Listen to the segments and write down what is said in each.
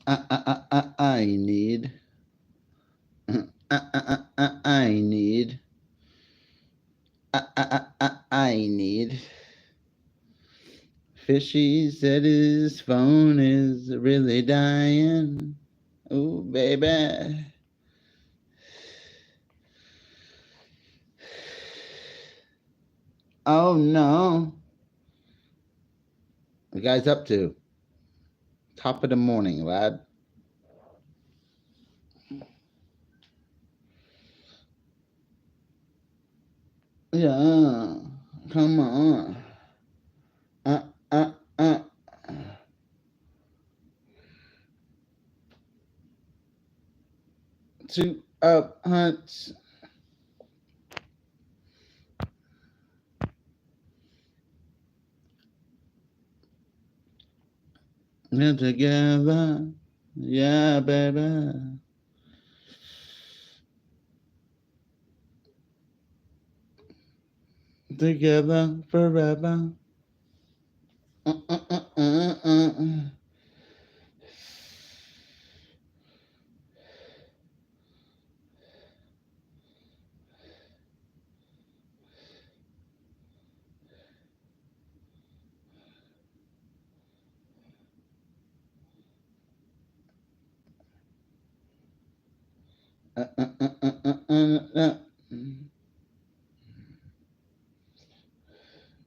I need. I need. I need. Fishy said his phone is really dying. Oh, baby. Oh, no. The guy's up to? Top of the morning, lad. Yeah. Come on. Uh, uh, uh. 2 up hunts. We're together. Yeah, baby. Together forever. Uh, uh, uh, uh, uh.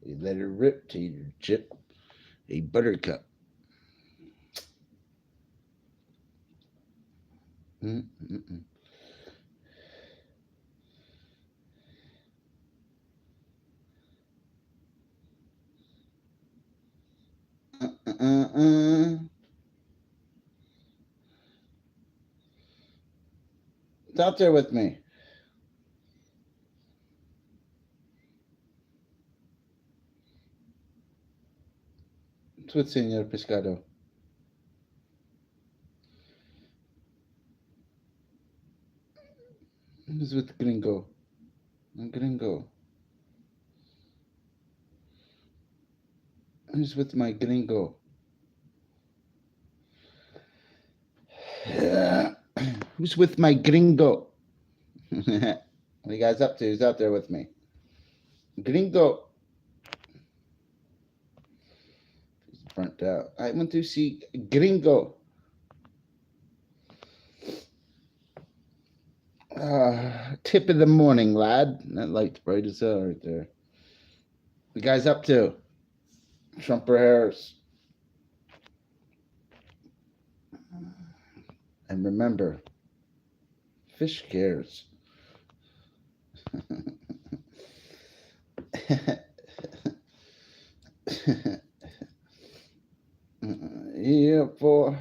You let it rip, Tater Chip. A buttercup. Mm-mm-mm. Uh-uh-uh. It's out there with me. It's with Senor Pescado. It's with Gringo. Gringo. Who's with my gringo? Who's with my gringo? What are you guys up to? Who's out there with me? Gringo. He's burnt out. I want to see Gringo. Tip of the morning, lad. That light's bright as hell right there. The guy's up to? Trumper Harris. And remember, fish cares. Yeah, boy.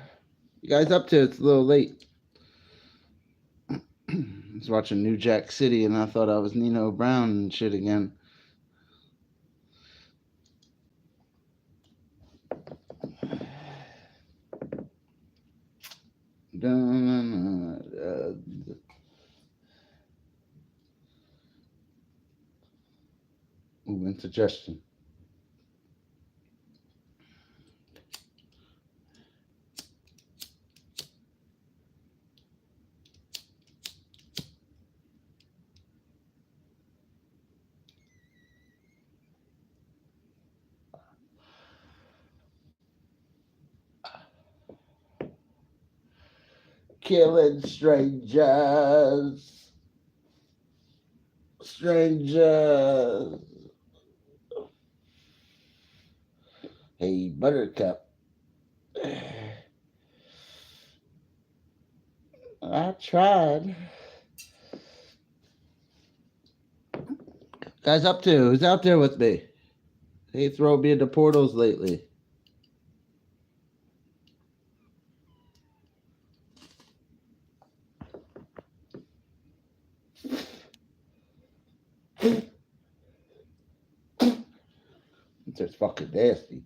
You guys up to? It's a little late. I was watching New Jack City and I thought I was Nino Brown and shit again. Ooh, indigestion. Killing strangers. Strangers. Hey, Buttercup. I tried. Guys up to? Who's out there with me? They throw me into portals lately. It's just fucking nasty.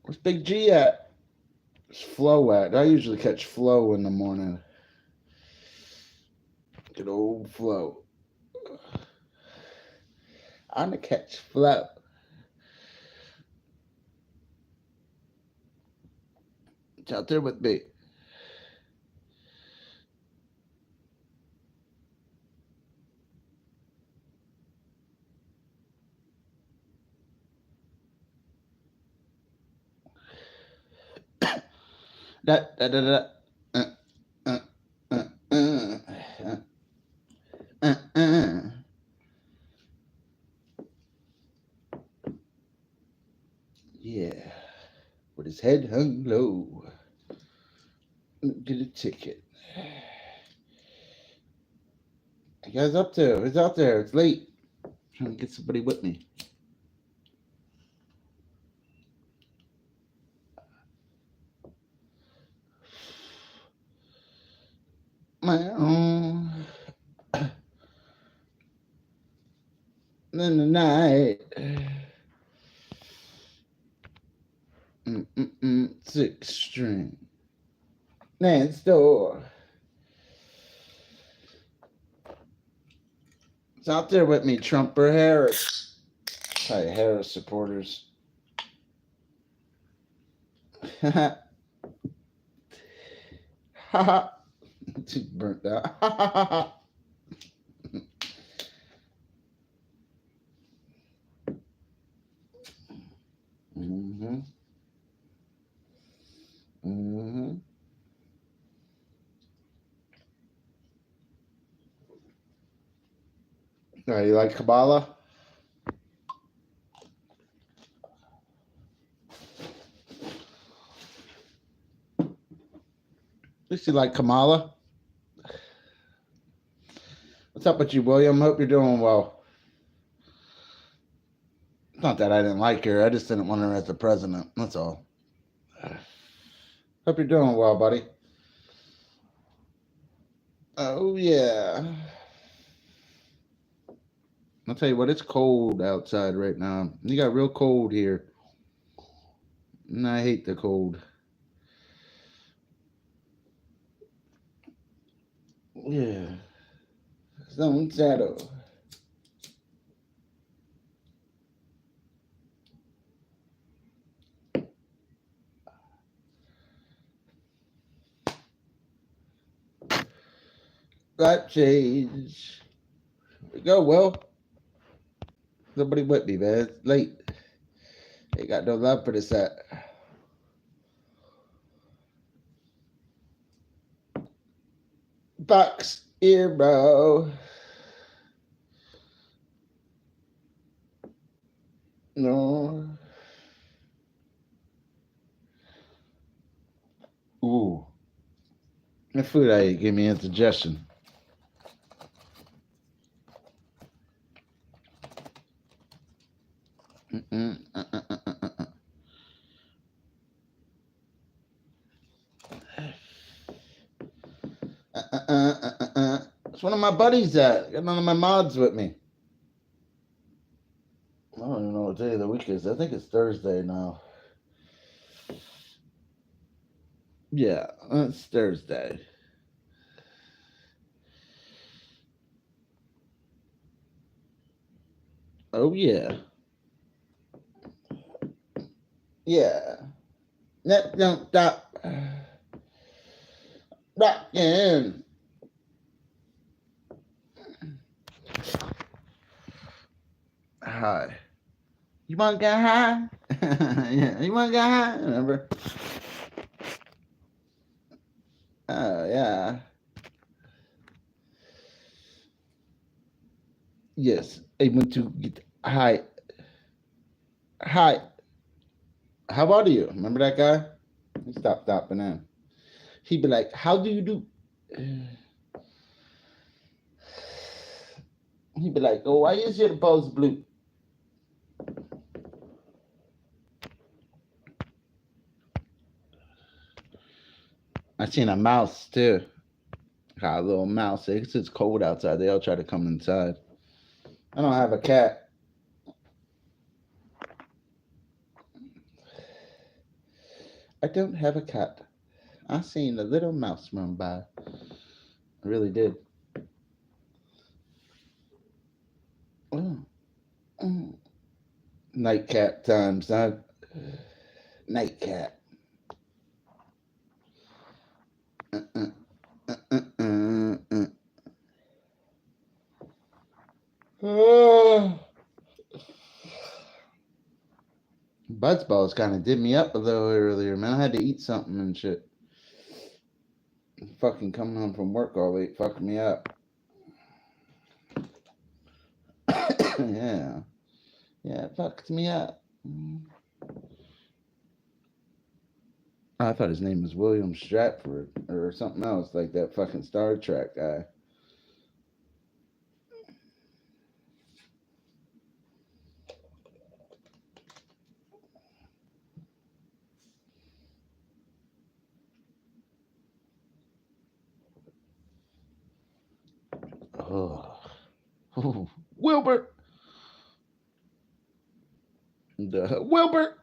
Where's Big G at? Where's Flo at? I usually catch Flo in the morning. Good old Flo. I'm gonna catch Flo. out there with me. Da, da, da, da. Uh, uh, uh, uh, uh, uh. Yeah. With his head hung low. Get a ticket. You guys up there? Who's out there? It's late. I'm trying to get somebody with me. My own. In the night. Six string. Next door. It's out there with me, Trump or Harris. Probably Harris supporters. Ha ha. Too burnt out. Ha ha ha. Mm-hmm. Mm-hmm. You like Kabbalah? At least you like Kamala. What's up with you, William? Hope you're doing well. It's not that I didn't like her. I just didn't want her as the president. That's all. Hope you're doing well, buddy. Oh, yeah. I'll tell you what, it's cold outside right now. You got real cold here. And I hate the cold. Yeah. Zone shadow. Got change. Here we go, Will. Nobody with me, man. It's late. Ain't got no love for this set. Box here, bro. No. Ooh. The food I ate gave me indigestion. Mm-mm. It's one of my buddies that got none of my mods with me. I don't even know what day of the week is. I think it's Thursday now. Yeah, it's Thursday. Oh yeah. Yeah. That don't stop. Rockin'. Hi. You want to get high? Yeah. You want to get high? Remember? Oh, yeah. Yes. Able to get high. Hi. How old are you? Remember that guy? He stopped stopping in. He'd be like, how do you do? He'd be like, oh, why is your balls blue? I seen a mouse too. Got a little mouse. It's cold outside. They all try to come inside. I don't have a cat. I don't have a cat. I seen a little mouse run by. I really did. Oh. Oh. Nightcap time, son. Nightcap. Buzz balls kind of did me up a little earlier, man. I had to eat something and shit. Fucking coming home from work all late fucking me up. Yeah. Yeah, it fucked me up. I thought his name was William Stratford or something else, like that fucking Star Trek guy. Oh. Wilbur! Wilbur!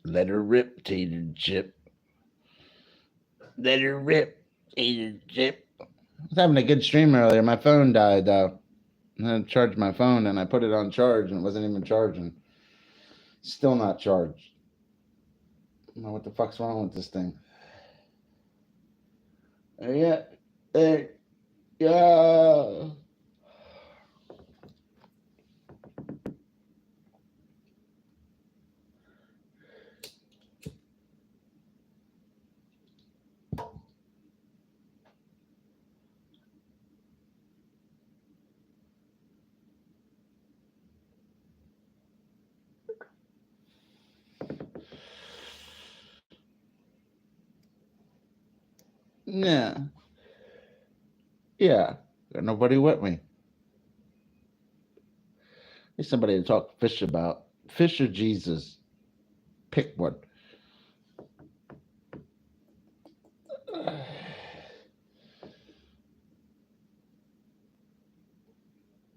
Let her rip, tater chip. Let her rip, tater chip. I was having a good stream earlier. My phone died though. I charged my phone and I put it on charge and it wasn't even charging. Still not charged. I don't know what the fuck's wrong with this thing. Yeah. Hey. Yeah. Yeah. Yeah. Got nobody with me. Need somebody to talk fish about. Fish or Jesus? Pick one.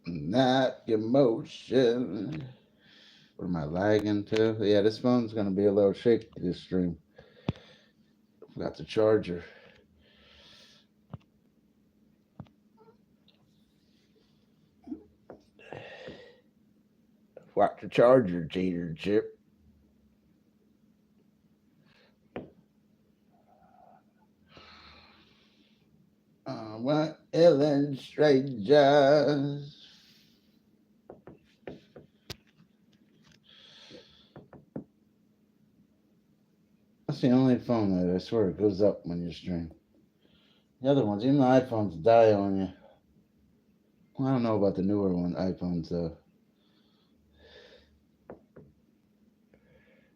Not emotion. What am I lagging to? Yeah, this phone's gonna be a little shaky this stream. Forgot the charger. Forgot the charger, Jeter Chip. What Ellen strangers? That's the only phone that I swear it goes up when you stream. The other ones, even the iPhones, die on you. Well, I don't know about the newer one, iPhones though.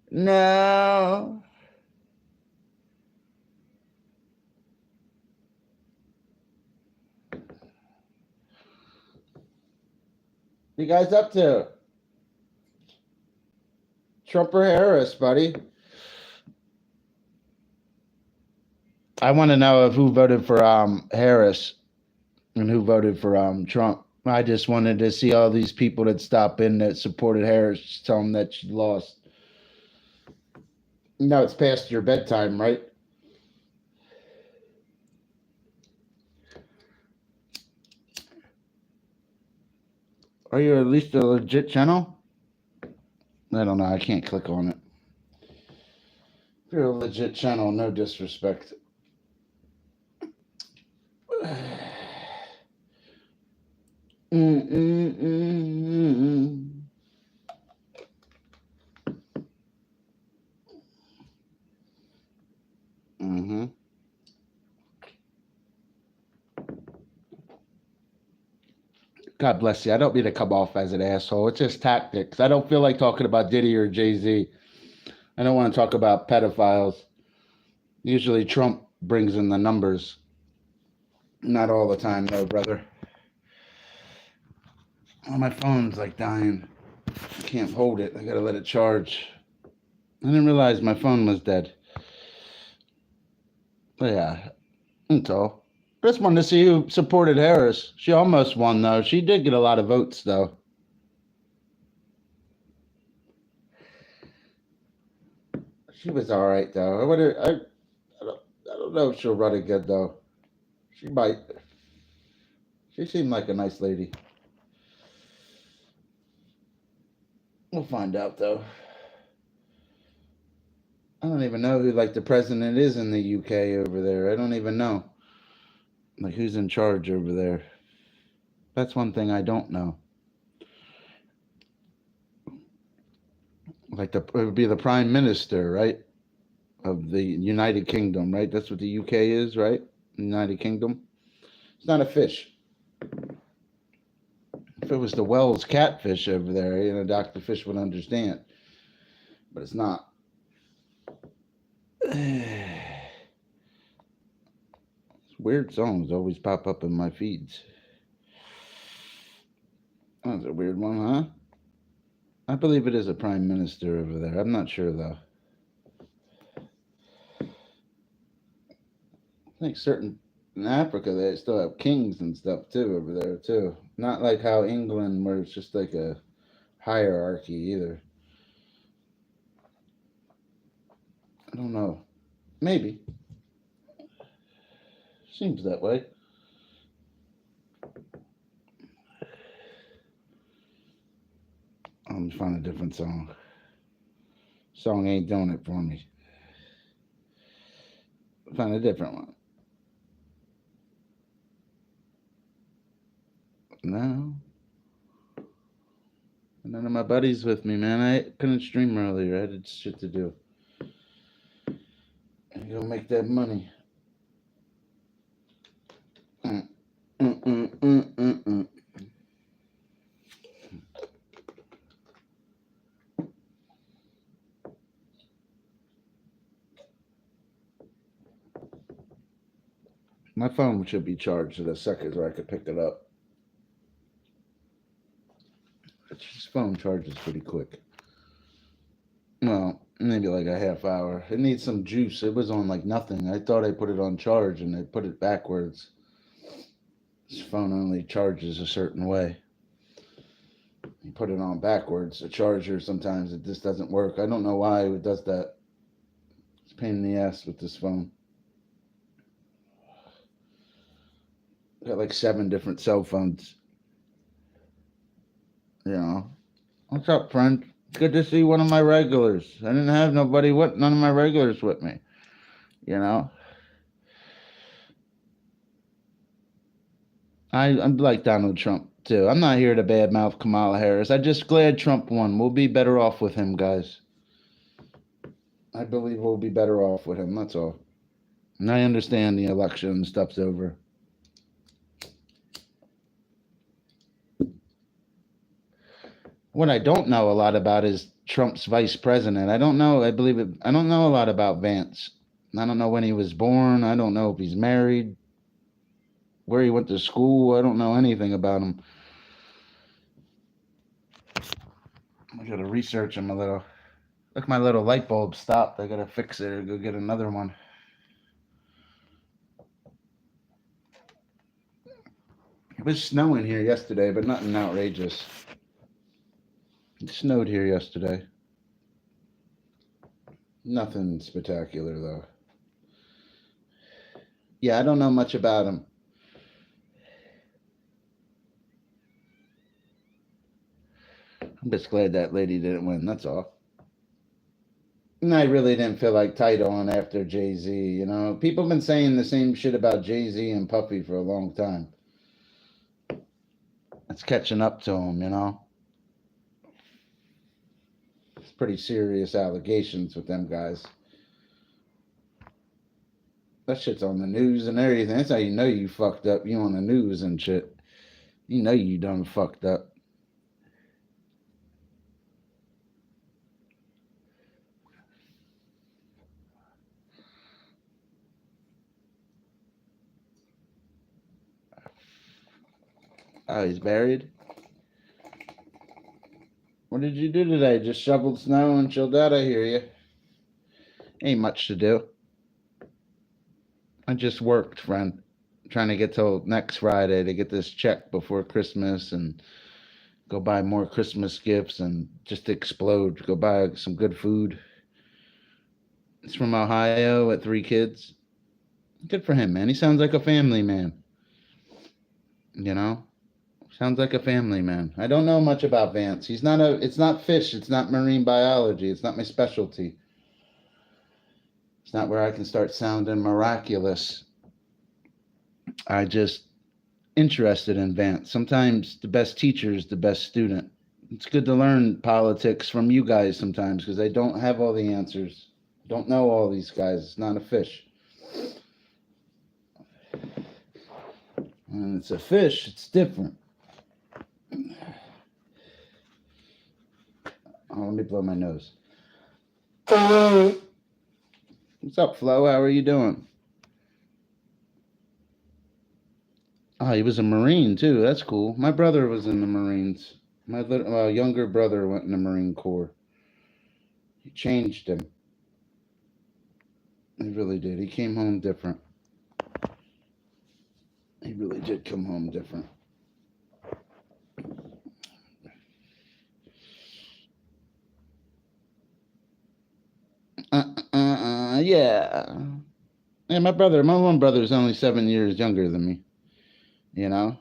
No. You guys up to? Trump or Harris, buddy? I want to know who voted for Harris and who voted for Trump. I just wanted to see all these people that stop in that supported Harris tell them that she lost. Now it's past your bedtime, right? Are you at least a legit channel? I don't know. I can't click on it. If you're a legit channel, no disrespect. Mm-hmm. God bless you. I don't mean to come off as an asshole. It's just tactics. I don't feel like talking about Diddy or Jay-Z. I don't want to talk about pedophiles. Usually Trump brings in the numbers. Not all the time, though, brother. Oh, my phone's like dying. I can't hold it. I gotta let it charge. I didn't realize my phone was dead. But yeah, that's all. Just wanted to see who supported Harris. She almost won, though. She did get a lot of votes, though. She was all right, though. I don't know if she'll run again, though. She might. She seemed like a nice lady. We'll find out though. I don't even know who like the president is in the UK over there. I don't even know. Like who's in charge over there. That's one thing I don't know. Like it would be the prime minister, right? Of the United Kingdom, right? That's what the UK is, right? United Kingdom. It's not a fish. If it was the Wells catfish over there, Dr. Fish would understand. But it's not. Weird songs always pop up in my feeds. That's a weird one, huh? I believe it is a prime minister over there. I'm not sure, though. I think certain in Africa, they still have kings and stuff, too, over there, too. Not like how England, where it's just like a hierarchy, either. I don't know. Maybe. Seems that way. I'm gonna find a different song. Song ain't doing it for me. Find a different one. No. None of my buddies with me, man. I couldn't stream earlier. I had shit to do. I go make that money. My phone should be charged in a second where I could pick it up. This phone charges pretty quick. Well, maybe like a half hour. It needs some juice. It was on like nothing. I thought I put it on charge and I put it backwards. This phone only charges a certain way. You put it on backwards, the charger, sometimes it just doesn't work. I don't know why it does that. It's a pain in the ass with this phone. Got like 7 different cell phones. What's up, friend? Good to see one of my regulars. I didn't have none of my regulars with me. I'm like Donald Trump too. I'm not here to badmouth Kamala Harris. I'm just glad Trump won. We'll be better off with him, guys. I believe we'll be better off with him. That's all. And I understand the election and stuff's over. What I don't know a lot about is Trump's vice president. I don't know. I don't know a lot about Vance. I don't know when he was born. I don't know if he's married, where he went to school. I don't know anything about him. I gotta research him a little. Look, my little light bulb stopped. I gotta fix it or go get another one. It was snowing here yesterday, but nothing outrageous. It snowed here yesterday. Nothing spectacular, though. Yeah, I don't know much about him. I'm just glad that lady didn't win, that's all. And I really didn't feel like titling after Jay-Z, People have been saying the same shit about Jay-Z and Puffy for a long time. It's catching up to him, It's pretty serious allegations with them guys. That shit's on the news and everything. That's how you know you fucked up. You on the news and shit. You know you done fucked up. Oh, he's buried? What did you do today? Just shoveled snow and chilled out, I hear you. Ain't much to do. I just worked, friend. Trying to get till next Friday to get this check before Christmas and go buy more Christmas gifts and just explode. Go buy some good food. He's from Ohio with 3 kids. Good for him, man. He sounds like a family man. You know, sounds like a family man. I don't know much about Vance. It's not fish. It's not marine biology. It's not my specialty. It's not where I can start sounding miraculous. I just interested in Vance. Sometimes the best teacher is the best student. It's good to learn politics from you guys sometimes because I don't have all the answers. Don't know all these guys. It's not a fish. When it's a fish, it's different. Oh, let me blow my nose. What's up, Flo? How are you doing? Oh, he was a Marine too. That's cool. My brother was in the Marines. My younger brother went in the Marine Corps. He changed him. He really did. He came home different. He really did come home different. Yeah. Yeah, my one brother is only 7 years younger than me. You know,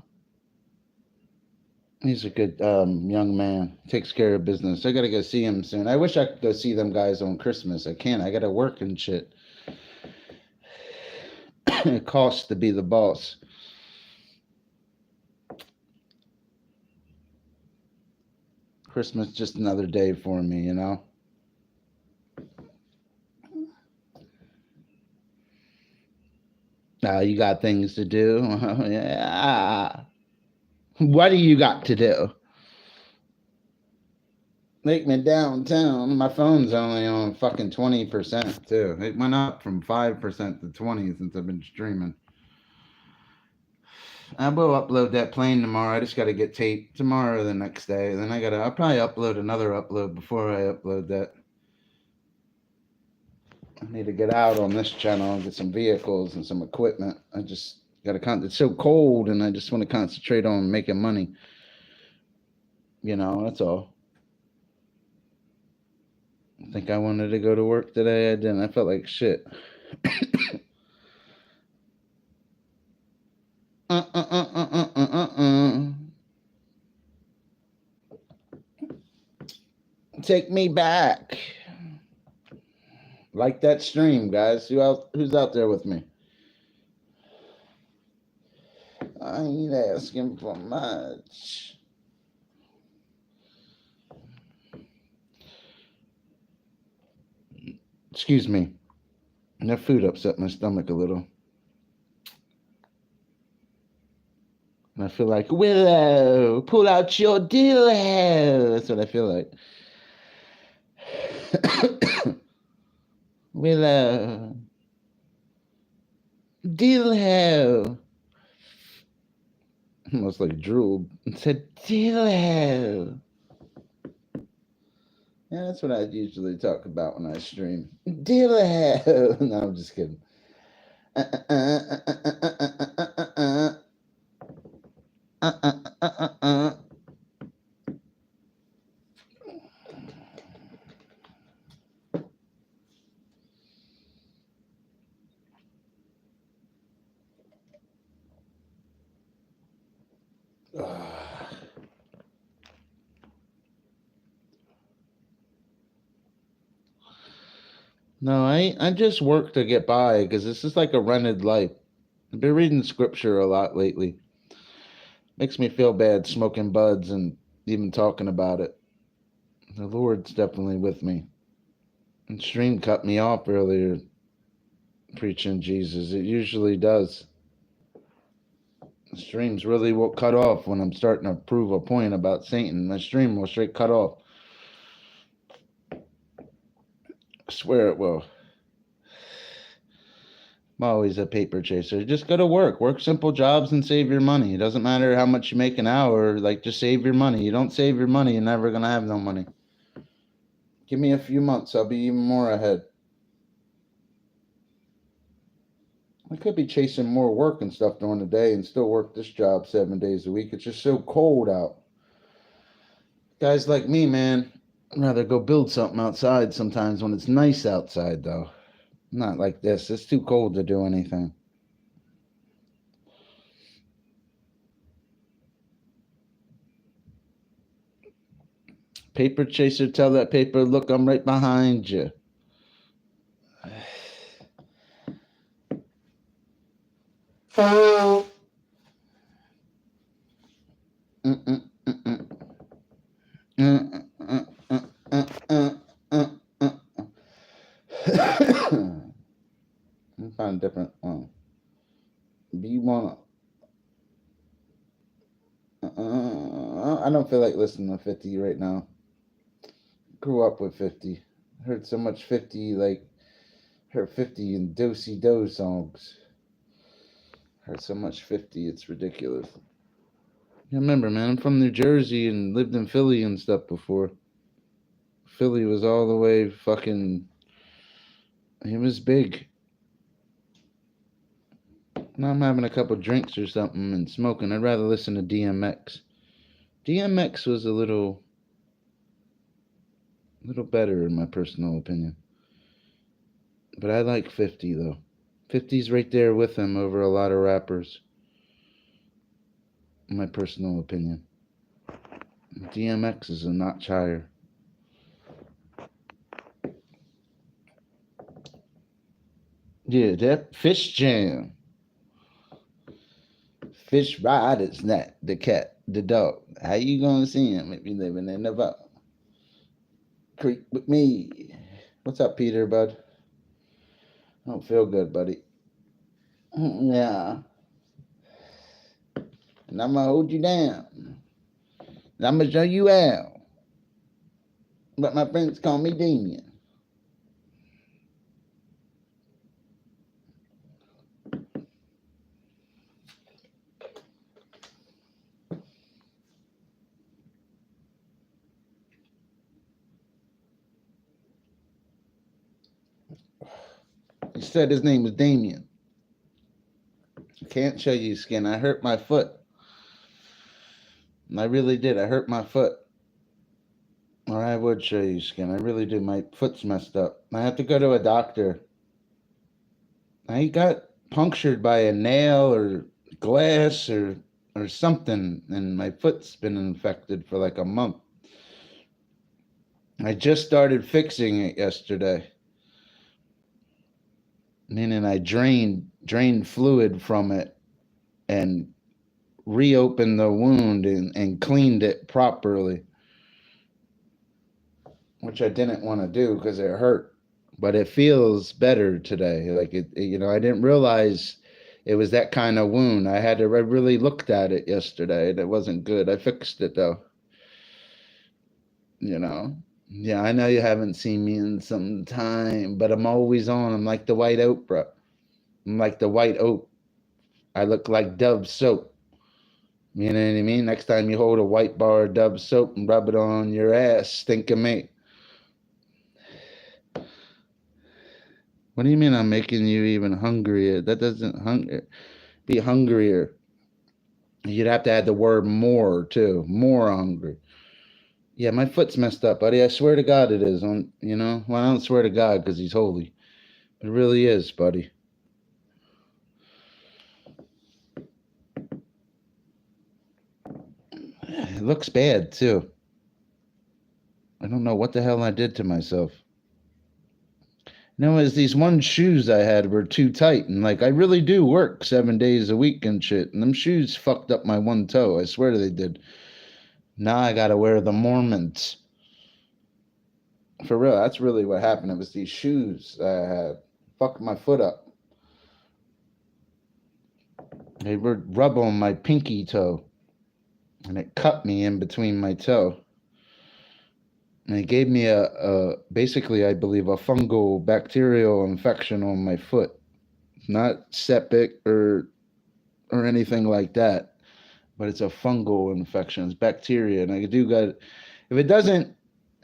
he's a good young man. Takes care of business. I gotta go see him soon. I wish I could go see them guys on Christmas. I can't. I gotta work and shit. It costs to be the boss. Christmas just another day for me, you know. You got things to do. Yeah. What do you got to do? Make me downtown. My phone's only on fucking 20% too. It went up from 5% to 20 since I've been streaming. I will upload that plane tomorrow. I just got to get tape tomorrow or the next day. Then I'll probably upload another upload before I upload that. I need to get out on this channel and get some vehicles and some equipment. I just got to, it's so cold and I just want to concentrate on making money. You know, that's all. I think I wanted to go to work today. I didn't. I felt like shit. Take me back. Like that stream, guys. Who's out there with me? I ain't asking for much. Excuse me. That food upset my stomach a little. And I feel like, Willow, pull out your dildo. That's what I feel like. Willow. Dildo. Almost like drool. It said dildo. Yeah, that's what I usually talk about when I stream. Dildo. No, I'm just kidding. No, I just work to get by because this is like a rented life. I've been reading scripture a lot lately. Makes me feel bad smoking buds and even talking about it. The Lord's definitely with me. And stream cut me off earlier preaching Jesus. It usually does. The streams really will cut off when I'm starting to prove a point about Satan. My stream will straight cut off. I swear it will. I'm always a paper chaser. Just go to work. Work simple jobs and save your money. It doesn't matter how much you make an hour. Like, just save your money. You don't save your money, you're never going to have no money. Give me a few months. I'll be even more ahead. I could be chasing more work and stuff during the day and still work this job 7 days a week. It's just so cold out. Guys like me, man, I'd rather go build something outside sometimes when it's nice outside, though. Not like this. It's too cold to do anything. Paper chaser, tell that paper, look, I'm right behind you. I'm find a different one. Do you want I don't feel like listening to 50 right now. Grew up with 50. Heard so much 50, like, heard 50 in do-si-do songs. Heard so much 50, it's ridiculous. Yeah, remember, man, I'm from New Jersey and lived in Philly and stuff before. Philly was all the way fucking... It was big. Now I'm having a couple drinks or something and smoking. I'd rather listen to DMX. DMX was a little better in my personal opinion. But I like 50 though. 50's right there with him over a lot of rappers. In my personal opinion. DMX is a notch higher. Yeah, that Fish Jam. Fish Riders, not the cat, the dog. How you gonna see him if you living in the vault? Creep with me. What's up, Peter, bud? I don't feel good, buddy. Yeah. And I'm gonna hold you down. And I'm gonna show you out. But my friends call me Damien. He said his name was Damien. I can't show you skin. I hurt my foot. I really did. I hurt my foot. Or I would show you skin. I really do. My foot's messed up. I have to go to a doctor. I got punctured by a nail or glass or something, and my foot's been infected for like a month. I just started fixing it yesterday. Meaning I drained fluid from it and reopened the wound and cleaned it properly, which I didn't want to do because it hurt, but it feels better today. Like it, I didn't realize it was that kind of wound. I really looked at it yesterday and it wasn't good. I fixed it though. Yeah, I know you haven't seen me in some time, but I'm always on. I'm like the white oak, bro. I'm like the white oak. I look like Dove soap. You know what I mean? Next time you hold a white bar of Dove soap and rub it on your ass, think of me. What do you mean I'm making you even hungrier? That doesn't be hungrier. You'd have to add the word more too. More hungry. Yeah, my foot's messed up, buddy. I swear to God it is. Well, I don't swear to God because he's holy. It really is, buddy. It looks bad too. I don't know what the hell I did to myself. It's these one shoes I had were too tight, and like I really do work 7 days a week and shit, and them shoes fucked up my one toe. I swear they did. Now I gotta wear the Mormons. For real, that's really what happened. It was these shoes I had fucked my foot up. They would rub on my pinky toe, and it cut me in between my toe. And it gave me basically, I believe, a fungal bacterial infection on my foot. Not septic or anything like that, but it's a fungal infection. It's bacteria. And I do got, if it doesn't,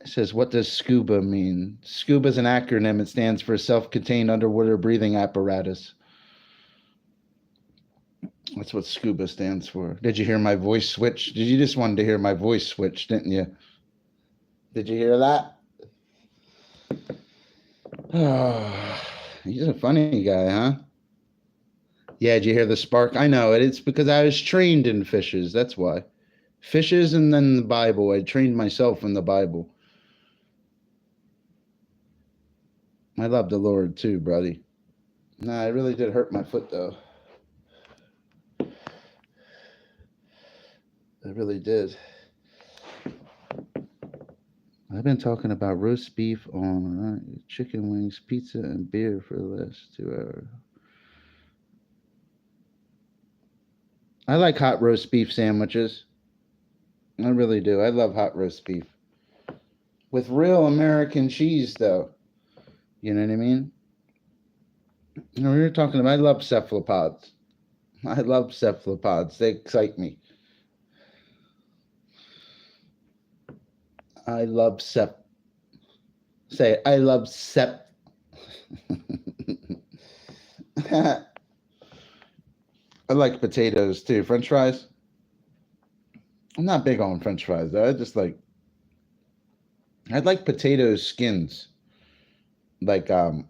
it says, what does SCUBA mean? SCUBA is an acronym. It stands for self-contained underwater breathing apparatus. That's what SCUBA stands for. Did you hear my voice switch? You just wanted to hear my voice switch, didn't you? Did you hear that? Oh, he's a funny guy, huh? Yeah, did you hear the spark? I know it. It's because I was trained in fishes. That's why. Fishes and then the Bible. I trained myself in the Bible. I love the Lord too, buddy. Nah, it really did hurt my foot though. It really did. I've been talking about roast beef on chicken wings, pizza, and beer for the last 2 hours. I like hot roast beef sandwiches. I really do. I love hot roast beef. With real American cheese, though. You know what I mean? You know, we were talking about, I love cephalopods. I love cephalopods. They excite me. I love Say, I love I like potatoes too. French fries. I'm not big on French fries though. I'd like potato skins. Like kind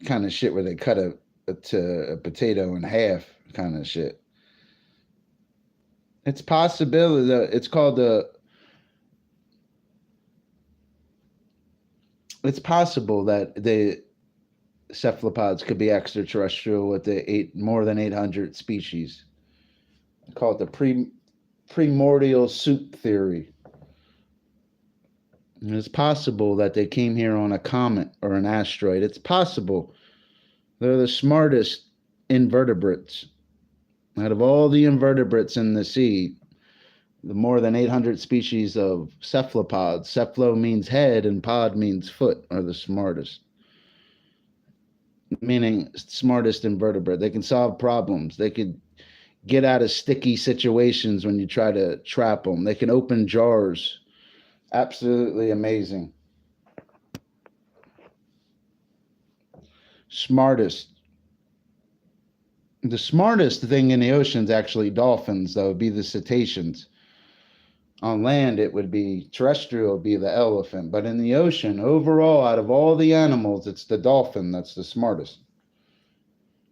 of shit where they cut a potato in half kind of shit. It's possible that it's called it's possible that the cephalopods could be extraterrestrial with the more than 800 species. I call it the primordial soup theory. And it's possible that they came here on a comet or an asteroid. It's possible. They're the smartest invertebrates. Out of all the invertebrates in the sea, the more than 800 species of cephalopods, cephalo means head and pod means foot, are the smartest. Meaning smartest invertebrate. They can solve problems. They could get out of sticky situations when you try to trap them. They can open jars. Absolutely amazing. Smartest. The smartest thing in the ocean is actually dolphins, though, would be the cetaceans. On land, it would be terrestrial, would be the elephant. But in the ocean, overall, out of all the animals, it's the dolphin that's the smartest.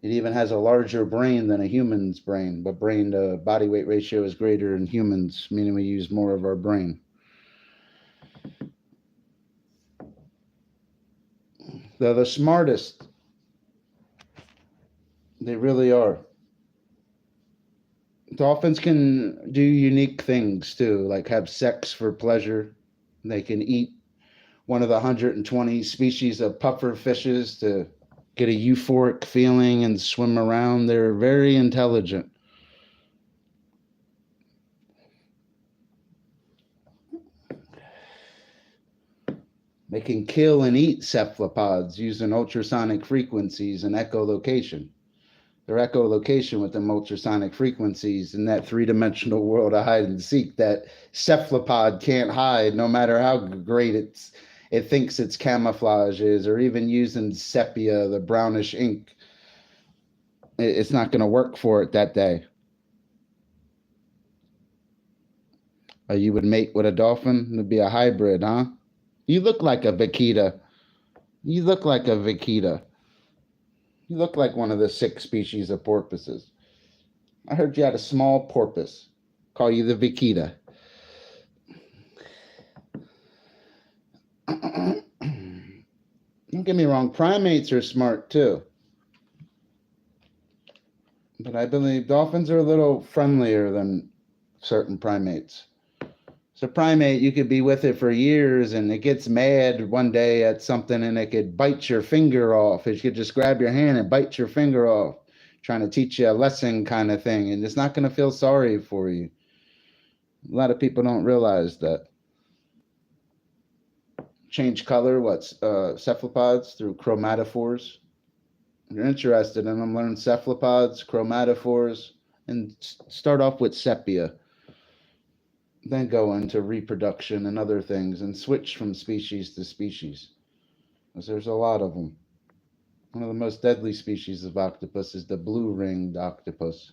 It even has a larger brain than a human's brain, but brain to body weight ratio is greater in humans, meaning we use more of our brain. They're the smartest. They really are. Dolphins can do unique things too, like have sex for pleasure. They can eat one of the 120 species of puffer fishes to get a euphoric feeling and swim around. They're very intelligent. They can kill and eat cephalopods using ultrasonic frequencies and echolocation. Their echolocation with them ultrasonic frequencies in that three-dimensional world of hide and seek that cephalopod can't hide no matter how great it thinks its camouflage is, or even using sepia, the brownish ink. It's not going to work for it that day. You would mate with a dolphin? It'd be a hybrid, huh? You look like a vaquita. You look like a vaquita. You look like one of the 6 species of porpoises. I heard you had a small porpoise. Call you the vaquita. Don't get me wrong, primates are smart too. But I believe dolphins are a little friendlier than certain primates. So primate, you could be with it for years and it gets mad one day at something and it could bite your finger off. It could just grab your hand and bite your finger off, trying to teach you a lesson kind of thing. And it's not going to feel sorry for you. A lot of people don't realize that. Change color, cephalopods through chromatophores. If you're interested in them, learn cephalopods, chromatophores, and start off with sepia. Then go into reproduction and other things and switch from species to species. Because there's a lot of them. One of the most deadly species of octopus is the blue-ringed octopus.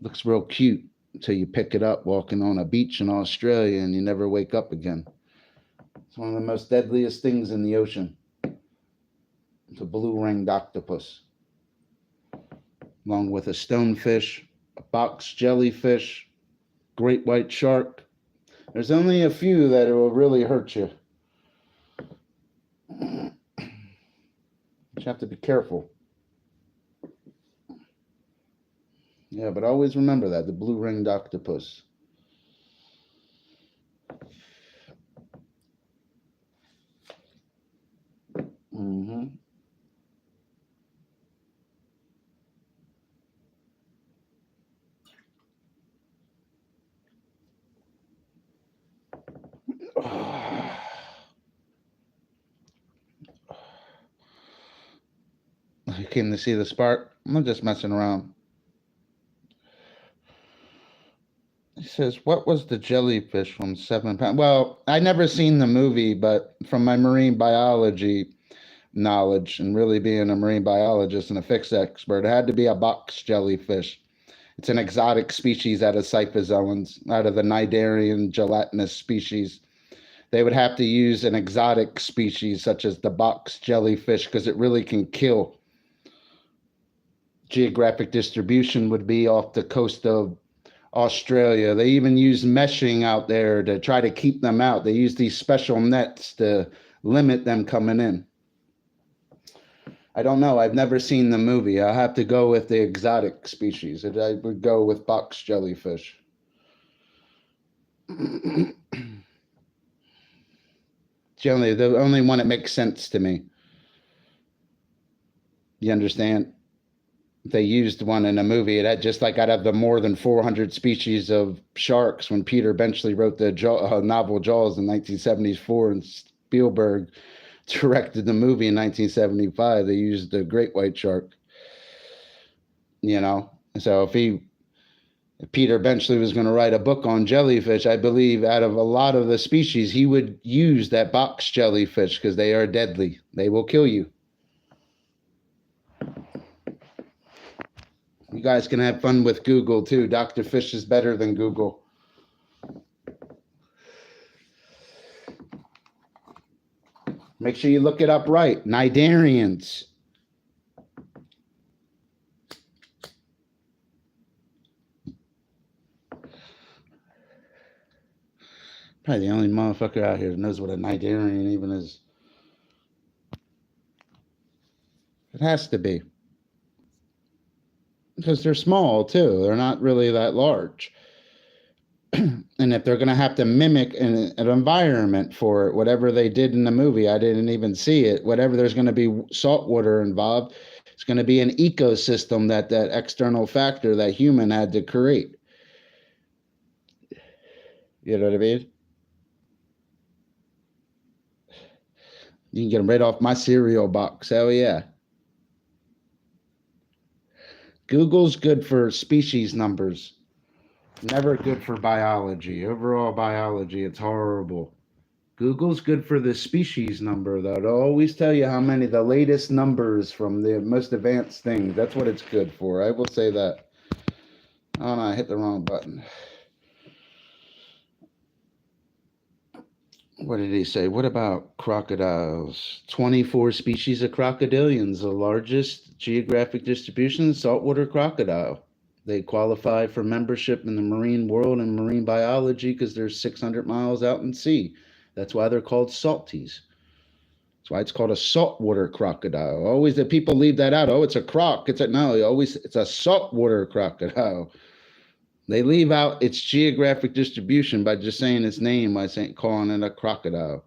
Looks real cute until you pick it up walking on a beach in Australia and you never wake up again. It's one of the most deadliest things in the ocean. It's a blue-ringed octopus. Along with a stonefish, a box jellyfish, great white shark. There's only a few that will really hurt you. You have to be careful. Yeah, but always remember that, the blue-ringed octopus. Mm-hmm. You came to see the spark? I'm just messing around. He says, what was the jellyfish from 7 Pounds? Well, I never seen the movie, but from my marine biology knowledge and really being a marine biologist and a fish expert, it had to be a box jellyfish. It's an exotic species out of Cyphozoans, out of the cnidarian gelatinous species. They would have to use an exotic species such as the box jellyfish because it really can kill. Geographic distribution would be off the coast of Australia. They even use meshing out there to try to keep them out. They use these special nets to limit them coming in. I don't know. I've never seen the movie. I'll have to go with the exotic species. I would go with box jellyfish. Generally, the only one that makes sense to me. You understand? They used one in a movie. It had just like out of the more than 400 species of sharks when Peter Benchley wrote the novel Jaws in 1974 and Spielberg directed the movie in 1975. They used the great white shark. You know, so if Peter Benchley was going to write a book on jellyfish, I believe out of a lot of the species, he would use that box jellyfish because they are deadly. They will kill you. You guys can have fun with Google too. Dr. Fish is better than Google. Make sure you look it up right. Cnidarians. Probably the only motherfucker out here that knows what a cnidarian even is. It has to be. Because they're small too. They're not really that large. And if they're going to have to mimic an environment for it, whatever they did in the movie, I didn't even see it. Whatever there's going to be salt water involved, it's going to be an ecosystem that external factor that human had to create. You know what I mean? You can get them right off my cereal box. Hell yeah. Google's good for species numbers. Never good for biology. Overall biology, it's horrible. Google's good for the species number, though. It'll always tell you how many, the latest numbers from the most advanced things. That's what it's good for. I will say that. Oh, no, I hit the wrong button. What did he say? What about crocodiles? 24 species of crocodilians, the largest geographic distribution, saltwater crocodile. They qualify for membership in the marine world and marine biology because they're 600 miles out in sea. That's why they're called salties. That's why it's called a saltwater crocodile. Always the people leave that out. Oh, it's a croc. It's a saltwater crocodile. They leave out its geographic distribution by just saying its name, by calling it a crocodile.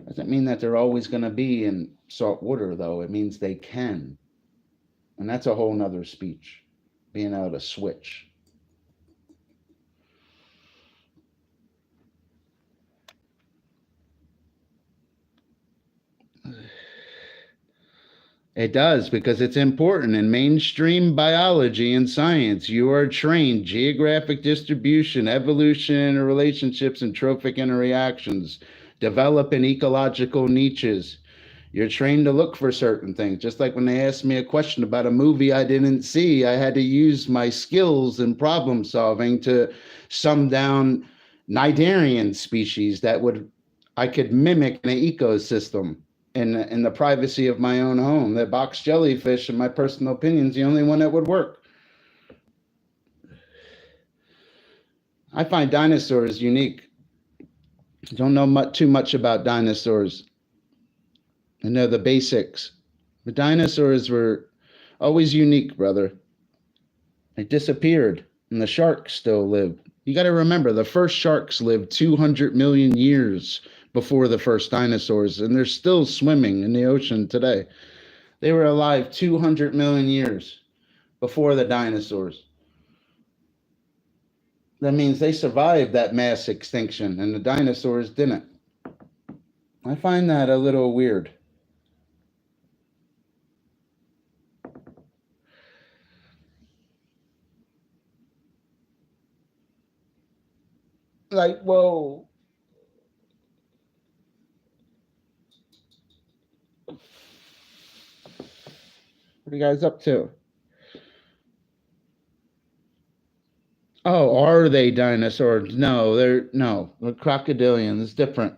Doesn't mean that they're always going to be in salt water, though. It means they can. And that's a whole nother speech, being able to switch. It does, because it's important in mainstream biology and science. You are trained geographic distribution, evolution, relationships, and trophic interactions. Develop in ecological niches. You're trained to look for certain things. Just like when they asked me a question about a movie I didn't see, I had to use my skills in problem solving to sum down cnidarian species that I could mimic in an ecosystem. in the privacy of my own home. The box jellyfish, in my personal opinion, is the only one that would work. I find dinosaurs unique. Don't know too much about dinosaurs. I know the basics. The dinosaurs were always unique, brother. They disappeared, and the sharks still live. You got to remember, the first sharks lived 200 million years before the first dinosaurs, and they're still swimming in the ocean today. They were alive 200 million years before the dinosaurs. That means they survived that mass extinction, and the dinosaurs didn't. I find that a little weird. Like, whoa. What are you guys up to? Oh, are they dinosaurs? No, they're crocodilians. Different.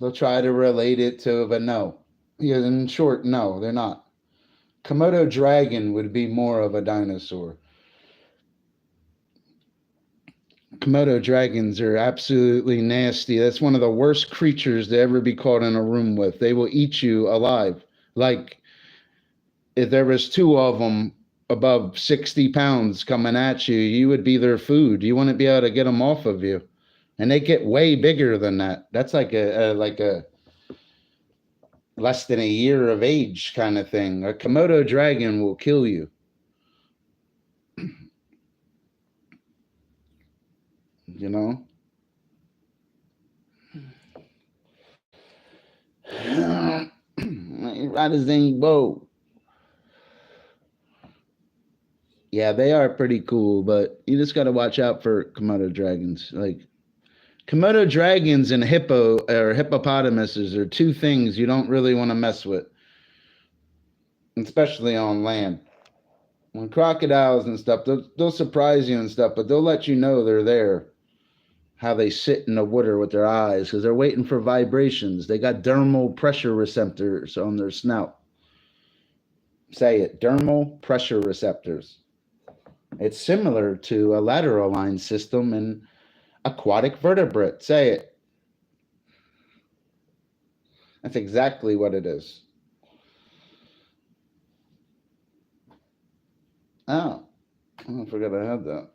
They'll try to relate it to, but no. Yeah, in short, no, they're not. Komodo dragon would be more of a dinosaur. Komodo dragons are absolutely nasty. That's one of the worst creatures to ever be caught in a room with. They will eat you alive. Like if there was two of them above 60 pounds coming at you, you would be their food. You wouldn't be able to get them off of you. And they get way bigger than that. That's like a less than a year of age kind of thing. A Komodo dragon will kill you. You know? Right as they whoa. Yeah, they are pretty cool, but you just got to watch out for Komodo dragons. Like Komodo dragons and hippopotamuses are two things you don't really want to mess with, especially on land. When crocodiles and stuff, they'll surprise you and stuff, but they'll let you know they're there. How they sit in the water with their eyes because they're waiting for vibrations. They got dermal pressure receptors on their snout. Say it, dermal pressure receptors. It's similar to a lateral line system in aquatic vertebrate. Say it. That's exactly what it is. Oh, I forgot I had that.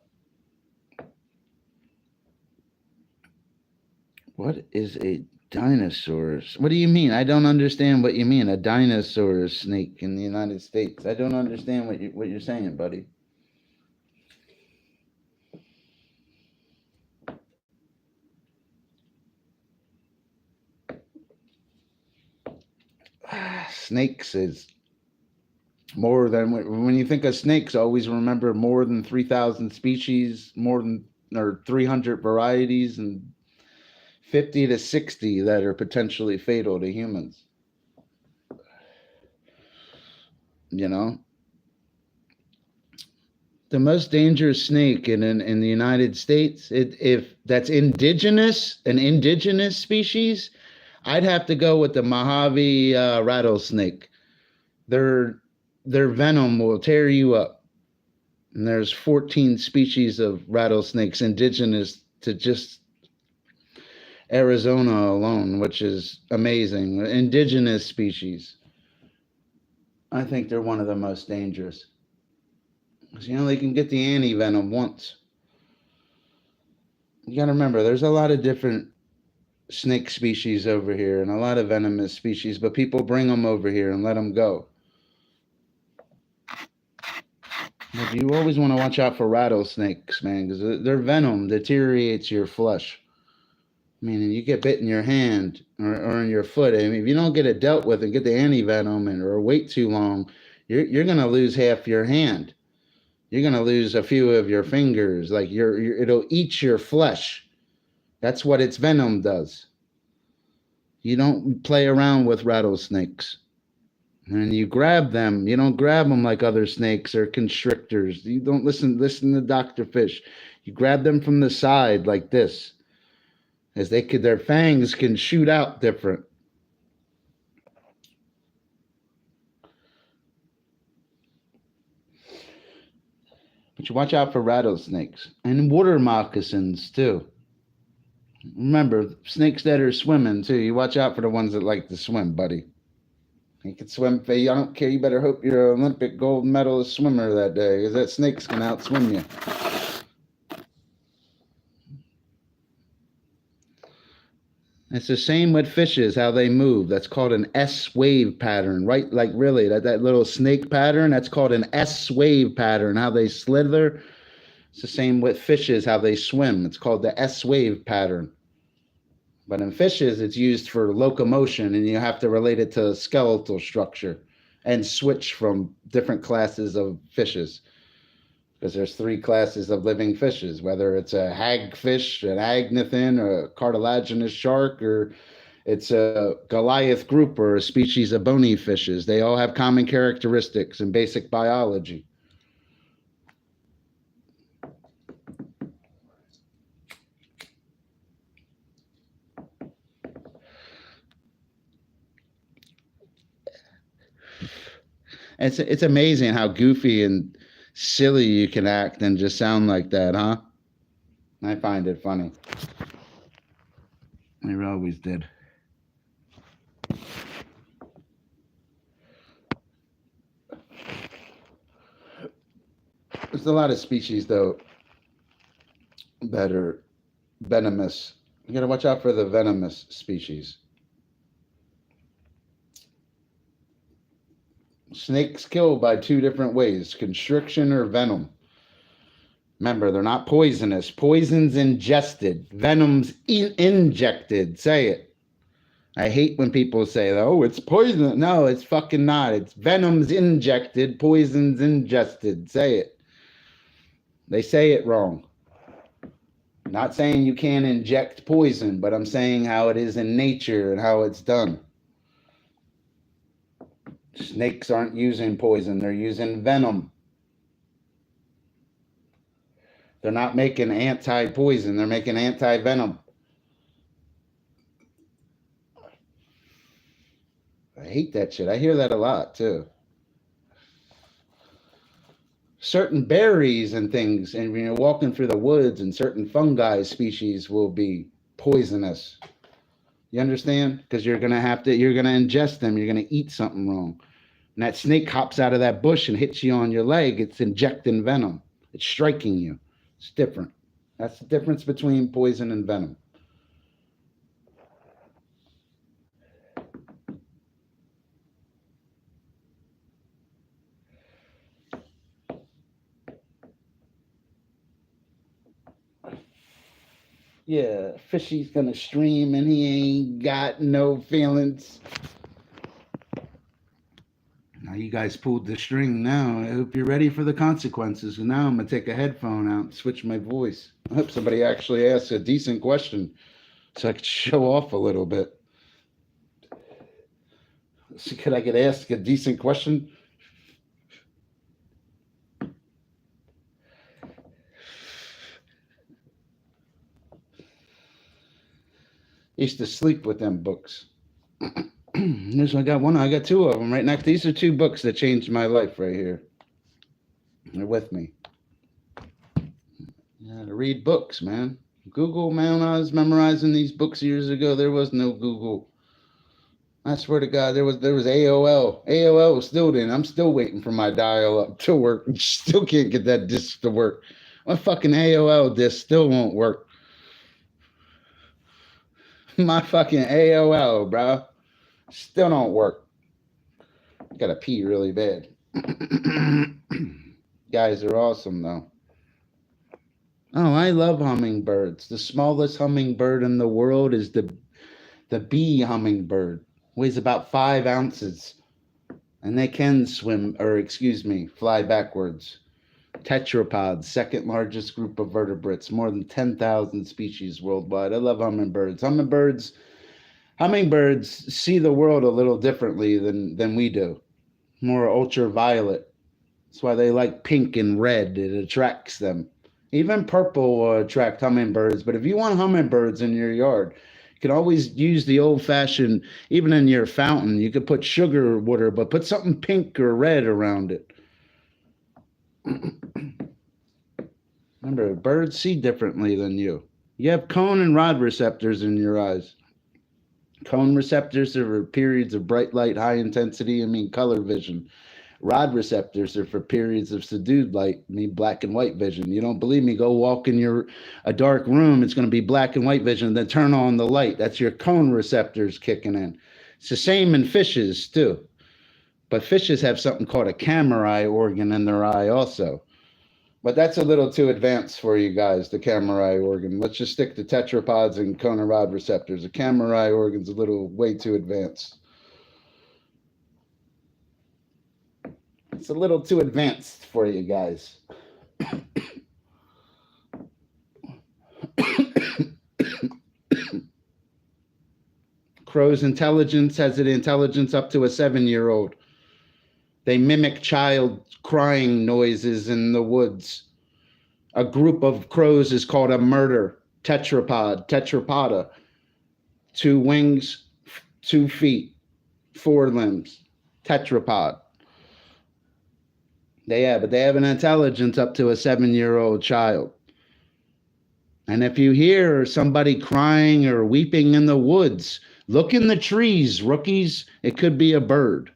What is a dinosaur? What do you mean? I don't understand what you mean. A dinosaur snake in the United States. I don't understand what you're saying, buddy. Snakes is more than when you think of snakes, always remember more than 3,000 species, more than or 300 varieties, and 50 to 60 that are potentially fatal to humans. You know, the most dangerous snake in the United States, if that's an indigenous species, I'd have to go with the Mojave rattlesnake. Their venom will tear you up. And there's 14 species of rattlesnakes indigenous to just Arizona alone, which is amazing. Indigenous species. I think they're one of the most dangerous. Because, you know, they can get the anti-venom once. You got to remember, there's a lot of different snake species over here and a lot of venomous species, but people bring them over here and let them go. But you always want to watch out for rattlesnakes, man, because their venom deteriorates your flesh. I mean, you get bit in your hand or in your foot. I mean, if you don't get it dealt with and get the anti-venom or wait too long, you're going to lose half your hand. You're going to lose a few of your fingers. Like it'll eat your flesh. That's what its venom does. You don't play around with rattlesnakes. And you grab them. You don't grab them like other snakes or constrictors. You don't listen to Dr. Fish. You grab them from the side like this. As their fangs can shoot out different. But you watch out for rattlesnakes and water moccasins too. Remember, snakes that are swimming too. You watch out for the ones that like to swim, buddy. You can swim. I don't care. You better hope you're an Olympic gold medalist swimmer that day, because that snake's gonna outswim you. It's the same with fishes, how they move. That's called an S wave pattern, right? Like really, that little snake pattern, that's called an S wave pattern, how they slither. It's the same with fishes, how they swim. It's called the S wave pattern. But in fishes, it's used for locomotion, and you have to relate it to skeletal structure and switch from different classes of fishes. Because there's 3 classes of living fishes, whether it's a hagfish, an agnathan, or a cartilaginous shark, or it's a Goliath group or a species of bony fishes. They all have common characteristics in basic biology. It's amazing how goofy and silly you can act and just sound like that, huh? I find it funny. I always did. There's a lot of species, though, that are venomous. You gotta watch out for the venomous species. Snakes kill by 2 different ways, constriction or venom. Remember, they're not poisonous. Poison's ingested. Venom's injected. Say it. I hate when people say, oh, it's poison. No, it's fucking not. It's venom's injected. Poison's ingested. Say it. They say it wrong. I'm not saying you can't inject poison, but I'm saying how it is in nature and how it's done. Snakes aren't using poison. They're using venom. They're not making anti-poison. They're making anti-venom. I hate that shit. I hear that a lot, too. Certain berries and things, and you know, walking through the woods, and certain fungi species will be poisonous. You understand? Because you're going to ingest them. You're going to eat something wrong. And that snake hops out of that bush and hits you on your leg. It's injecting venom. It's striking you. It's different. That's the difference between poison and venom. Yeah, fishy's gonna stream and he ain't got no feelings. Now you guys pulled the string now. I hope you're ready for the consequences. And now I'm gonna take a headphone out and switch my voice. I hope somebody actually asks a decent question so I could show off a little bit. So could I get asked a decent question? Used to sleep with them books. This one, I got 2 of them right next. These are 2 books that changed my life right here. They're with me. Yeah, to read books, man. Google, man, when I was memorizing these books years ago, there was no Google. I swear to God, there was AOL. AOL was still in. I'm still waiting for my dial-up to work. Still can't get that disc to work. My fucking AOL disc still won't work. My fucking AOL, bro. Still don't work. Gotta pee really bad. Guys are awesome, though. Oh, I love hummingbirds. The smallest hummingbird in the world is the bee hummingbird. Weighs about 5 ounces. And they can fly backwards. Tetrapods, 2nd largest group of vertebrates, more than 10,000 species worldwide. I love hummingbirds. Hummingbirds see the world a little differently than we do. More ultraviolet. That's why they like pink and red. It attracts them. Even purple will attract hummingbirds. But if you want hummingbirds in your yard, you can always use the old-fashioned, even in your fountain, you could put sugar water, but put something pink or red around it. Remember, birds see differently than you. You have cone and rod receptors in your eyes. Cone receptors are for periods of bright light, high intensity, color vision. Rod receptors are for periods of subdued light, black and white vision. You don't believe me? Go walk in a dark room. It's going to be black and white vision. Then turn on the light. That's your cone receptors kicking in. It's the same in fishes too, but fishes have something called a camera eye organ in their eye also. But that's a little too advanced for you guys, the camera eye organ. Let's just stick to tetrapods and cone and rod receptors. The camera eye organ's a little way too advanced. It's a little too advanced for you guys. Crow's intelligence has an intelligence up to a 7-year-old. They mimic child crying noises in the woods. A group of crows is called a murder tetrapod, tetrapoda. 2 wings, 2 feet, 4 limbs, tetrapod. They have an intelligence up to a 7-year-old child. And if you hear somebody crying or weeping in the woods, look in the trees, rookies. It could be a bird.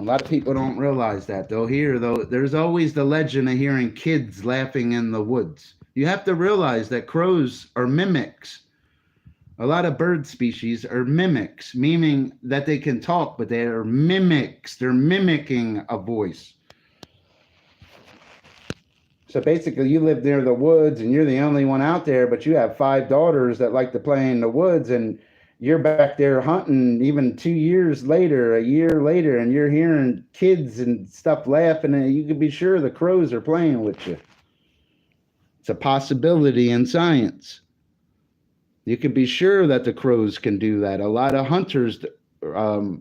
A lot of people don't realize that. There's always the legend of hearing kids laughing in the woods. You have to realize that crows are mimics. A lot of bird species are mimics, meaning that they can talk, but they are mimics. They're mimicking a voice. So basically, you live near the woods and you're the only one out there, but you have 5 daughters that like to play in the woods, and you're back there hunting even 2 years later, a year later, and you're hearing kids and stuff laughing, and you can be sure the crows are playing with you. It's a possibility in science. You can be sure that the crows can do that. A lot of hunters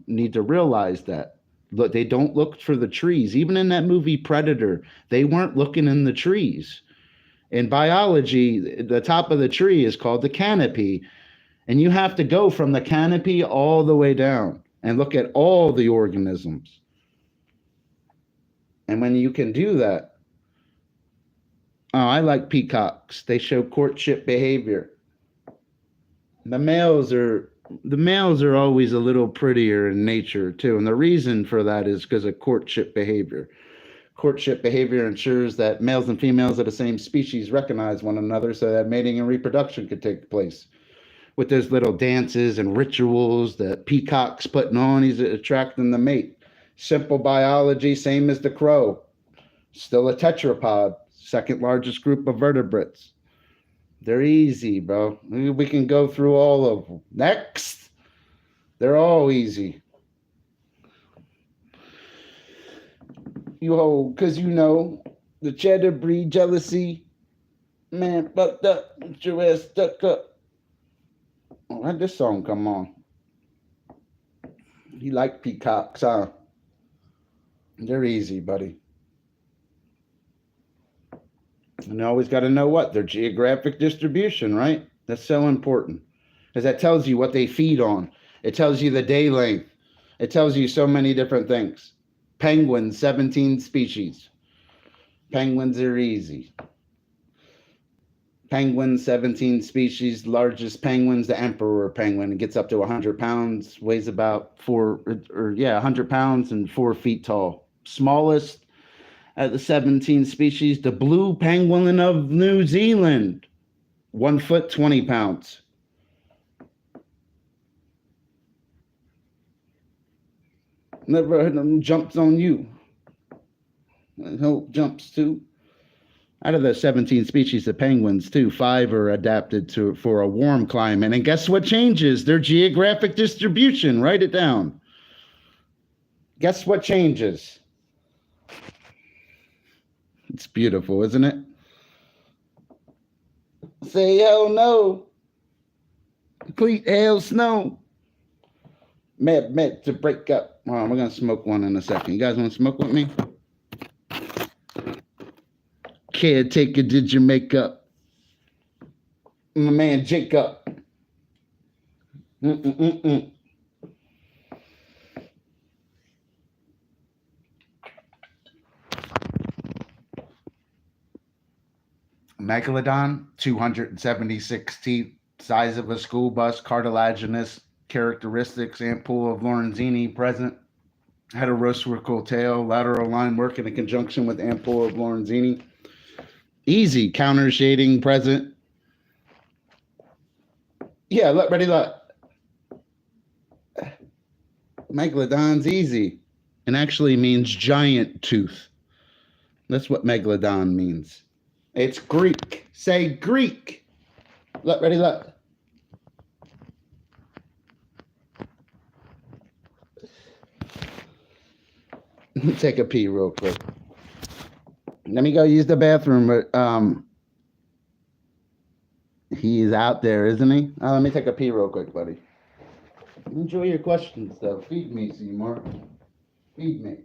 need to realize that. Look, they don't look for the trees. Even in that movie Predator, they weren't looking in the trees. In biology, the top of the tree is called the canopy. And you have to go from the canopy all the way down and look at all the organisms. And when you can do that, I like peacocks. They show courtship behavior. The males are always a little prettier in nature too. And the reason for that is because of courtship behavior. Courtship behavior ensures that males and females of the same species recognize one another so that mating and reproduction could take place. With those little dances and rituals that peacock's putting on, he's attracting the mate. Simple biology, same as the crow. Still a tetrapod, second largest group of vertebrates. They're easy, bro. We can go through all of them. Next. They're all easy. Because the cheddar breed jealousy. Man, fucked up. Get your ass stuck up. Oh, how'd this song come on? You like peacocks, huh? They're easy, buddy. And you always got to know what? Their geographic distribution, right? That's so important. Because that tells you what they feed on. It tells you the day length. It tells you so many different things. Penguins, 17 species. Penguins are easy. Penguins, 17 species. Largest penguins, the emperor penguin. It gets up to 100 pounds, weighs about 100 pounds and 4 feet tall. Smallest at the 17 species, the blue penguin of New Zealand, 1 foot, 20 pounds. Never heard them jumps on you. Hope jumps too. Out of the 17 species of penguins, 5 are adapted for a warm climate. And guess what changes? Their geographic distribution. Write it down. Guess what changes? It's beautiful, isn't it? Say hell no. Complete hell snow. Met to break up. Oh, we're going to smoke one in a second. You guys want to smoke with me? Caretaker, did your makeup? My man Jacob. Megalodon, 276 teeth, size of a school bus, cartilaginous characteristics, ampoule of Lorenzini present, had a reciprocal tail, lateral line working in conjunction with ampoule of Lorenzini. Easy, counter shading present. Yeah, look, ready, look. Megalodon's easy. It actually means giant tooth. That's what megalodon means. It's Greek. Say Greek. Look, ready, look. Take a pee real quick. Let me go use the bathroom. But he's out there, isn't he? Let me take a pee real quick, buddy. Enjoy your questions, though. Feed me, Seymour. Feed me.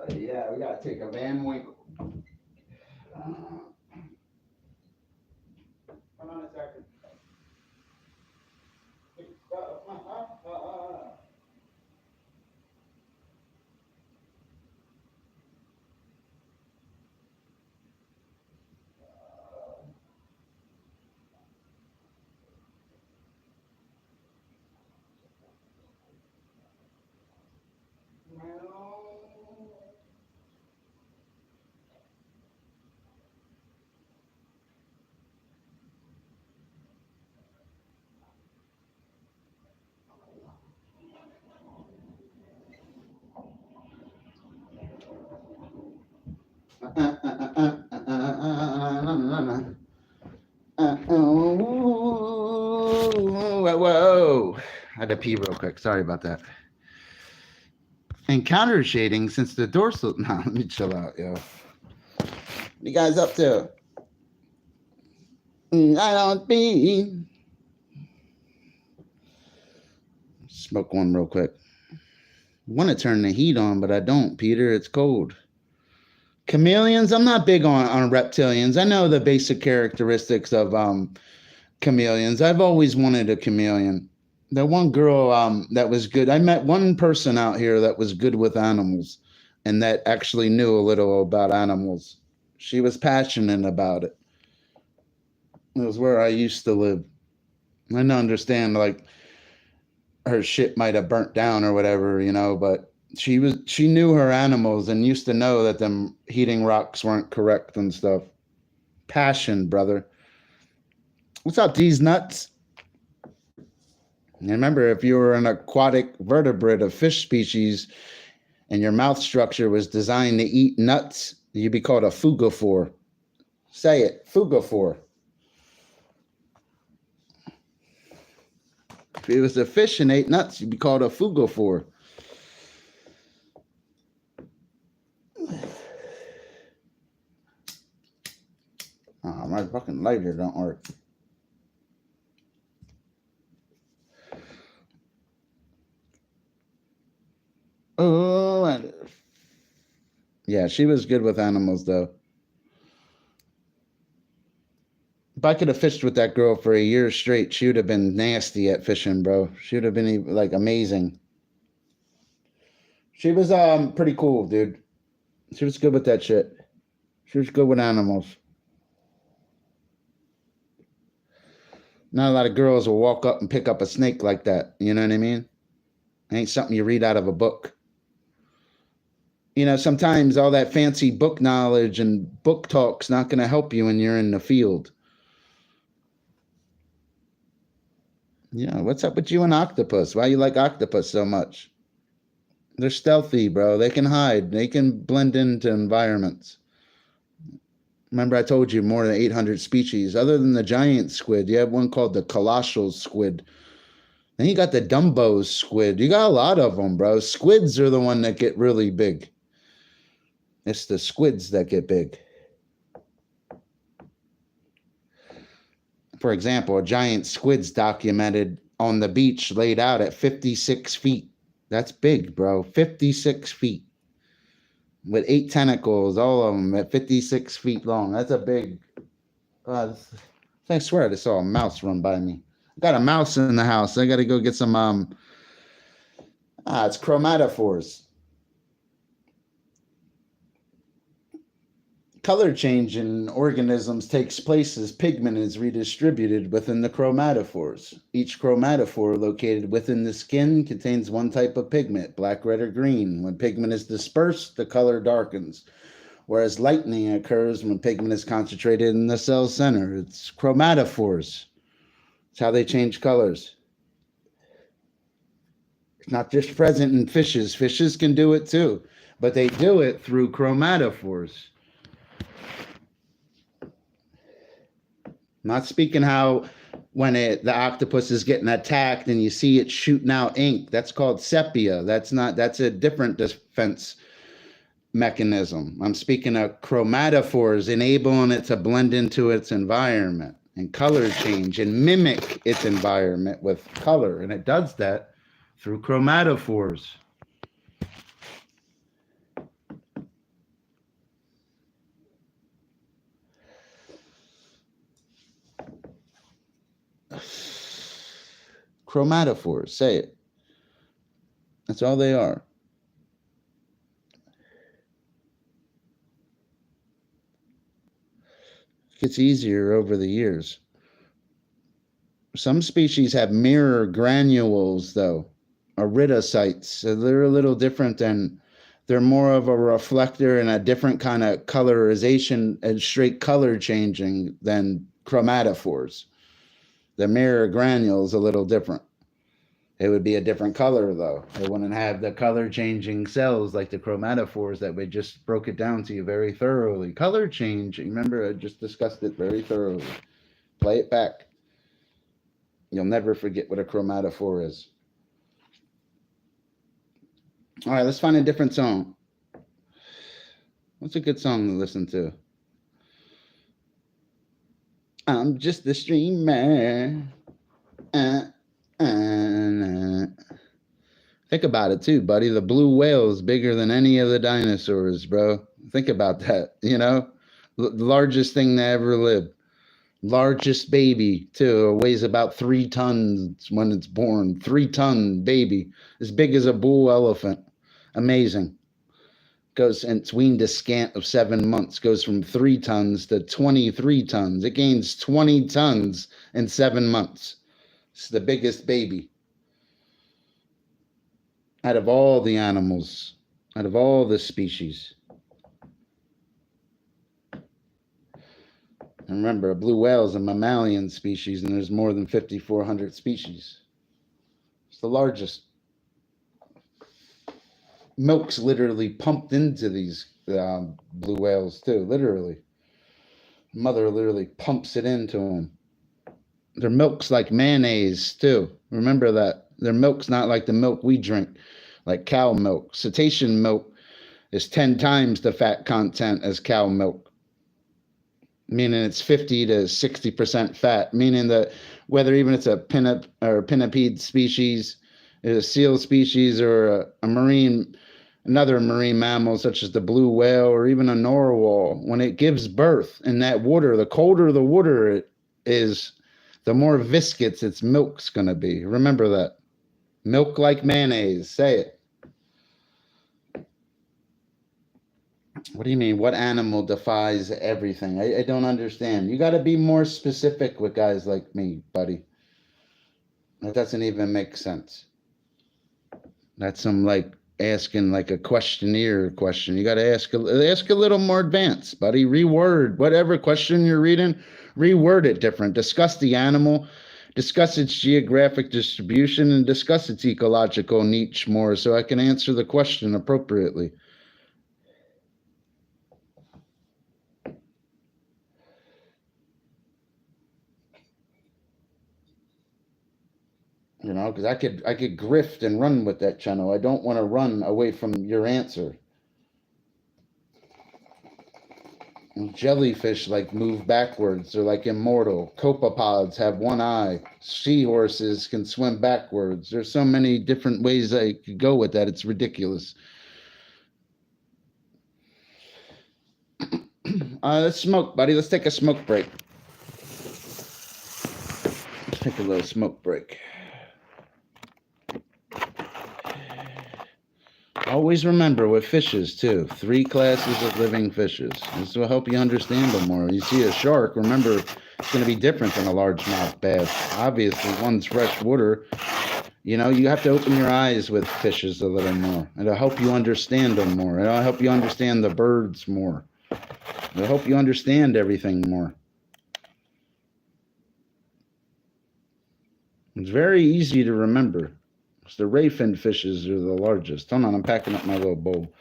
Yeah, we gotta take a Van Winkle. Hold on a second. Whoa. I had to pee real quick. Sorry about that. And counter shading, since the dorsal. No, let me chill out, yo. What you guys up to? I don't be. Smoke one real quick. I want to turn the heat on, but I don't, Peter. It's cold. Chameleons, I'm not big on reptilians. I know the basic characteristics of chameleons. I've always wanted a chameleon. The one girl that was good. I met one person out here that was good with animals and that actually knew a little about animals. She was passionate about it. It was where I used to live. I don't understand, like, her shit might have burnt down or whatever, you know, but she knew her animals and used to know that them heating rocks weren't correct and stuff. Passion, brother. What's up, these nuts? And remember, if you were an aquatic vertebrate of fish species and your mouth structure was designed to eat nuts, you'd be called a fugophore. Say it, fugophore. If it was a fish and ate nuts, you'd be called a fugophore. Oh, my fucking lighter don't work. Oh, yeah, she was good with animals, though. If I could have fished with that girl for a year straight, she would have been nasty at fishing, bro. She would have been like amazing. She was pretty cool, dude. She was good with that shit. She was good with animals. Not a lot of girls will walk up and pick up a snake like that. You know what I mean? It ain't something you read out of a book. You know, sometimes all that fancy book knowledge and book talk's not going to help you when you're in the field. Yeah, what's up with you and octopus? Why you like octopus so much? They're stealthy, bro. They can hide. They can blend into environments. Remember, I told you more than 800 species. Other than the giant squid, you have one called the colossal squid. Then you got the Dumbo squid. You got a lot of them, bro. Squids are the one that get really big. It's the squids that get big. For example, a giant squid's documented on the beach laid out at 56 feet. That's big, bro. 56 feet. With 8 tentacles, all of them at 56 feet long. That's a big... I swear I just saw a mouse run by me. I got a mouse in the house. I got to go get some... it's chromatophores. Color change in organisms takes place as pigment is redistributed within the chromatophores. Each chromatophore located within the skin contains one type of pigment, black, red, or green. When pigment is dispersed, the color darkens, whereas lightening occurs when pigment is concentrated in the cell center. It's chromatophores. It's how they change colors. It's not just present in fishes. Fishes can do it too, but they do it through chromatophores. Not speaking how when the octopus is getting attacked and you see it shooting out ink. That's called sepia. That's a different defense mechanism. I'm speaking of chromatophores enabling it to blend into its environment and color change and mimic its environment with color. And it does that through chromatophores. Chromatophores, say it. That's all they are. It gets easier over the years. Some species have mirror granules, though, iridocytes. So they're a little different than, they're more of a reflector and a different kind of colorization and straight color changing than chromatophores. The mirror granule is a little different. It would be a different color, though. It wouldn't have the color-changing cells like the chromatophores that we just broke it down to you very thoroughly. Color change, remember, I just discussed it very thoroughly. Play it back. You'll never forget what a chromatophore is. All right, let's find a different song. What's a good song to listen to? I'm just a streamer. Think about it too, buddy. The blue whale is bigger than any of the dinosaurs, bro. Think about that. You know, the largest thing to ever live. Largest baby too. Weighs about 3 tons when it's born. 3-ton baby, as big as a bull elephant. Amazing. Goes, and it's weaned a scant of 7 months. Goes from 3 tons to 23 tons. It gains 20 tons in 7 months. It's the biggest baby out of all the animals, out of all the species. And remember, a blue whale is a mammalian species, and there's more than 5,400 species. It's the largest. Milk's literally pumped into these blue whales too, literally. Mother literally pumps it into them. Their milk's like mayonnaise too. Remember that. Their milk's not like the milk we drink, like cow milk. Cetacean milk is 10 times the fat content as cow milk, meaning it's 50 to 60% fat, meaning that whether even it's a pinnipede species, a seal species, or another marine mammal such as the blue whale or even a narwhal, when it gives birth in that water, the colder the water it is, the more viscous its milk's going to be. Remember that. Milk like mayonnaise. Say it. What do you mean? What animal defies everything? I don't understand. You got to be more specific with guys like me, buddy. That doesn't even make sense. That's some like asking like a questionnaire question. You got to ask a little more advanced, buddy. Reword whatever question you're reading. Reword it different. Discuss the animal, discuss its geographic distribution, and discuss its ecological niche more so I can answer the question appropriately. You know, because I could grift and run with that channel. I don't want to run away from your answer. Jellyfish like move backwards. They're like immortal. Copepods have one eye. Seahorses can swim backwards. There's so many different ways I could go with that. It's ridiculous. Let's smoke, buddy. Let's take a smoke break. Let's take a little smoke break. Always remember with fishes too, 3 classes of living fishes. This will help you understand them more. You see a shark, remember it's going to be different than a largemouth bass. Obviously, one's freshwater. You know, you have to open your eyes with fishes a little more. It'll help you understand them more. It'll help you understand the birds more. It'll help you understand everything more. It's very easy to remember. The ray fin fishes are the largest. Hold on, I'm packing up my little bowl.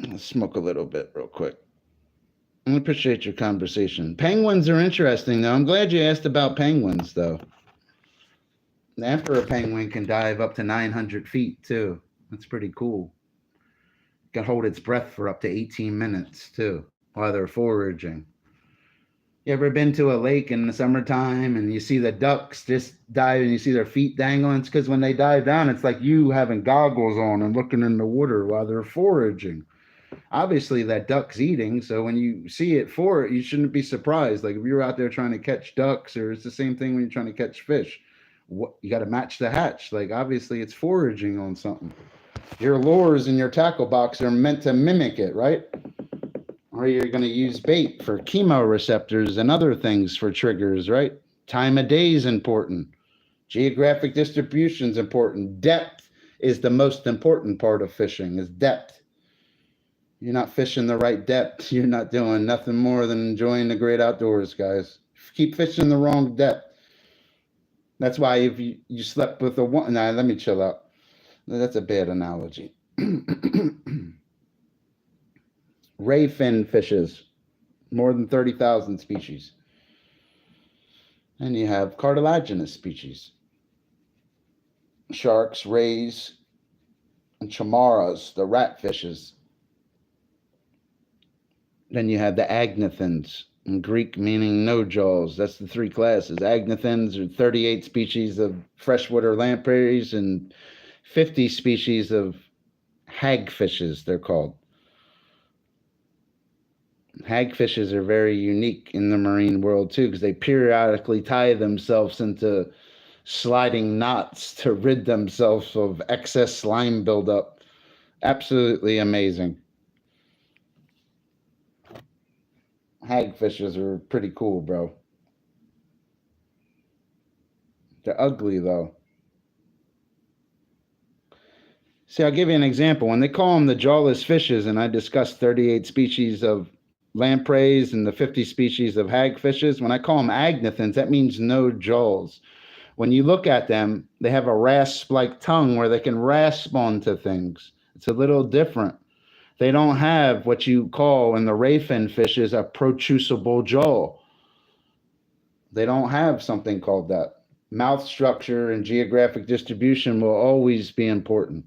Let's smoke a little bit real quick. I appreciate your conversation. Penguins are interesting, though. I'm glad you asked about penguins, though. After a penguin can dive up to 900 feet, too. That's pretty cool. It can hold its breath for up to 18 minutes, too, while they're foraging. You ever been to a lake in the summertime and you see the ducks just dive and you see their feet dangling? It's because when they dive down, it's like you having goggles on and looking in the water while they're foraging. Obviously, that duck's eating, so when you see it for it, you shouldn't be surprised. Like if you're out there trying to catch ducks, or it's the same thing when you're trying to catch fish. What you got to match the hatch. Like obviously, it's foraging on something. Your lures in your tackle box are meant to mimic it, right? Or you're going to use bait for chemoreceptors and other things for triggers, right? Time of day is important. Geographic distribution is important. Depth is the most important part of fishing, is depth. You're not fishing the right depth. You're not doing nothing more than enjoying the great outdoors, guys. Keep fishing the wrong depth. That's why if you slept with a one, nah, let me chill out. That's a bad analogy. Ray fin fishes, more than 30,000 species. And you have cartilaginous species. Sharks, rays, and chamaras, the rat fishes. Then you have the agnathans, in Greek meaning no jaws. That's the 3 classes. Agnathans are 38 species of freshwater lampreys and 50 species of hagfishes, they're called. Hagfishes are very unique in the marine world too, because they periodically tie themselves into sliding knots to rid themselves of excess slime buildup. Absolutely amazing. Hagfishes are pretty cool, bro. They're ugly, though. See, I'll give you an example. When they call them the jawless fishes, and I discussed 38 species of lampreys and the 50 species of hagfishes, when I call them agnathans, that means no jaws. When you look at them, they have a rasp-like tongue where they can rasp onto things. It's a little different. They don't have what you call in the ray fin fishes a protrusible jaw. They don't have something called that. Mouth structure and geographic distribution will always be important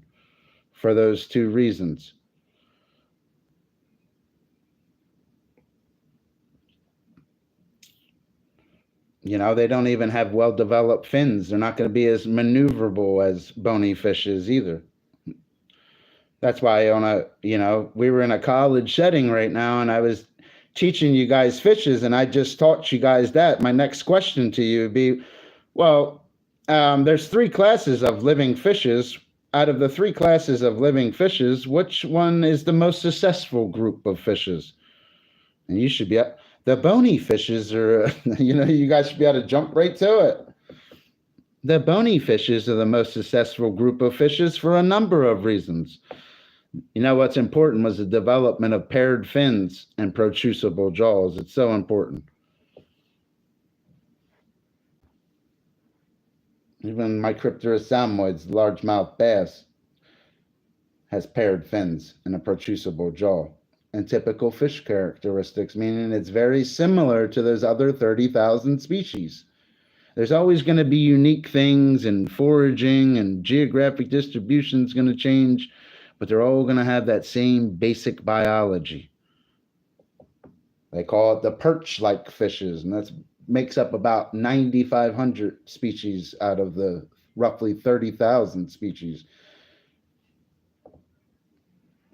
for those 2 reasons. You know, they don't even have well-developed fins. They're not going to be as maneuverable as bony fishes either. That's why we were in a college setting right now, and I was teaching you guys fishes, and I just taught you guys that. My next question to you would be, well, there's 3 classes of living fishes. Out of the 3 classes of living fishes, which one is the most successful group of fishes? And you should be the bony fishes are, you guys should be able to jump right to it. The bony fishes are the most successful group of fishes for a number of reasons. You know what's important was the development of paired fins and protrusible jaws. It's so important. Even Micropterus salmoids, largemouth bass, has paired fins and a protrusible jaw and typical fish characteristics, meaning it's very similar to those other 30,000 species. There's always going to be unique things, and foraging and geographic distribution is going to change, but they're all going to have that same basic biology. They call it the perch-like fishes, and that makes up about 9,500 species out of the roughly 30,000 species.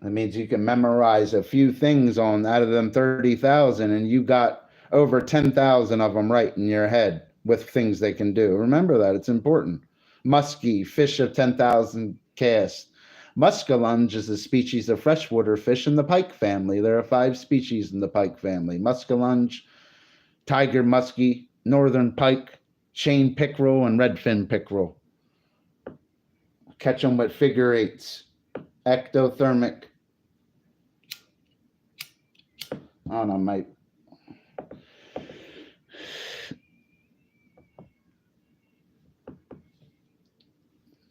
That means you can memorize a few things out of them 30,000, and you got over 10,000 of them right in your head with things they can do. Remember that. It's important. Muskie, fish of 10,000 casts. Muskellunge is a species of freshwater fish in the pike family. There are 5 species in the pike family. Muskellunge, tiger muskie, northern pike, chain pickerel, and redfin pickerel. Catch them with figure 8s. Ectothermic. I don't know, mate.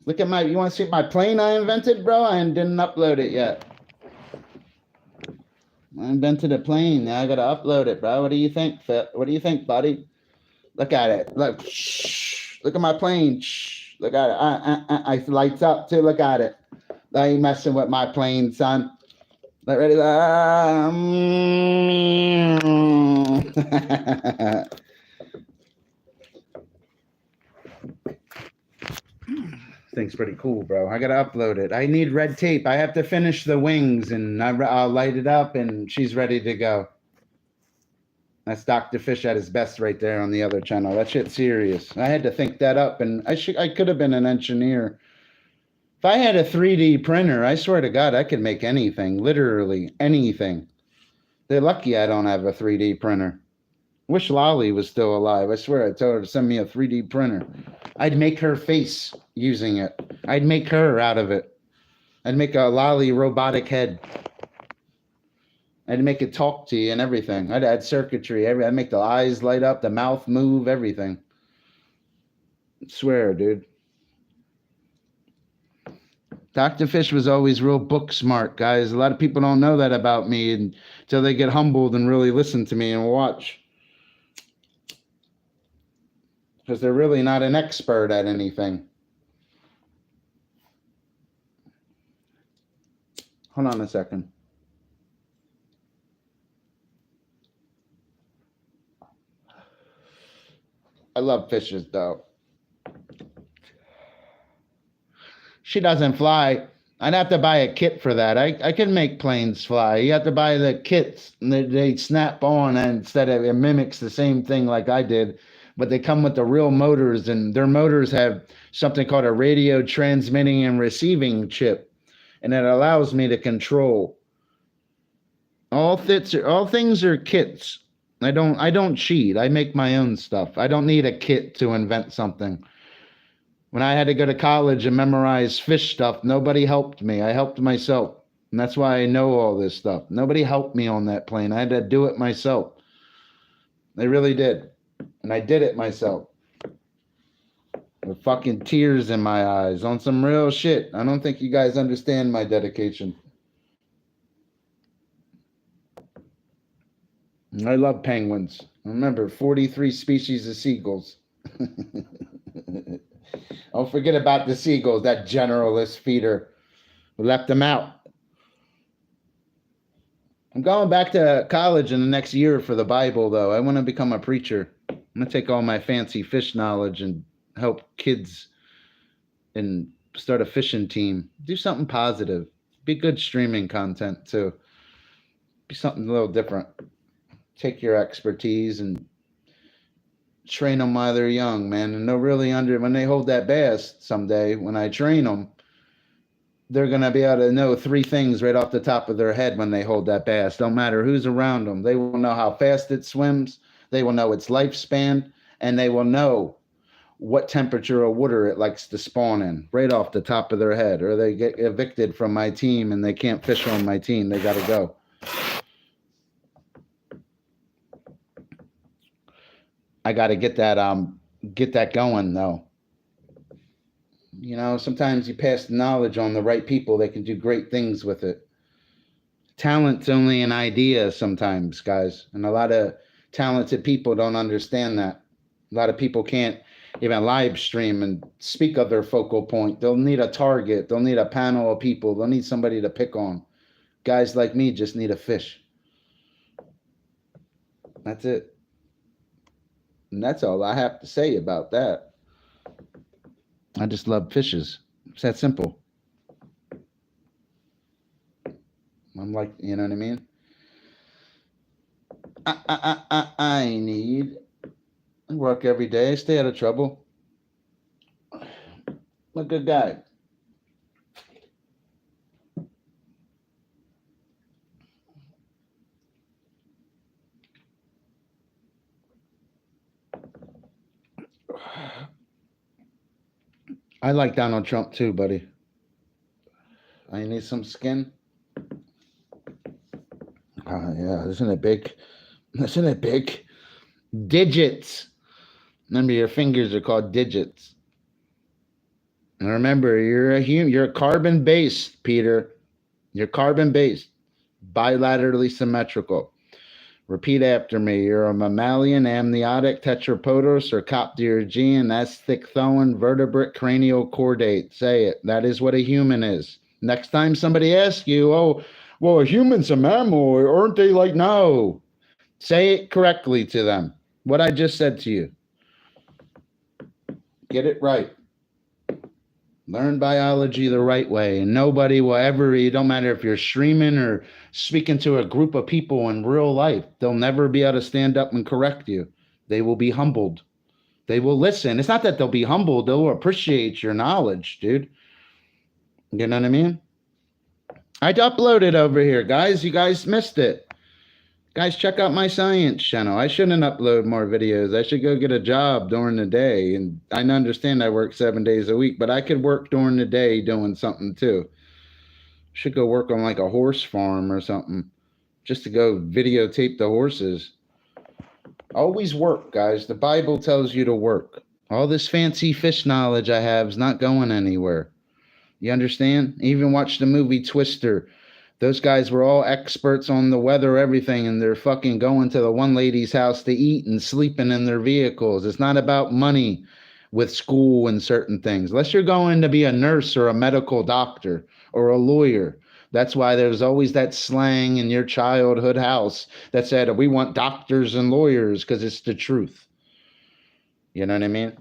Look at you want to see my plane I invented, bro? I didn't upload it yet. I invented a plane. Now I got to upload it, bro. What do you think, Phil? What do you think, buddy? Look at it. Look. Shh. Look at my plane. Shh. Look at it. I lights up too. Look at it. Now you messing with my plane, son. Get ready. Thing's pretty cool, bro. I gotta upload it. I need red tape. I have to finish the wings, and I'll light it up, and she's ready to go. That's Dr. Fish at his best right there on the other channel. That shit's serious. I had to think that up, and I could have been an engineer. If I had a 3D printer, I swear to God, I could make anything, literally anything. They're lucky I don't have a 3D printer. Wish Lolly was still alive. I swear I told her to send me a 3D printer. I'd make her face using it. I'd make her out of it. I'd make a Lolly robotic head. I'd make it talk to you and everything. I'd add circuitry. I'd make the eyes light up, the mouth move, everything. I swear, dude. Dr. Fish was always real book smart, guys. A lot of people don't know that about me until they get humbled and really listen to me and watch. Because they're really not an expert at anything. Hold on a second. I love fishes, though. She doesn't fly. I'd have to buy a kit for that. I can make planes fly. You have to buy the kits, and they snap on, and instead of it mimics the same thing like I did, but they come with the real motors, and their motors have something called a radio transmitting and receiving chip, and it allows me to control. All things are kits. I don't cheat. I make my own stuff. I don't need a kit to invent something. When I had to go to college and memorize fish stuff, nobody helped me. I helped myself. And that's why I know all this stuff. Nobody helped me on that plane. I had to do it myself. I really did. And I did it myself. With fucking tears in my eyes on some real shit. I don't think you guys understand my dedication. I love penguins. Remember, 43 species of seagulls. Don't forget about the seagulls, that generalist feeder who left them out. I'm going back to college in the next year for the Bible, though. I want to become a preacher. I'm going to take all my fancy fish knowledge and help kids and start a fishing team. Do something positive. Be good streaming content, too. Be something a little different. Take your expertise and train them while they're young, man. And they'll really when they hold that bass someday, when I train them, they're going to be able to know 3 things right off the top of their head when they hold that bass. Don't matter who's around them. They will know how fast it swims. They will know its lifespan, and they will know what temperature of water it likes to spawn in right off the top of their head, or they get evicted from my team and they can't fish on my team. They got to go. I got to get that going, though. You know, sometimes you pass the knowledge on the right people. They can do great things with it. Talent's only an idea sometimes, guys. And a lot of talented people don't understand that. A lot of people can't even live stream and speak of their focal point. They'll need a target. They'll need a panel of people. They'll need somebody to pick on. Guys like me just need a fish. That's it. And that's all I have to say about that. I just love fishes. It's that simple. I'm like, you know what I mean? I need. I work every day. Stay out of trouble. I'm a good guy. I like Donald Trump too, buddy. I need some skin. Yeah, isn't it big? Isn't it big? Digits. Remember, your fingers are called digits. And remember, you're a human. You're carbon based, Peter. You're carbon based, bilaterally symmetrical. Repeat after me. You're a mammalian, amniotic, tetrapodous, or copterygene, asthicthoan, vertebrate, cranial chordate. Say it. That is what a human is. Next time somebody asks you, oh, well, a human's a mammal, aren't they? Like, no. Say it correctly to them. What I just said to you. Get it right. Learn biology the right way, and nobody will ever, it don't matter if you're streaming or speaking to a group of people in real life, they'll never be able to stand up and correct you. They will be humbled. They will listen. It's not that they'll be humbled, they'll appreciate your knowledge, dude. You know what I mean? I uploaded over here, guys. You guys missed it. Guys, check out my science channel. I shouldn't upload more videos. I should go get a job during the day. And I understand I work 7 days a week, but I could work during the day doing something too. Should go work on like a horse farm or something just to go videotape the horses. Always work, guys. The Bible tells you to work. All this fancy fish knowledge I have is not going anywhere. You understand? Even watch the movie Twister. Those guys were all experts on the weather, everything, and they're fucking going to the one lady's house to eat and sleeping in their vehicles. It's not about money with school and certain things. Unless you're going to be a nurse or a medical doctor or a lawyer. That's why there's always that slang in your childhood house that said, we want doctors and lawyers, because it's the truth. You know what I mean?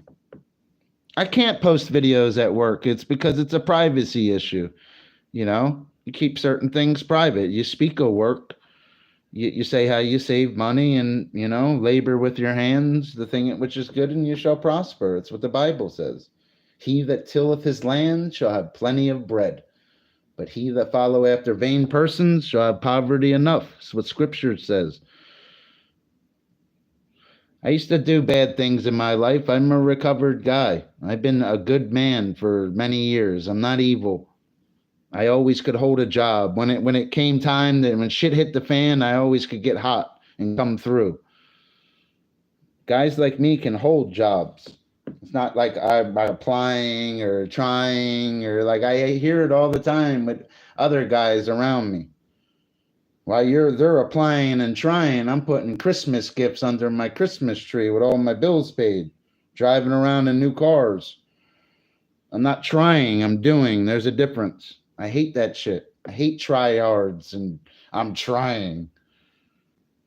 I can't post videos at work. It's because it's a privacy issue, you know? You keep certain things private. You speak of work. You say how you save money and, you know, labor with your hands, the thing which is good, and you shall prosper. It's what the Bible says. He that tilleth his land shall have plenty of bread. But he that follow after vain persons shall have poverty enough. That's what Scripture says. I used to do bad things in my life. I'm a recovered guy. I've been a good man for many years. I'm not evil. I always could hold a job. When it came time, that when shit hit the fan, I always could get hot and come through. Guys like me can hold jobs. It's not like I'm applying or trying, or like I hear it all the time with other guys around me. While they're applying and trying, I'm putting Christmas gifts under my Christmas tree with all my bills paid, driving around in new cars. I'm not trying, I'm doing. There's a difference. I hate that shit. I hate tryhards and I'm trying.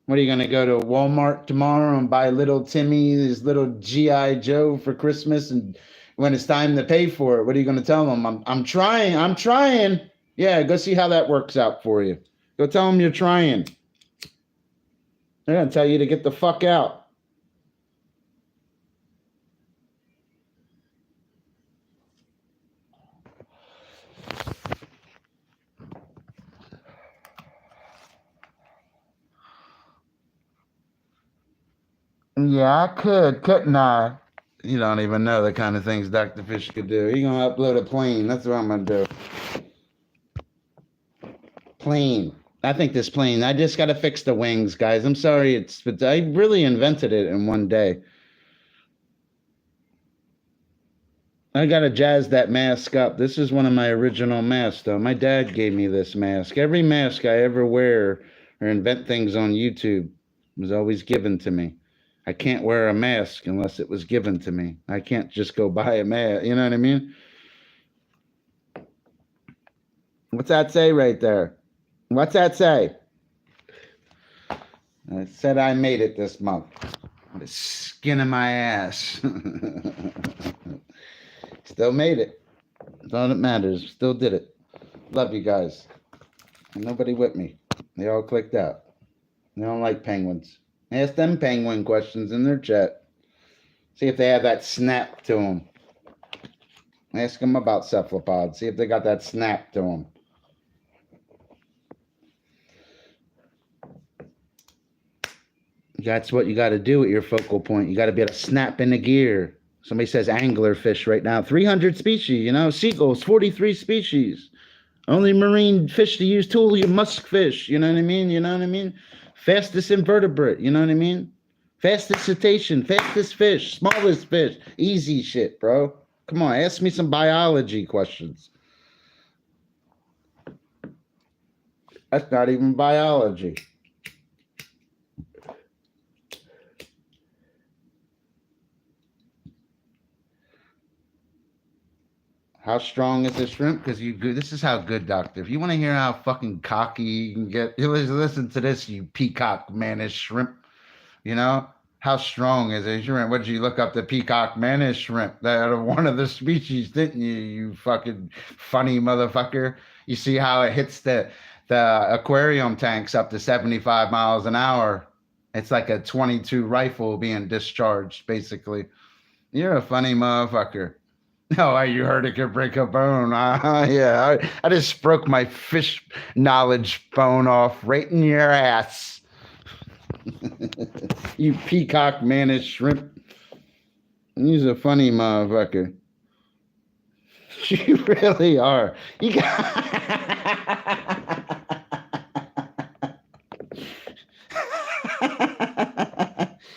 What are you going to go to Walmart tomorrow and buy little Timmy, his little G.I. Joe for Christmas? And when it's time to pay for it, what are you going to tell them? I'm trying. I'm trying. Yeah, go see how that works out for you. Go tell them you're trying. They're going to tell you to get the fuck out. Yeah, I could, couldn't I? You don't even know the kind of things Dr. Fish could do. You're going to upload a plane. That's what I'm going to do. Plane. I think this plane, I just got to fix the wings, guys. I'm sorry. But I really invented it in one day. I got to jazz that mask up. This is one of my original masks, though. My dad gave me this mask. Every mask I ever wear or invent things on YouTube was always given to me. I can't wear a mask unless it was given to me. I can't just go buy a mask. You know what I mean? What's that say right there? What's that say? I said I made it this month. The skin of my ass. Still made it. That's all that matters. Still did it. Love you guys. And nobody with me. They all clicked out. They don't like penguins. Ask them penguin questions in their chat. See if they have that snap to them. Ask them about cephalopods. See if they got that snap to them. That's what you got to do at your focal point. You got to be able to snap into gear. Somebody says anglerfish right now. 300 species, seagulls, 43 species. Only marine fish to use tool, you muskfish. You know what I mean? Fastest invertebrate. You know what I mean? Fastest cetacean, fastest fish, smallest fish. Easy shit, bro. Come on, ask me some biology questions. That's not even biology. How strong is the shrimp? Because this is how good, doctor. If you want to hear how fucking cocky you can get, listen to this, you peacock mannish shrimp. How strong is a shrimp? What did you look up the peacock mannish shrimp? That are one of the species, didn't you? You fucking funny motherfucker. You see how it hits the aquarium tanks up to 75 miles an hour. It's like a 22 rifle being discharged, basically. You're a funny motherfucker. Oh, you heard it could break a bone. Yeah, I just broke my fish knowledge bone off right in your ass. You peacock mannish shrimp. He's a funny motherfucker. You really are. You got...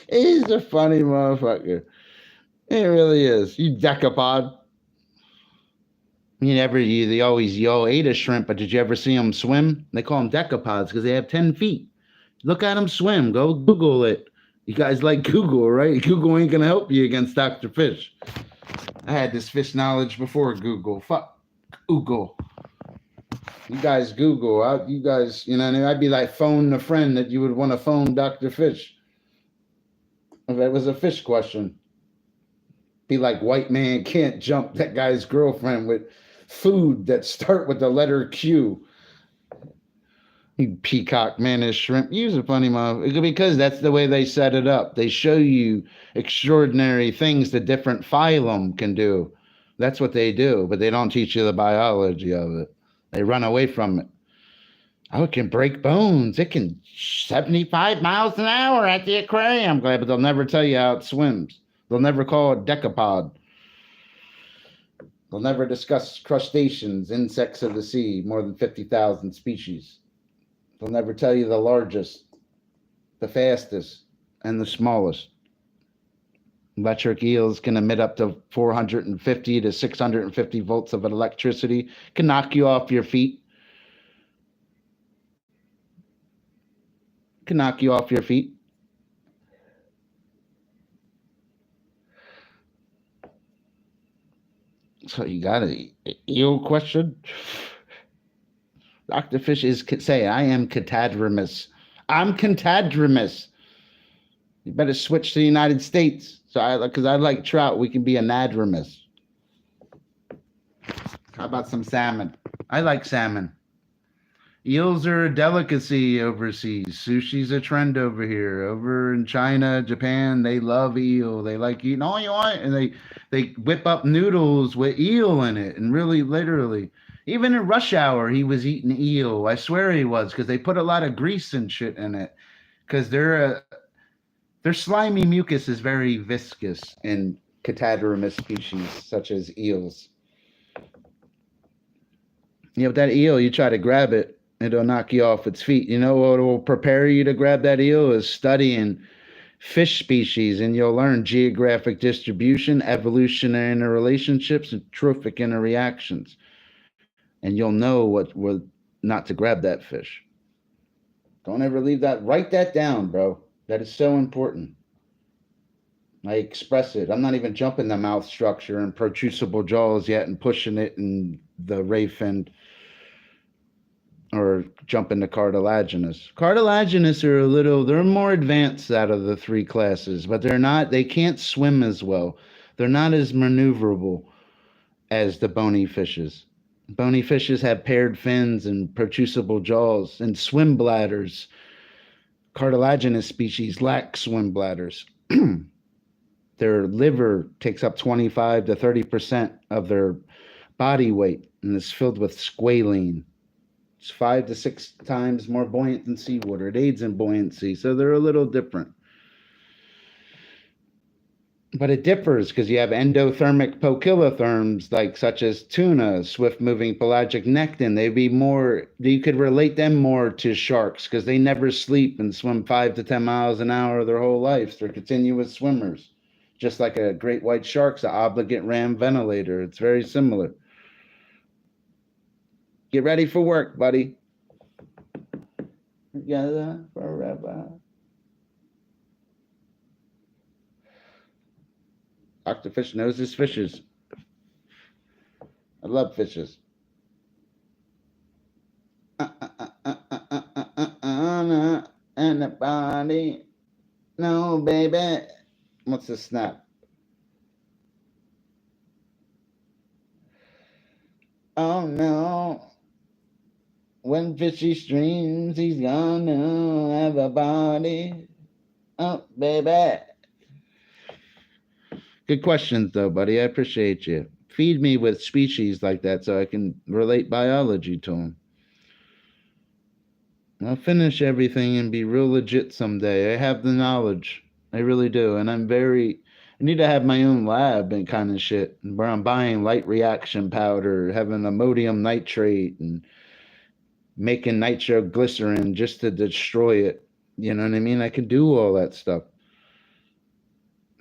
He's a funny motherfucker. He really is. You decapod. You always ate a shrimp, but did you ever see them swim? They call them decapods because they have 10 feet. Look at them swim. Go Google it. You guys like Google, right? Google ain't going to help you against Dr. Fish. I had this fish knowledge before Google. Fuck Google. You guys Google. I'd be like phone a friend that you would want to phone Dr. Fish. If that was a fish question. Be like white man can't jump that guy's girlfriend with food that start with the letter Q. You peacock mannish shrimp. Use a funny motherfucker because that's the way they set it up. They show you extraordinary things the different phylum can do. That's what they do, but they don't teach you the biology of it. They run away from it. Oh, it can break bones. It can 75 miles an hour at the aquarium, but they'll never tell you how it swims. They'll never call it decapod. They'll never discuss crustaceans, insects of the sea, more than 50,000 species. They'll never tell you the largest, the fastest, and the smallest. Electric eels can emit up to 450 to 650 volts of electricity. Can knock you off your feet. Can knock you off your feet. So you got an eel question? Dr. Fish say, I am catadromous. I'm catadromous. You better switch to the United States. Because I like trout, we can be anadromous. How about some salmon? I like salmon. Eels are a delicacy overseas. Sushi's a trend over here. Over in China, Japan, they love eel. They like eating all you want, and they whip up noodles with eel in it, and really, literally. Even in Rush Hour, he was eating eel. I swear he was, because they put a lot of grease and shit in it. Because their slimy mucus is very viscous in catadromous species, such as eels. With that eel, you try to grab it, it'll knock you off its feet. You know what will prepare you to grab that eel is studying fish species, and you'll learn geographic distribution, evolutionary interrelationships, and trophic interreactions. And you'll know what not to grab that fish. Don't ever leave that. Write that down, bro. That is so important. I express it. I'm not even jumping the mouth structure and protrusible jaws yet and pushing it in the ray fin or jumping the cartilaginous. Cartilaginous are they're more advanced out of the three classes, but they can't swim as well. They're not as maneuverable as the bony fishes. Bony fishes have paired fins and protrusible jaws and swim bladders. cartilaginous species lack swim bladders. Their liver takes up 25 to 30% of their body weight and is filled with squalene. It's 5 to 6 times more buoyant than seawater. It aids in buoyancy, so they're a little different. But it differs because you have endothermic poikilotherms, like such as tuna, swift-moving pelagic nekton. They'd be more. You could relate them more to sharks because they never sleep and swim 5 to 10 miles an hour their whole lives. They're continuous swimmers, just like a great white shark's an obligate ram ventilator. It's very similar. Get ready for work, buddy. Together forever. Dr. Fish knows his fishes. I love fishes. Anybody? No, baby. What's the snap? Oh no. When fishy streams, he's gonna have a body. Oh, baby. Good questions, though, buddy. I appreciate you. Feed me with species like that so I can relate biology to them. I'll finish everything and be real legit someday. I have the knowledge. I really do. And I need to have my own lab and kind of shit where I'm buying light reaction powder, having ammonium nitrate, and making nitroglycerin just to destroy it. You know what I mean? I can do all that stuff.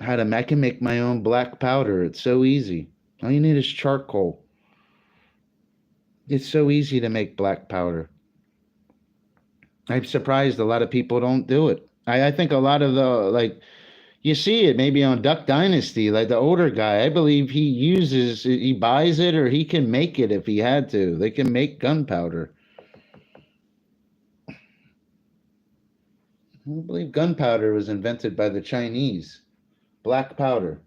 I can make my own black powder. It's so easy. All you need is charcoal. It's so easy to make black powder. I'm surprised a lot of people don't do it. I think a lot of you see it maybe on Duck Dynasty, like the older guy, I believe he buys it or he can make it if he had to. They can make gunpowder. I believe gunpowder was invented by the Chinese. Black powder.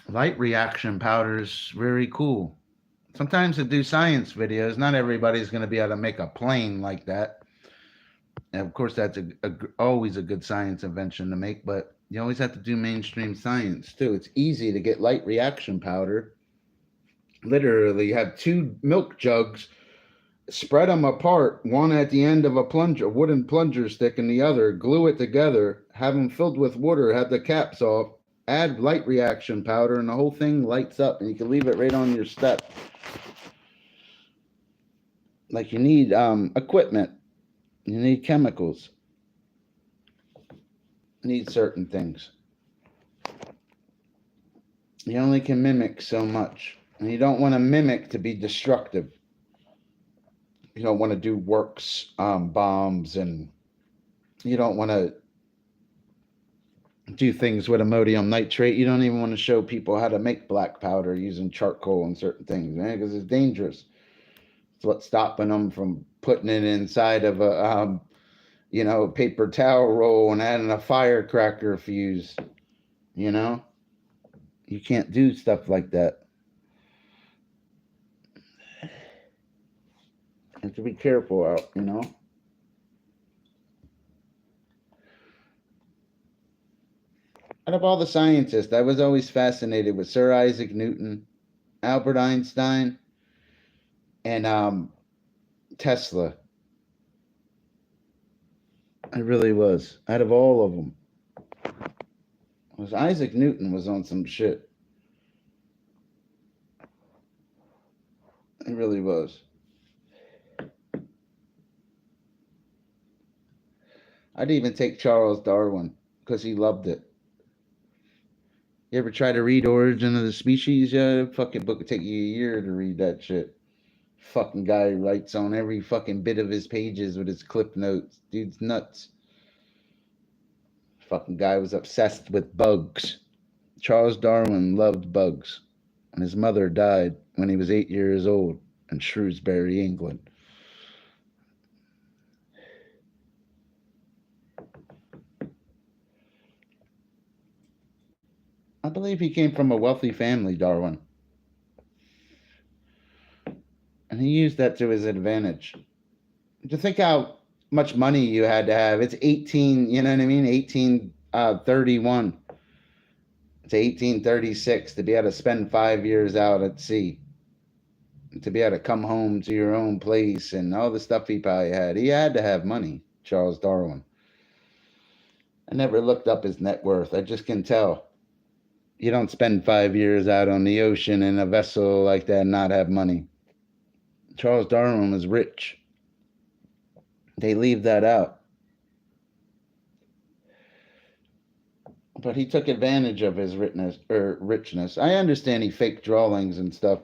Light reaction powder is very cool. Sometimes to do science videos, not everybody's going to be able to make a plane like that. And of course, that's always a good science invention to make, but you always have to do mainstream science too. It's easy to get light reaction powder. Literally, you have 2 milk jugs, spread them apart, one at the end of a wooden plunger stick, and the other, glue it together, have them filled with water, have the caps off, add light reaction powder, and the whole thing lights up, and you can leave it right on your step. Like, you need equipment, you need chemicals, you need certain things. You only can mimic so much, and you don't want to mimic to be destructive. You don't want to do works bombs, and you don't want to do things with ammonium nitrate. You don't even want to show people how to make black powder using charcoal and certain things, man, because it's dangerous. It's what's stopping them from putting it inside of a paper towel roll and adding a firecracker fuse. You can't do stuff like that. You have to be careful out. Out of all the scientists, I was always fascinated with Sir Isaac Newton, Albert Einstein, and Tesla. I really was. Out of all of them, Isaac Newton was on some shit. It really was. I'd even take Charles Darwin because he loved it. You ever try to read Origin of the Species? Yeah, fucking book would take you a year to read that shit. Fucking guy writes on every fucking bit of his pages with his clip notes. Dude's nuts. Fucking guy was obsessed with bugs. Charles Darwin loved bugs. And his mother died when he was 8 years old in Shrewsbury, England. I believe he came from a wealthy family, Darwin. And he used that to his advantage. To think how much money you had to have. It's 18, you know what I mean? 1831 to 1836 to be able to spend 5 years out at sea. To be able to come home to your own place and all the stuff he probably had. He had to have money, Charles Darwin. I never looked up his net worth. I just can tell. You don't spend 5 years out on the ocean in a vessel like that and not have money. Charles Darwin was rich. They leave that out. But he took advantage of his richness. I understand he faked drawings and stuff,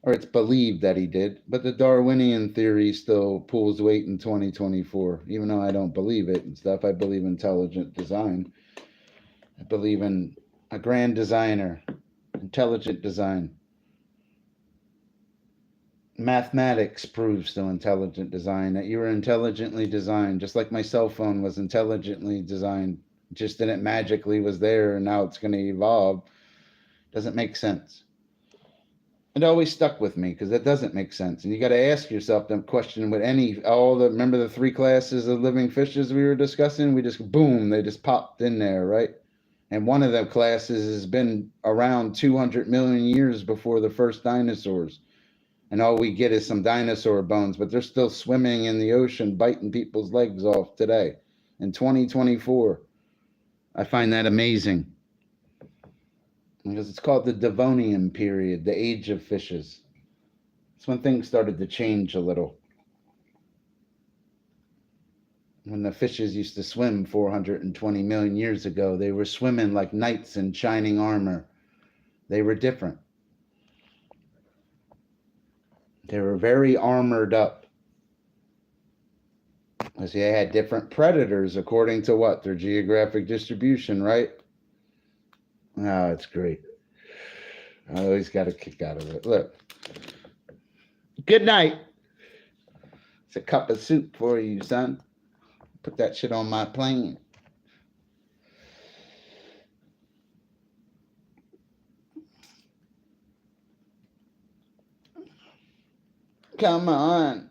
or it's believed that he did, but the Darwinian theory still pulls weight in 2024, even though I don't believe it and stuff. I believe in intelligent design. I believe in a grand designer, intelligent design. Mathematics proves to intelligent design that you were intelligently designed, just like my cell phone was intelligently designed, just that it magically was there and now it's going to evolve. Doesn't make sense. It always stuck with me because it doesn't make sense. And you got to ask yourself the question with remember the 3 classes of living fishes we were discussing? We just, boom, they just popped in there, right? And one of the classes has been around 200 million years before the first dinosaurs. And all we get is some dinosaur bones, but they're still swimming in the ocean, biting people's legs off today in 2024. I find that amazing. Because it's called the Devonian period, the age of fishes. It's when things started to change a little. When the fishes used to swim 420 million years ago, they were swimming like knights in shining armor. They were different. They were very armored up. Because they had different predators according to what? Their geographic distribution, right? Oh, it's great. I always got a kick out of it. Look. Good night. It's a cup of soup for you, son. Put that shit on my plane. Come on.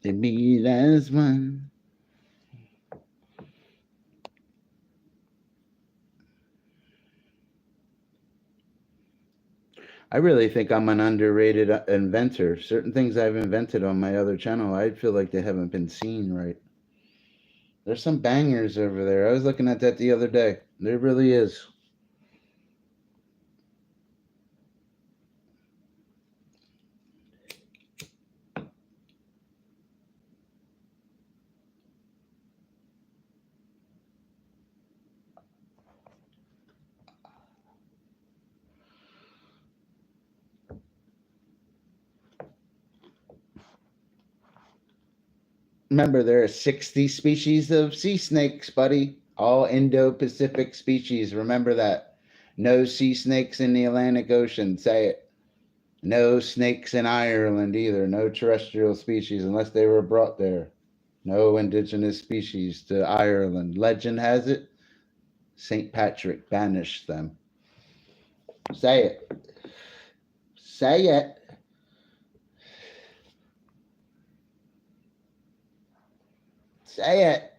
To be as one. I really think I'm an underrated inventor. Certain things I've invented on my other channel, I feel like they haven't been seen right. There's some bangers over there. I was looking at that the other day. There really is. Remember, there are 60 species of sea snakes, buddy. All Indo-Pacific species. Remember that. No sea snakes in the Atlantic Ocean. Say it. No snakes in Ireland either. No terrestrial species unless they were brought there. No indigenous species to Ireland. Legend has it, St. Patrick banished them. Say it. Say it. Say it.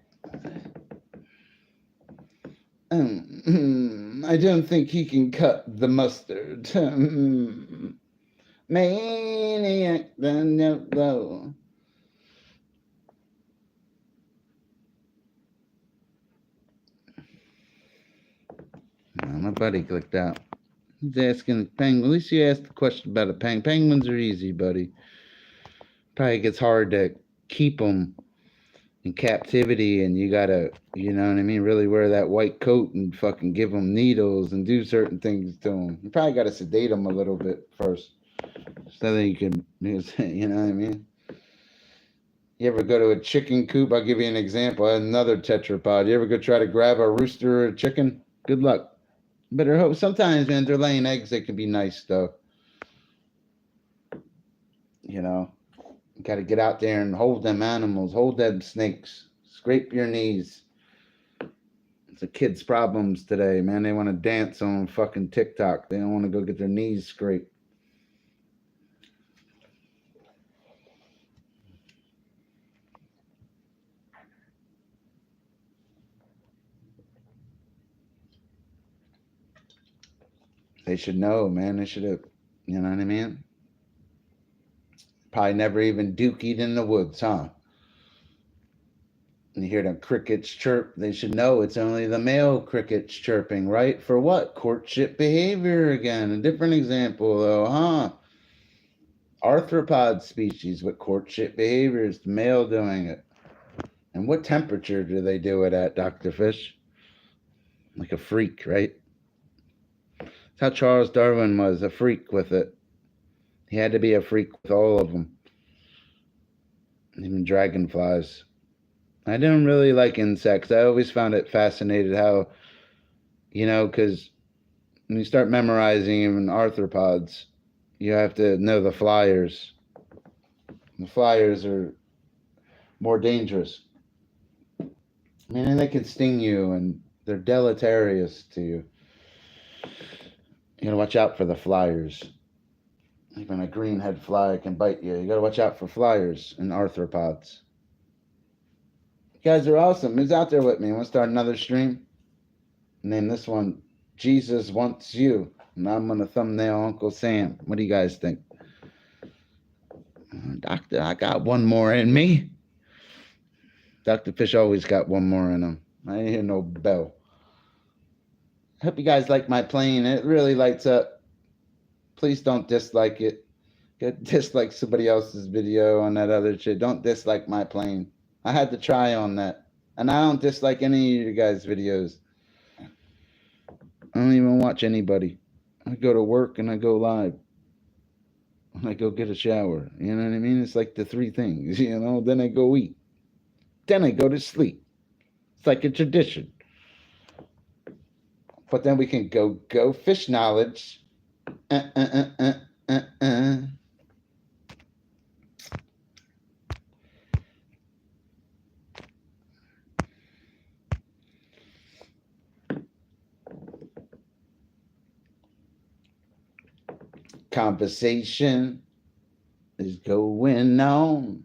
I don't think he can cut the mustard. Maniac, the note low. Oh, my buddy clicked out. He's asking penguin. At least you asked the question about a penguin. Penguins are easy, buddy. Probably gets hard to keep them in captivity, and you gotta, you know what I mean, really wear that white coat and fucking give them needles and do certain things to them. You probably gotta sedate them a little bit first, so that you can, you know what I mean. You ever go to a chicken coop? I'll give you an example. Another tetrapod. You ever go try to grab a rooster or a chicken? Good luck. Better hope. Sometimes, man, they're laying eggs. They can be nice, though. You know, you got to get out there and hold them animals, hold them snakes, scrape your knees. It's the kids' problems today, man. They want to dance on fucking TikTok. They don't want to go get their knees scraped. They should know, man. They should have, you know what I mean? Probably never even dookied in the woods, huh? And you hear the crickets chirp. They should know it's only the male crickets chirping, right? For what? Courtship behavior again. A different example, though, huh? Arthropod species with courtship behavior is the male doing it. And what temperature do they do it at, Dr. Fish? Like a freak, right? That's how Charles Darwin was, a freak with it. He had to be a freak with all of them, even dragonflies. I didn't really like insects. I always found it fascinating how, because when you start memorizing even arthropods, you have to know the flyers. The flyers are more dangerous. I mean, they can sting you and they're deleterious to you. You gotta watch out for the flyers. Even a greenhead fly can bite you. You gotta watch out for flyers and arthropods. You guys are awesome. Who's out there with me? Want to start another stream? Name this one Jesus Wants You. And I'm gonna thumbnail Uncle Sam. What do you guys think? Doctor, I got one more in me. Dr. Fish always got one more in him. I didn't hear no bell. I hope you guys like my plane. It really lights up. Please don't dislike it. Dislike somebody else's video on that other shit. Don't dislike my plane. I had to try on that. And I don't dislike any of you guys' videos. I don't even watch anybody. I go to work and I go live. And I go get a shower. You know what I mean? It's like the three things, Then I go eat. Then I go to sleep. It's like a tradition. But then we can go fish knowledge. Conversation is going on.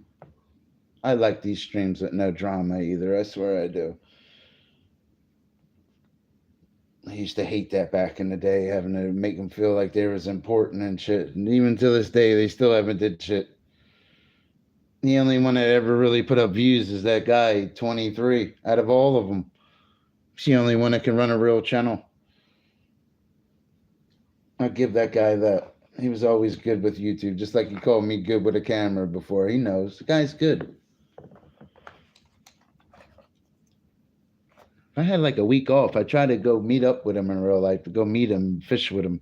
I like these streams with no drama either. I swear I do. I used to hate that back in the day, having to make them feel like they was important and shit. And even to this day, they still haven't did shit. The only one that ever really put up views is that guy, 23, out of all of them. He's the only one that can run a real channel. I'll give that guy that. He was always good with YouTube, just like he called me good with a camera before. He knows. The guy's good. I had like a week off. I tried to go meet up with him in real life, to go meet him, fish with him.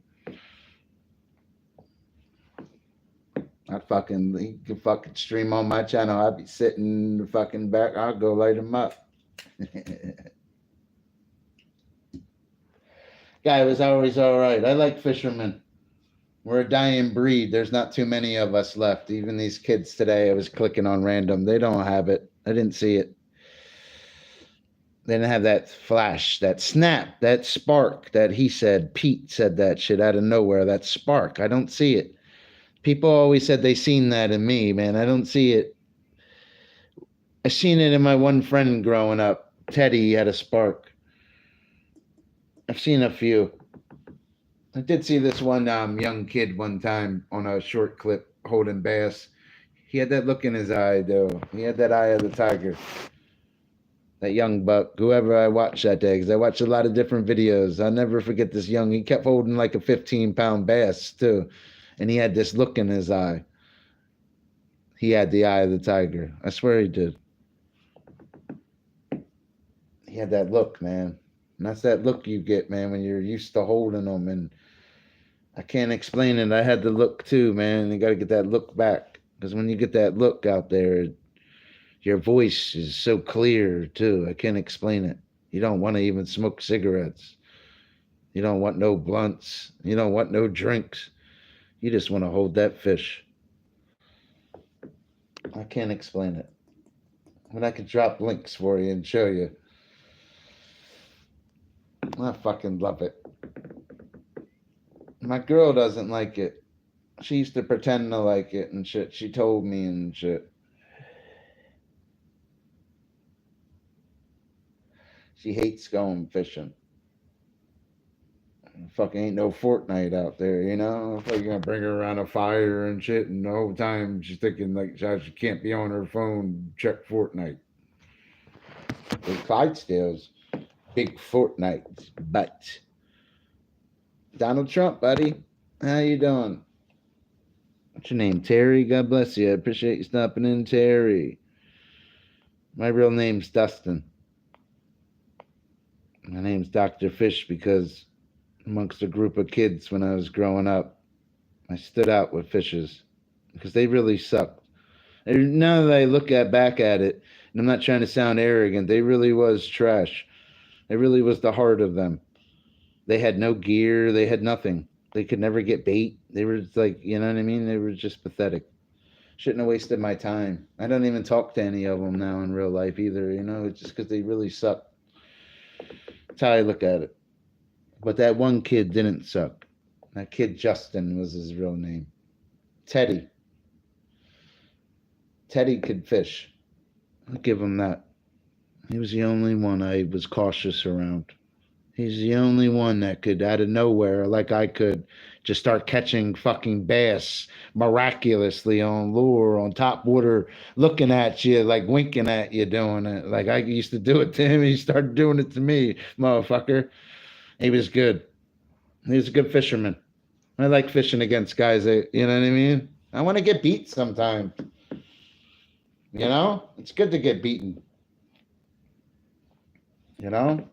He could fucking stream on my channel. I'd be sitting in the fucking back. I'll go light him up. Guy was always all right. I like fishermen. We're a dying breed. There's not too many of us left. Even these kids today, I was clicking on random. They don't have it. I didn't see it. They didn't have that flash, that snap, that spark that Pete said that shit out of nowhere, that spark. I don't see it. People always said they seen that in me, man. I don't see it. I seen it in my one friend growing up. Teddy had a spark. I've seen a few. I did see this one young kid one time on a short clip holding bass. He had that look in his eye, though. He had that eye of the tiger. That young buck, whoever I watched that day, because I watched a lot of different videos. I'll never forget this young. He kept holding like a 15-pound bass, too. And he had this look in his eye. He had the eye of the tiger. I swear he did. He had that look, man. And that's that look you get, man, when you're used to holding them. And I can't explain it. I had the look, too, man. You got to get that look back. Because when you get that look out there, your voice is so clear, too. I can't explain it. You don't want to even smoke cigarettes. You don't want no blunts. You don't want no drinks. You just want to hold that fish. I can't explain it. But I could drop links for you and show you. I fucking love it. My girl doesn't like it. She used to pretend to like it and shit. She told me and shit. She hates going fishing. Fucking ain't no Fortnite out there, you know? Like, you're gonna bring her around a fire and shit, and the whole time she's thinking, like, she can't be on her phone, check Fortnite. The Clydesdales, big Fortnite, but Donald Trump, buddy, how you doing? What's your name? Terry? God bless you. I appreciate you stopping in, Terry. My real name's Dustin. My name's Dr. Fish because amongst a group of kids when I was growing up, I stood out with fishes because they really sucked. And now that I look back at it, and I'm not trying to sound arrogant, they really was trash. It really was the heart of them. They had no gear. They had nothing. They could never get bait. They were just like, you know what I mean? They were just pathetic. Shouldn't have wasted my time. I don't even talk to any of them now in real life either, you know, it's just because they really suck. That's how I look at it. But that one kid didn't suck. That kid, Justin, was his real name. Teddy. Teddy could fish. I'll give him that. He was the only one I was cautious around. He's the only one that could, out of nowhere, like I could, just start catching fucking bass miraculously on lure, on top water, looking at you, like winking at you, doing it. Like I used to do it to him. He started doing it to me, motherfucker. He was good. He was a good fisherman. I like fishing against guys that, you know what I mean? I want to get beat sometime. You know? It's good to get beaten. You know?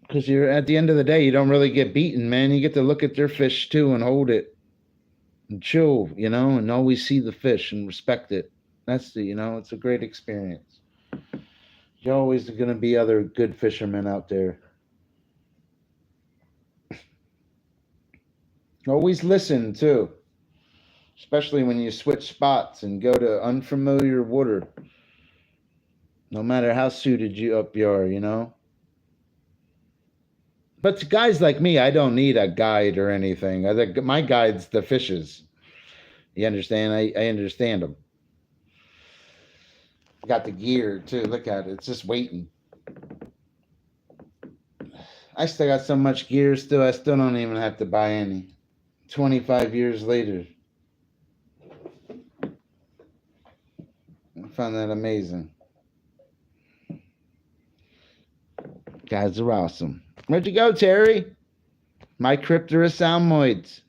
Because you're at the end of the day, you don't really get beaten, man. You get to look at their fish too and hold it and chill, you know, and always see the fish and respect it. That's the, you know, it's a great experience. You're always going to be other good fishermen out there. Always listen too, especially when you switch spots and go to unfamiliar water. No matter how suited you up you are, you know. But to guys like me, I don't need a guide or anything. I think my guide's the fishes. You understand? I understand them. Got the gear too. Look at it. It's just waiting. I still got so much gear still. I still don't even have to buy any. 25 years later. I found that amazing. Guys are awesome. Where'd you go, Terry? My Crypterus salmoids.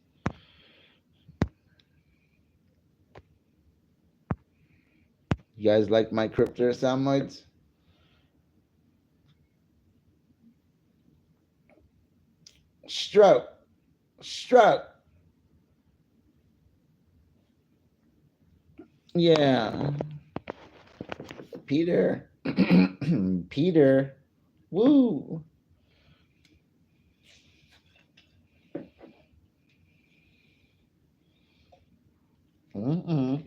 You guys like my Crypterus salmoids? Stroke. Yeah. Peter. Peter. Woo. Mm-mm.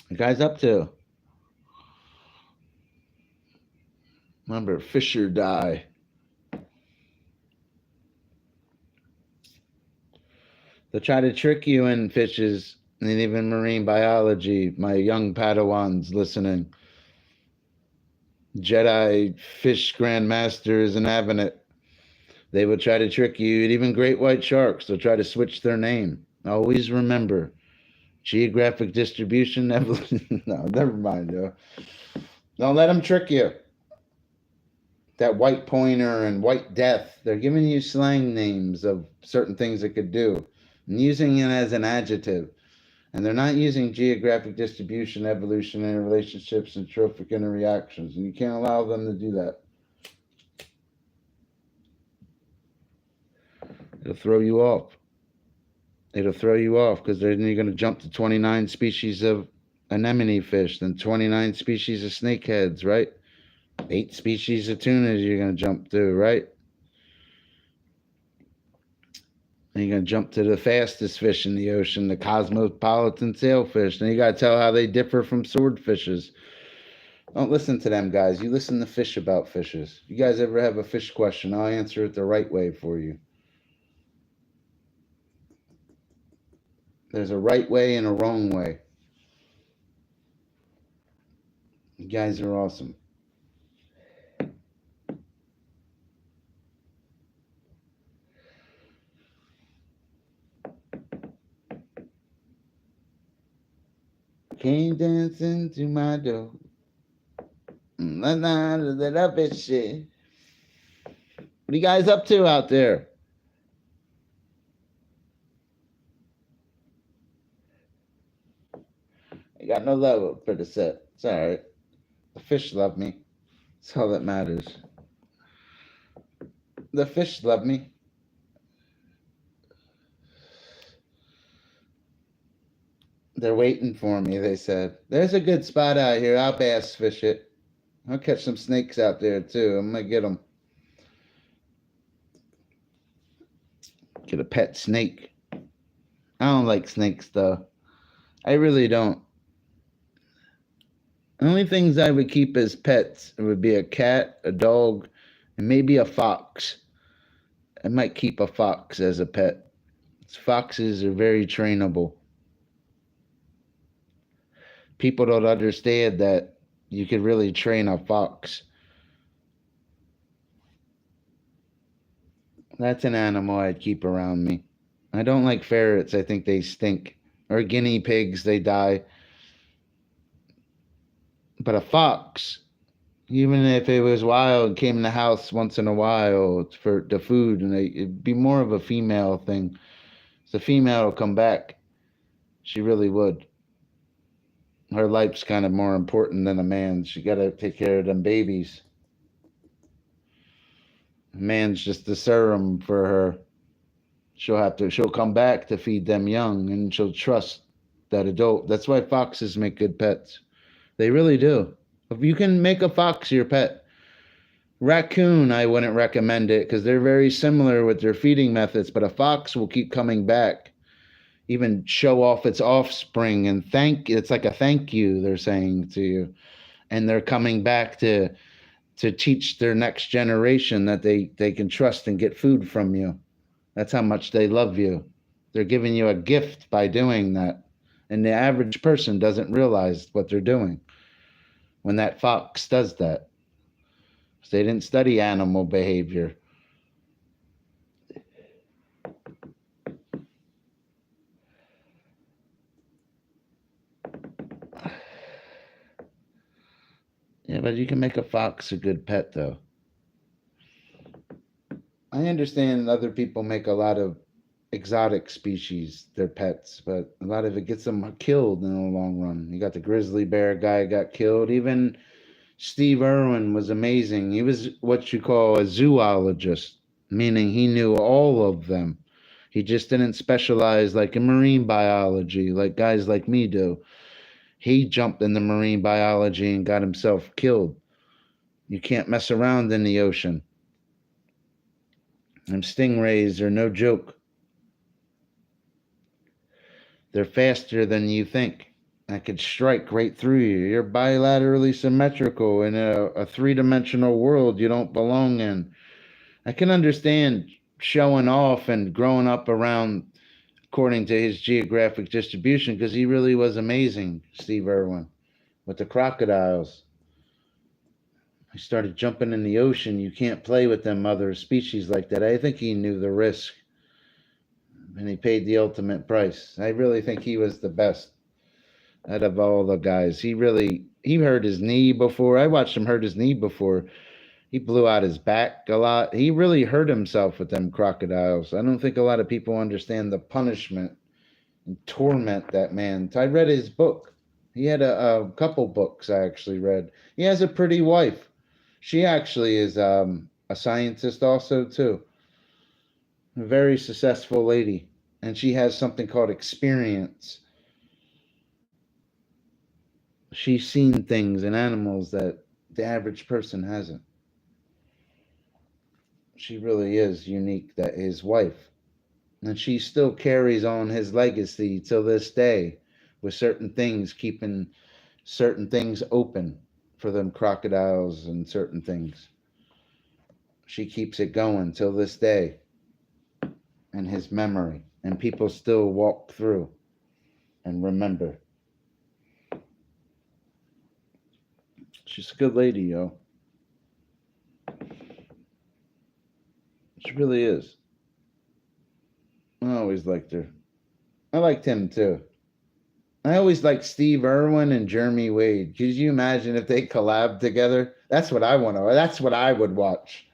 You guys up to? Remember, fish or die. They'll try to trick you in fishes and even marine biology. My young Padawans listening. Jedi fish grandmasters and having it. They will try to trick you. And even great white sharks, they'll try to switch their name. Always remember, geographic distribution. No, never mind, yo. Don't let them trick you. That white pointer and white death, they're giving you slang names of certain things it could do and using it as an adjective. And they're not using geographic distribution, evolutionary relationships, and trophic interreactions. And you can't allow them to do that. It'll throw you off. It'll throw you off because then you're going to jump to 29 species of anemone fish, then 29 species of snakeheads, right? 8 species of tunas you're going to jump through, right? And you're going to jump to the fastest fish in the ocean, the cosmopolitan sailfish. Then you got to tell how they differ from swordfishes. Don't listen to them guys. You listen to fish about fishes. You guys ever have a fish question, I'll answer it the right way for you. There's a right way and a wrong way. You guys are awesome. Came dancing to my door. That bitch shit. What are you guys up to out there? I got no love for the set. It's all right. The fish love me. That's all that matters. The fish love me. They're waiting for me, they said. There's a good spot out here. I'll bass fish it. I'll catch some snakes out there, too. I'm going to get them. Get a pet snake. I don't like snakes, though. I really don't. The only things I would keep as pets would be a cat, a dog, and maybe a fox. I might keep a fox as a pet. Foxes are very trainable. People don't understand that you could really train a fox. That's an animal I'd keep around me. I don't like ferrets. I think they stink. Or guinea pigs, they die. But a fox, even if it was wild, came in the house once in a while for the food, and it'd be more of a female thing. The female will come back. She really would. Her life's kind of more important than a man's. She got to take care of them babies. A man's just the serum for her. She'll come back to feed them young, and she'll trust that adult. That's why foxes make good pets. They really do. If you can make a fox your pet. Raccoon, I wouldn't recommend it because they're very similar with their feeding methods, but a fox will keep coming back. Even show off its offspring and it's like a thank you they're saying to you, and they're coming back to teach their next generation that they can trust and get food from you. That's how much they love you. They're giving you a gift by doing that, and the average person doesn't realize what they're doing when that fox does that. They didn't study animal behavior. Yeah, but you can make a fox a good pet, though. I understand other people make a lot of exotic species their pets, but a lot of it gets them killed in the long run. You got the grizzly bear guy got killed. Even Steve Irwin was amazing. He was what you call a zoologist, meaning he knew all of them. He just didn't specialize like in marine biology, like guys like me do. He jumped into marine biology and got himself killed. You can't mess around in the ocean. Them stingrays are no joke. They're faster than you think. I could strike right through you. You're bilaterally symmetrical in a three-dimensional world you don't belong in. I can understand showing off and growing up around according to his geographic distribution, because he really was amazing, Steve Irwin, with the crocodiles. He started jumping in the ocean. You can't play with them other species like that. I think he knew the risk, and he paid the ultimate price. I really think he was the best out of all the guys. He hurt his knee before. I watched him hurt his knee before. He blew out his back a lot. He really hurt himself with them crocodiles. I don't think a lot of people understand the punishment and torment that man. I read his book. He had a couple books I actually read. He has a pretty wife. She actually is a scientist also, too. A very successful lady. And she has something called experience. She's seen things in animals that the average person hasn't. She really is unique, that his wife. And she still carries on his legacy till this day with certain things, keeping certain things open for them crocodiles and certain things. She keeps it going till this day in his memory. And people still walk through and remember. She's a good lady, yo. She really is. I always liked her. I liked him too. I always liked Steve Irwin and Jeremy Wade. Could you imagine if they collabed together? That's what I want to. That's what I would watch.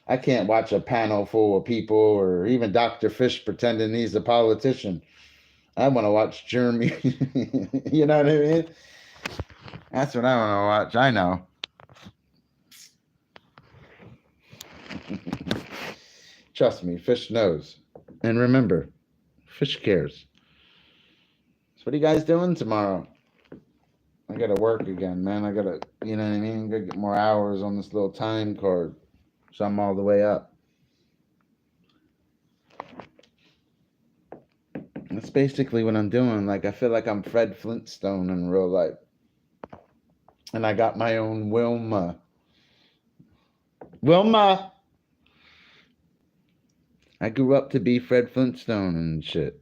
I can't watch a panel full of people or even Dr. Fish pretending he's a politician. I want to watch Jeremy. You know what I mean? That's what I want to watch. I know. Trust me, Fish knows. And remember, Fish cares. So what are you guys doing tomorrow? I gotta work again, man. I gotta, you know what I mean? I gotta get more hours on this little time card. So I'm all the way up. That's basically what I'm doing. Like, I feel like I'm Fred Flintstone in real life. And I got my own Wilma. Wilma! I grew up to be Fred Flintstone and shit.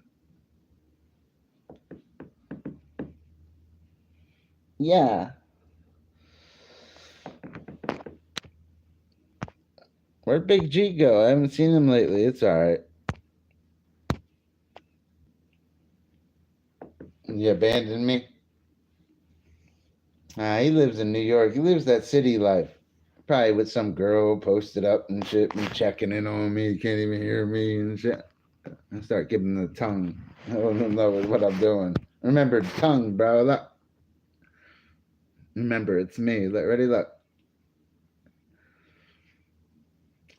Yeah. Where'd Big G go? I haven't seen him lately. It's alright. You abandoned me? He lives in New York. He lives that city life. Probably with some girl posted up and shit, me checking in on me. He can't even hear me and shit. I start giving the tongue. I don't know what I'm doing. Remember, tongue, bro. Look. Remember, it's me. Ready? Look.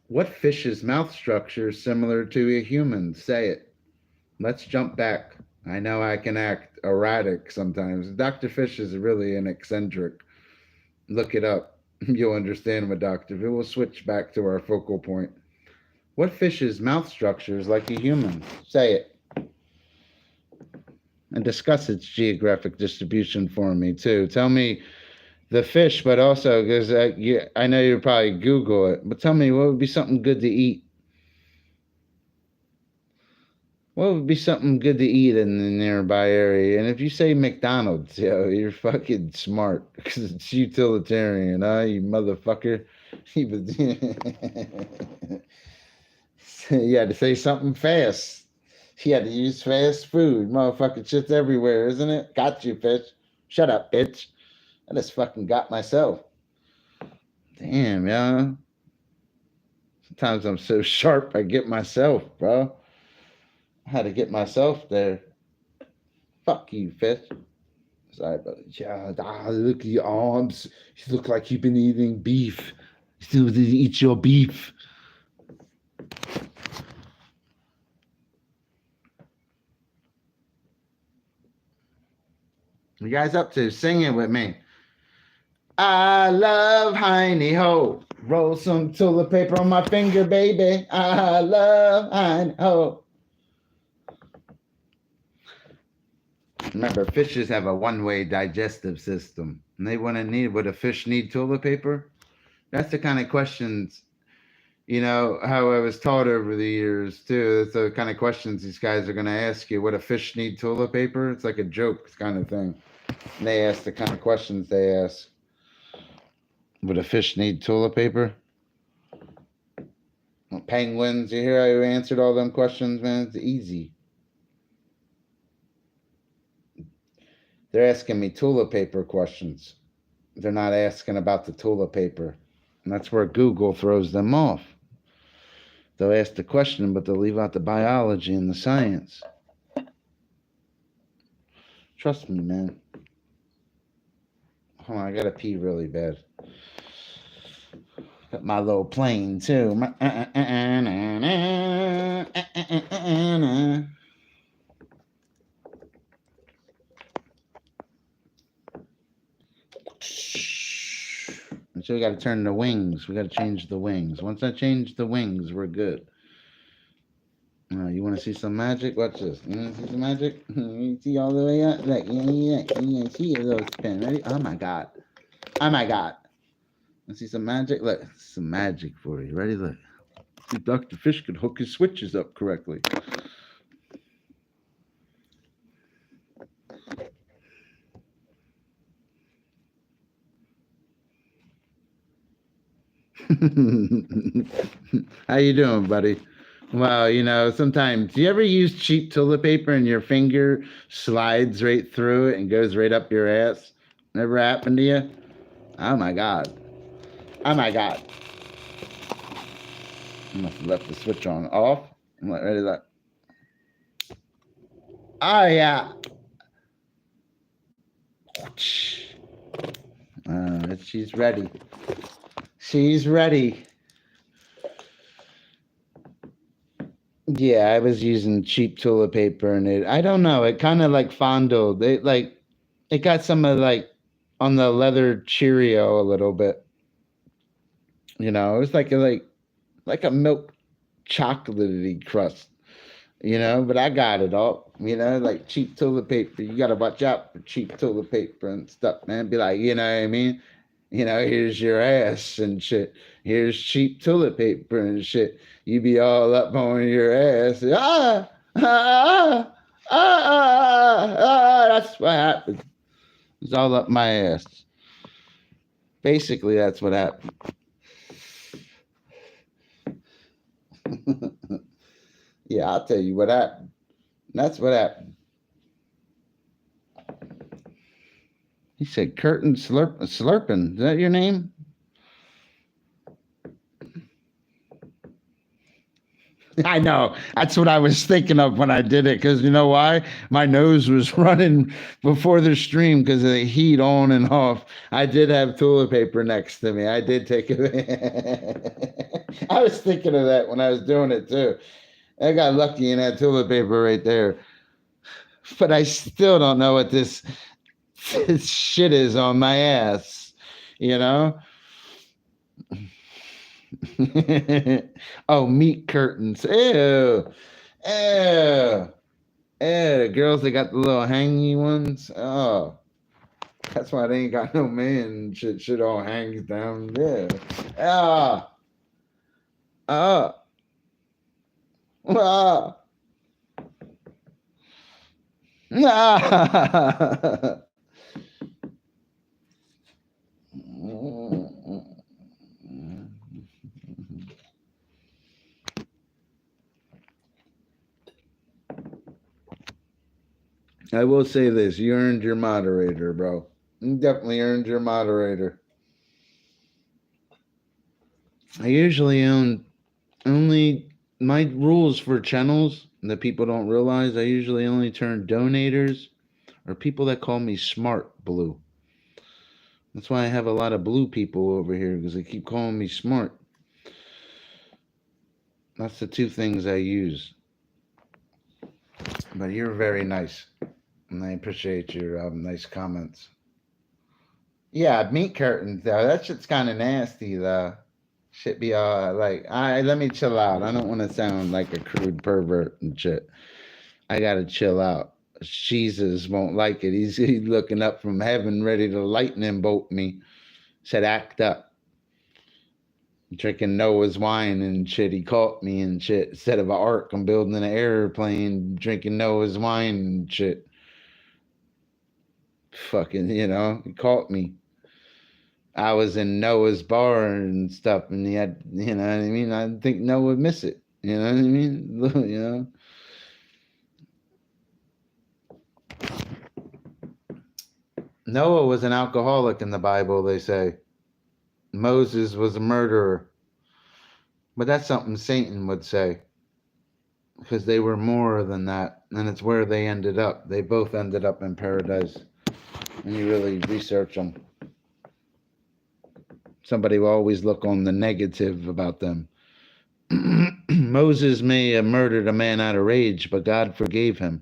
What fish's mouth structure is similar to a human? Say it. Let's jump back. I know I can act erratic sometimes. Dr. Fish is really an eccentric. Look it up. You'll understand what Dr. Fish. We'll switch back to our focal point. What fish's mouth structure is like a human? Say it. And discuss its geographic distribution for me, too. Tell me the fish, but also, because I know you'll probably Google it, but tell me what would be something good to eat? What would be something good to eat in the nearby area? And if you say McDonald's, yo, you're fucking smart because it's utilitarian, huh? You motherfucker. You had to say something fast. You had to use fast food. Motherfucking shit's everywhere, isn't it? Got you, Fish. Shut up, bitch. I just fucking got myself. Damn, yeah. Sometimes I'm so sharp, I get myself, bro. I had to get myself there. Fuck you, Fish. Sorry, brother. Yeah, look at your arms. You look like you've been eating beef. You still didn't eat your beef. What you guys up to? Sing it with me. I love Heine Ho. Roll some toilet paper on my finger, baby. I love Heine Ho. Remember, fishes have a one-way digestive system. And they want to need, would a fish need toilet paper? That's the kind of questions, you know, how I was taught over the years, too. That's the kind of questions these guys are going to ask you. Would a fish need toilet paper? It's like a joke kind of thing. And they ask the kind of questions they ask. Would a fish need toilet paper? Penguins, you hear how you answered all them questions, man? It's easy. They're asking me toilet paper questions. They're not asking about the toilet paper. And that's where Google throws them off. They'll ask the question, but they'll leave out the biology and the science. Trust me, man. Hold on, I gotta pee really bad. Got my little plane, too. So we got to turn the wings. We got to change the wings. Once I change the wings, we're good. You want to see some magic? Watch this. You want to see some magic? You see all the way up? Look, you see a little spin. Ready? Oh my God. Oh my God. Want to see some magic? Look, some magic for you. Ready? Look. See, Dr. Fish could hook his switches up correctly. How you doing, buddy? Well, sometimes, do you ever use cheap toilet paper and your finger slides right through it and goes right up your ass? Never happened to you? Oh my God. Oh my God. I must have left the switch on off. I'm like, ready to. Oh yeah. She's ready. She's ready. Yeah, I was using cheap toilet paper and I don't know, it kind of like fondled. It got some of like on the leather Cheerio a little bit. It was like a milk chocolatey crust. But I got it all. Like cheap toilet paper. You got to watch out for cheap toilet paper and stuff, man. Be like, you know what I mean? Here's your ass and shit. Here's cheap toilet paper and shit. You be all up on your ass. That's what happened. It's all up my ass. Basically, that's what happened. Yeah, I'll tell you what happened. That's what happened. He said, Curtin Slurpin. Is that your name? I know. That's what I was thinking of when I did it. Because you know why? My nose was running before the stream because of the heat on and off. I did have toilet paper next to me. I did take it. I was thinking of that when I was doing it too. I got lucky and had toilet paper right there. But I still don't know what this shit is on my ass. Oh, meat curtains. Ew. Ew. The girls that got the little hangy ones. Oh. That's why they ain't got no man. Shit all hangs down there. Ah. Ah. Ah. Ah. I will say this. You earned your moderator, bro. You definitely earned your moderator. I usually only my rules for channels that people don't realize. I usually only turn donators or people that call me smart blue. That's why I have a lot of blue people over here because they keep calling me smart. That's the two things I use. But you're very nice. And I appreciate your nice comments. Yeah, meat curtains though. That shit's kind of nasty though. Shit be let me chill out. I don't want to sound like a crude pervert and shit. I gotta chill out. Jesus won't like it. He's looking up from heaven, ready to lightning bolt me. Said, act up. Drinking Noah's wine and shit. He caught me and shit. Instead of an ark, I'm building an airplane, drinking Noah's wine and shit. Fucking, he caught me. I was in Noah's bar and stuff, and he had, you know what I mean? I didn't think Noah would miss it. You know what I mean? Noah was an alcoholic in the Bible, they say. Moses was a murderer. But that's something Satan would say. Because they were more than that. And it's where they ended up. They both ended up in paradise. When you really research them. Somebody will always look on the negative about them. Moses may have murdered a man out of rage, but God forgave him.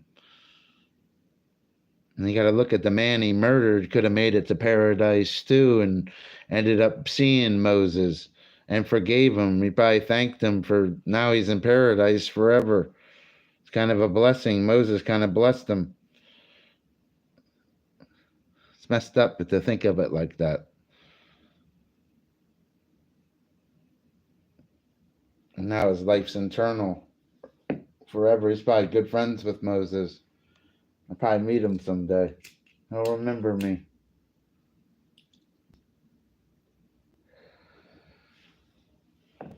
And you got to look at the man he murdered, could have made it to paradise too, and ended up seeing Moses and forgave him. He probably thanked him for now he's in paradise forever. It's kind of a blessing. Moses kind of blessed him. It's messed up to think of it like that. And now his life's eternal forever. He's probably good friends with Moses. I'll probably meet him someday. He'll remember me.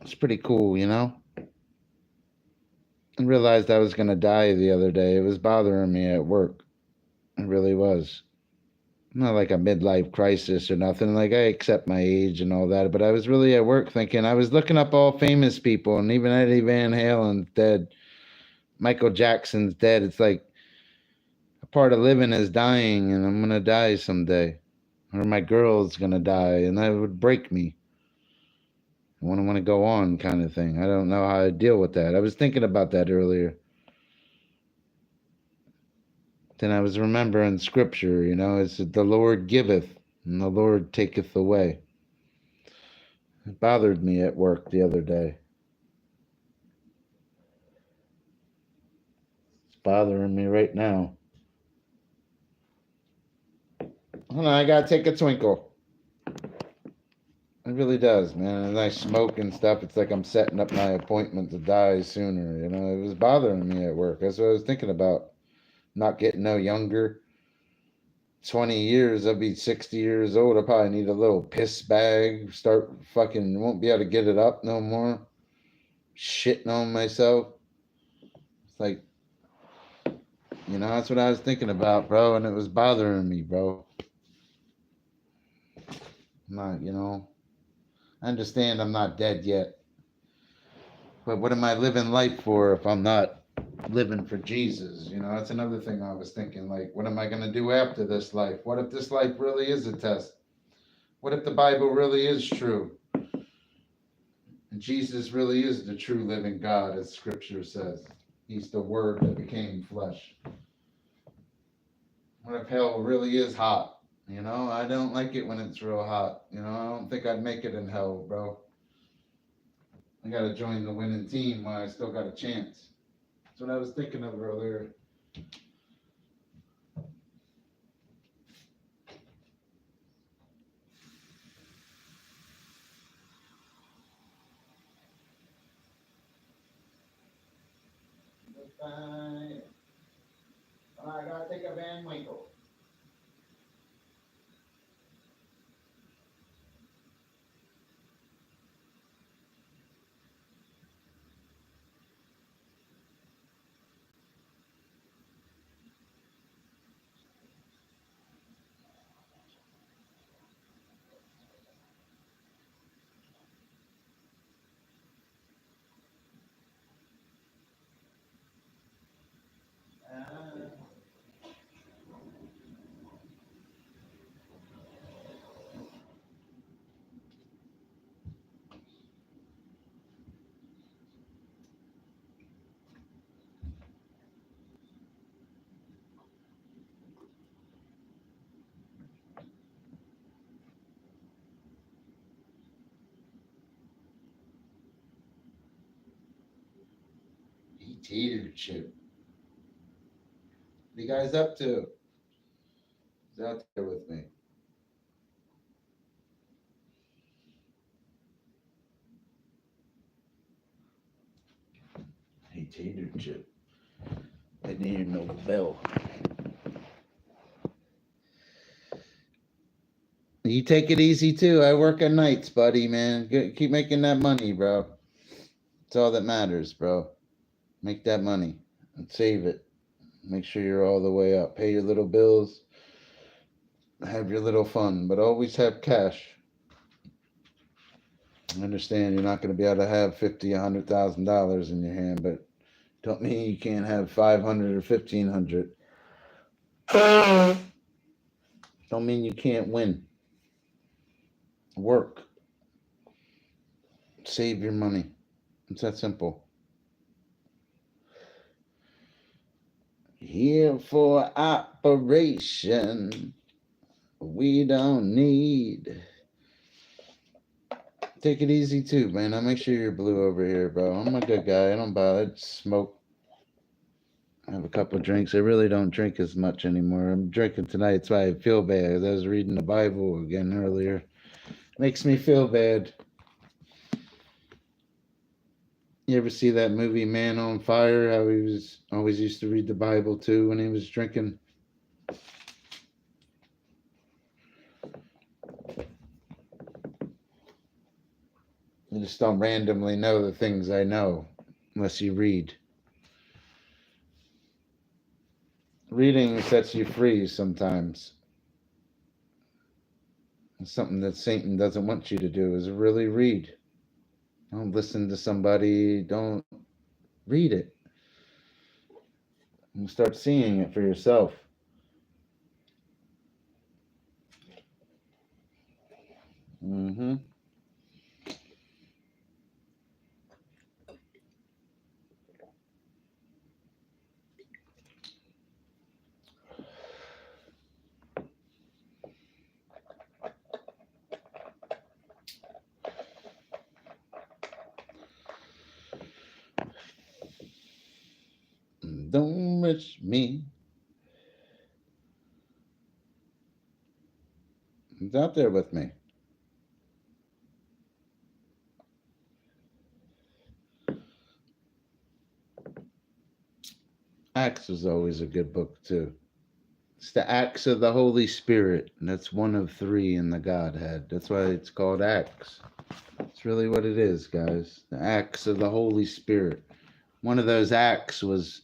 It's pretty cool, you know? I realized I was going to die the other day. It was bothering me at work. It really was. Not like a midlife crisis or nothing. Like, I accept my age and all that. But I was really at work thinking, I was looking up all famous people, and even Eddie Van Halen's dead. Michael Jackson's dead. It's like a part of living is dying, and I'm going to die someday. Or my girl's going to die, and that would break me. I want to go on kind of thing. I don't know how to deal with that. I was thinking about that earlier. Then I was remembering scripture, you know, it's the Lord giveth and the Lord taketh away. It bothered me at work the other day. It's bothering me right now. Hold on, I gotta take a twinkle. It really does, man. As I smoke and stuff, it's like I'm setting up my appointment to die sooner. You know, it was bothering me at work. That's what I was thinking about. Not getting no younger. 20 years, I'll be 60 years old. I'll probably need a little piss bag. Start fucking, won't be able to get it up no more. Shitting on myself. It's like, you know, that's what I was thinking about, bro. And it was bothering me, bro. I'm not, you know, I understand I'm not dead yet. But what am I living life for if I'm not living for Jesus? You know, that's another thing I was thinking. Like, what am I going to do after this life? What if this life really is a test? What if the Bible really is true? And Jesus really is the true living God, as scripture says. He's the word that became flesh. What if hell really is hot? You know, I don't like it when it's real hot. You know, I don't think I'd make it in hell, bro. I gotta join the winning team while I still got a chance. That's what I was thinking of earlier. Fine. I gotta take a Van Winkle. Tater chip. What you guys up to? He's out there with me. Hey, tater chip. I didn't hear no bell. You take it easy too. I work at nights, buddy, man. Keep making that money, bro. It's all that matters, bro. Make that money and save it. Make sure you're all the way up. Pay your little bills. Have your little fun, but always have cash. I understand you're not going to be able to have $50,000, $100,000 in your hand, but don't mean you can't have 500 or 1,500. Don't mean you can't win. Work. Save your money. It's that simple. Here for operation. We don't need. Take it easy too, man. I'll make sure you're blue over here, bro. I'm a good guy. I don't bother. Smoke. Have a couple drinks. I really don't drink as much anymore. I'm drinking tonight. That's why I feel bad. I was reading the Bible again earlier. Makes me feel bad. You ever see that movie Man on Fire? How he was always used to read the Bible too when he was drinking. You just don't randomly know the things I know unless you read. Reading sets you free sometimes. It's something that Satan doesn't want you to do is really read. Don't listen to somebody. Don't read it. And start seeing it for yourself. Mm-hmm. Don't rush me. It's out there with me. Acts was always a good book too. It's the Acts of the Holy Spirit. And that's one of three in the Godhead. That's why it's called Acts. It's really what it is, guys. The Acts of the Holy Spirit. One of those acts was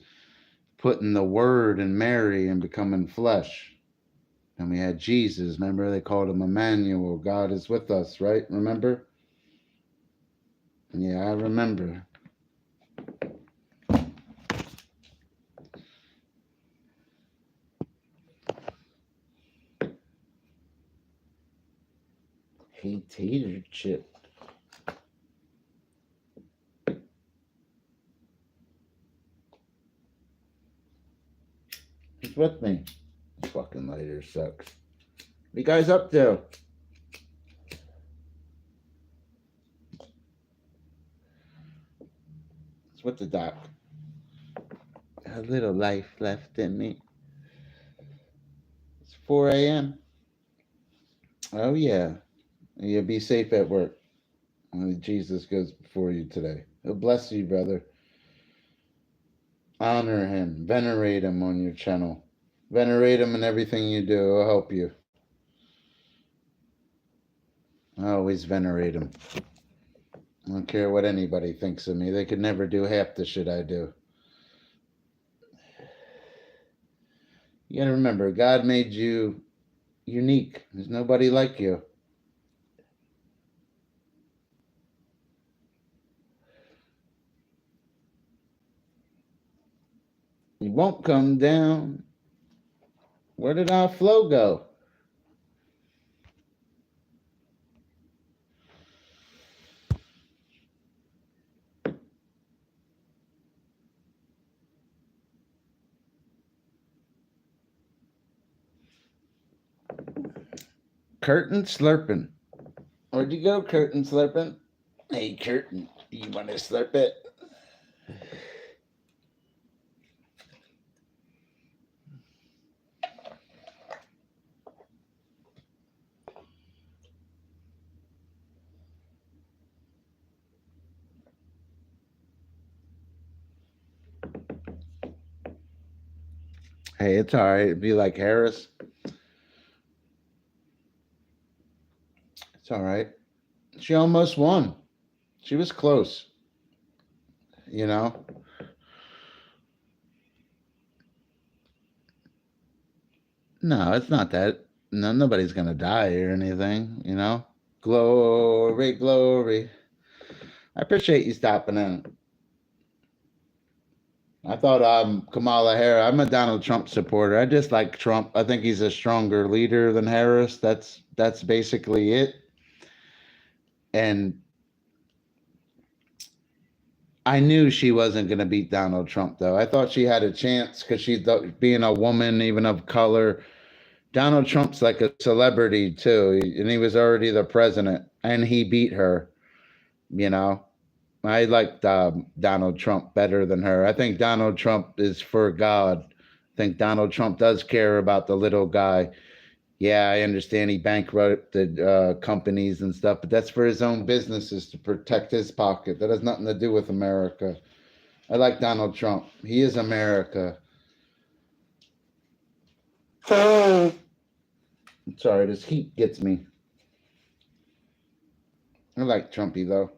putting the Word in Mary and becoming flesh. And we had Jesus. Remember, they called him Emmanuel. God is with us, right? Remember? Yeah, I remember. Hey, tater chip. He's with me. This fucking lighter sucks. What you guys up to? It's with the doc. A little life left in me. It's 4 a.m. Oh, yeah. You be safe at work. Jesus goes before you today. He'll bless you, brother. Honor him. Venerate him on your channel. Venerate him in everything you do. I'll help you. I always venerate him. I don't care what anybody thinks of me. They could never do half the shit I do. You gotta remember, God made you unique. There's nobody like you. You won't come down. Where did our flow go? Curtain slurping. Where'd you go, curtain slurping? Hey, curtain, you want to slurp it? Hey, it's all right. It'd be like Harris. It's all right. She almost won. She was close. You know? No, it's not that. No, nobody's going to die or anything, you know? Glory, glory. I appreciate you stopping in. I thought Kamala Harris. I'm a Donald Trump supporter. I just like Trump. I think he's a stronger leader than Harris. That's basically it. And I knew she wasn't going to beat Donald Trump, though. I thought she had a chance because she thought, being a woman, even of color. Donald Trump's like a celebrity too, and he was already the president, and he beat her. You know, I liked Donald Trump better than her. I think Donald Trump is for God. I think Donald Trump does care about the little guy. Yeah, I understand he bankrupted companies and stuff, but that's for his own businesses to protect his pocket. That has nothing to do with America. I like Donald Trump. He is America. Sorry, this heat gets me. I like Trumpy though.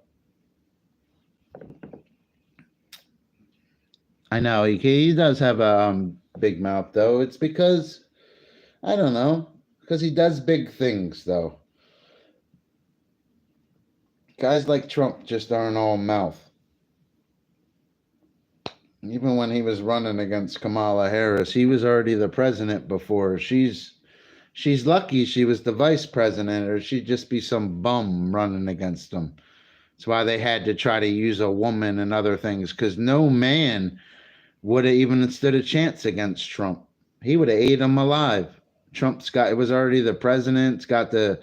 I know he does have a big mouth though. It's because I don't know because he does big things though. Guys like Trump just aren't all mouth. Even when he was running against Kamala Harris, he was already the president before. She's lucky she was the vice president, or she'd just be some bum running against him. That's why they had to try to use a woman and other things, because no man would have even stood a chance against Trump. He would have ate him alive. Trump's got it was already the president, got the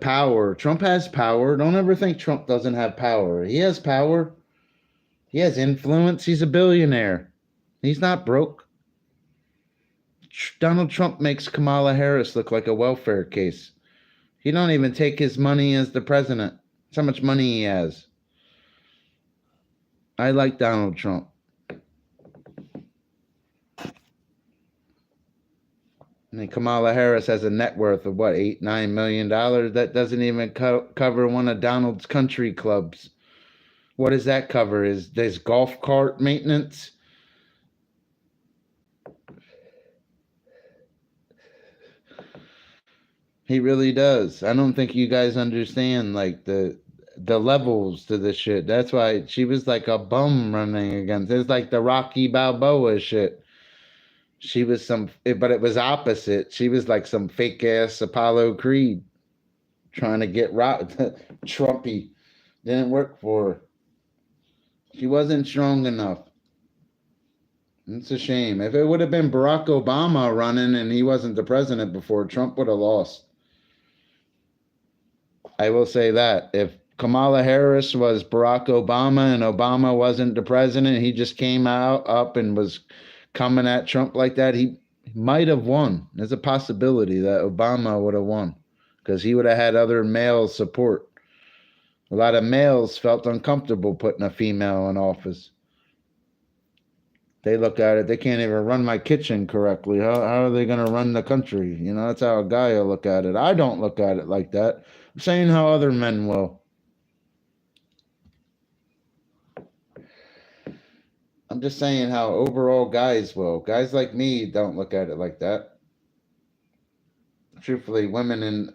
power. Trump has power. Don't ever think Trump doesn't have power. He has power. He has influence. He's a billionaire. He's not broke. Donald Trump makes Kamala Harris look like a welfare case. He don't even take his money as the president. That's how much money he has. I like Donald Trump. I mean, Kamala Harris has a net worth of what, $8-9 million. That doesn't even cover one of Donald's country clubs. What does that cover? Is there's golf cart maintenance? He really does. I don't think you guys understand like the levels to this shit. That's why she was like a bum running against. It's like the Rocky Balboa shit. She was but it was opposite. She was like some fake ass Apollo Creed trying to get Trumpy. Didn't work for her. She wasn't strong enough. It's a shame. If it would have been Barack Obama running and he wasn't the president before, Trump would have lost. I will say that. If Kamala Harris was Barack Obama and Obama wasn't the president, he just came out up and was coming at Trump like that, he might have won. There's a possibility that Obama would have won because he would have had other male support. A lot of males felt uncomfortable putting a female in office. They look at it, they can't even run my kitchen correctly. How are they going to run the country? You know, that's how a guy will look at it. I don't look at it like that. I'm saying how other men will. I'm just saying how overall guys will. Guys like me don't look at it like that. Truthfully, women in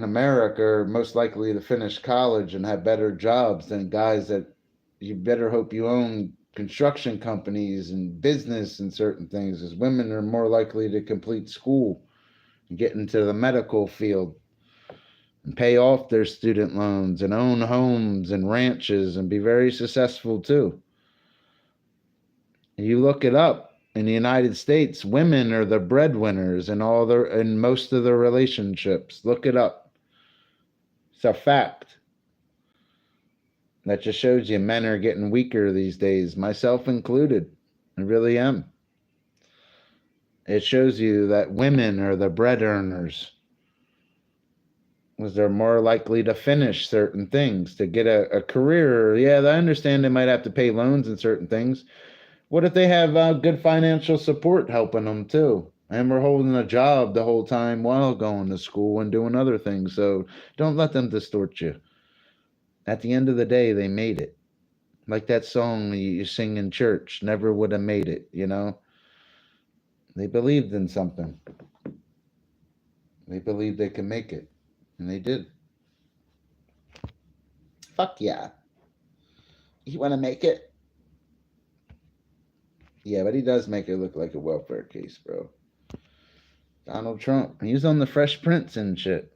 America are most likely to finish college and have better jobs than guys that you better hope you own construction companies and business and certain things, as women are more likely to complete school and get into the medical field and pay off their student loans and own homes and ranches and be very successful too. You look it up in the United States, women are the breadwinners in most of the relationships. Look it up. It's a fact. That just shows you men are getting weaker these days, myself included. I really am. It shows you that women are the bread earners, because they're more likely to finish certain things, to get a career. Yeah, I understand they might have to pay loans and certain things. What if they have good financial support helping them too? And we're holding a job the whole time while going to school and doing other things. So don't let them distort you. At the end of the day, they made it. Like that song you sing in church, never would have made it, you know? They believed in something. They believed they could make it. And they did. Fuck yeah. You want to make it? Yeah, but he does make it look like a welfare case, bro. Donald Trump. He was on the Fresh Prince and shit.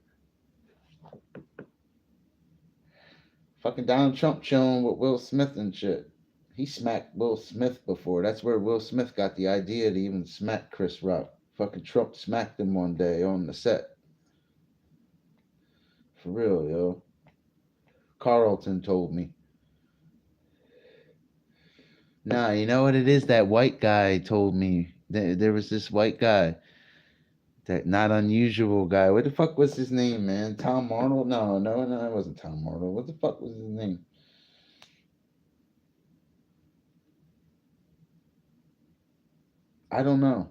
Fucking Donald Trump chilling with Will Smith and shit. He smacked Will Smith before. That's where Will Smith got the idea to even smack Chris Rock. Fucking Trump smacked him one day on the set. For real, yo. Carlton told me. Nah, you know what it is? That white guy told me. There was this white guy. That not unusual guy. What the fuck was his name, man? Tom Arnold? No, it wasn't Tom Arnold. What the fuck was his name? I don't know.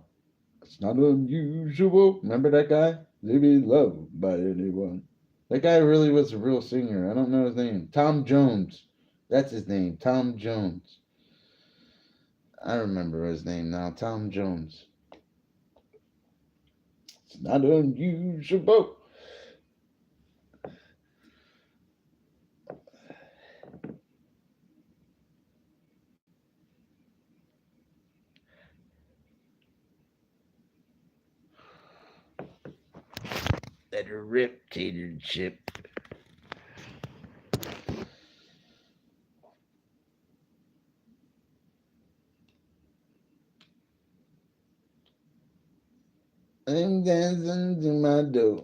It's not unusual. Remember that guy? To be loved by anyone. That guy really was a real singer. I don't know his name. Tom Jones. That's his name. Tom Jones. I remember his name now. Tom Jones. It's not unusual. That dictatorship. I'm dancing to my door.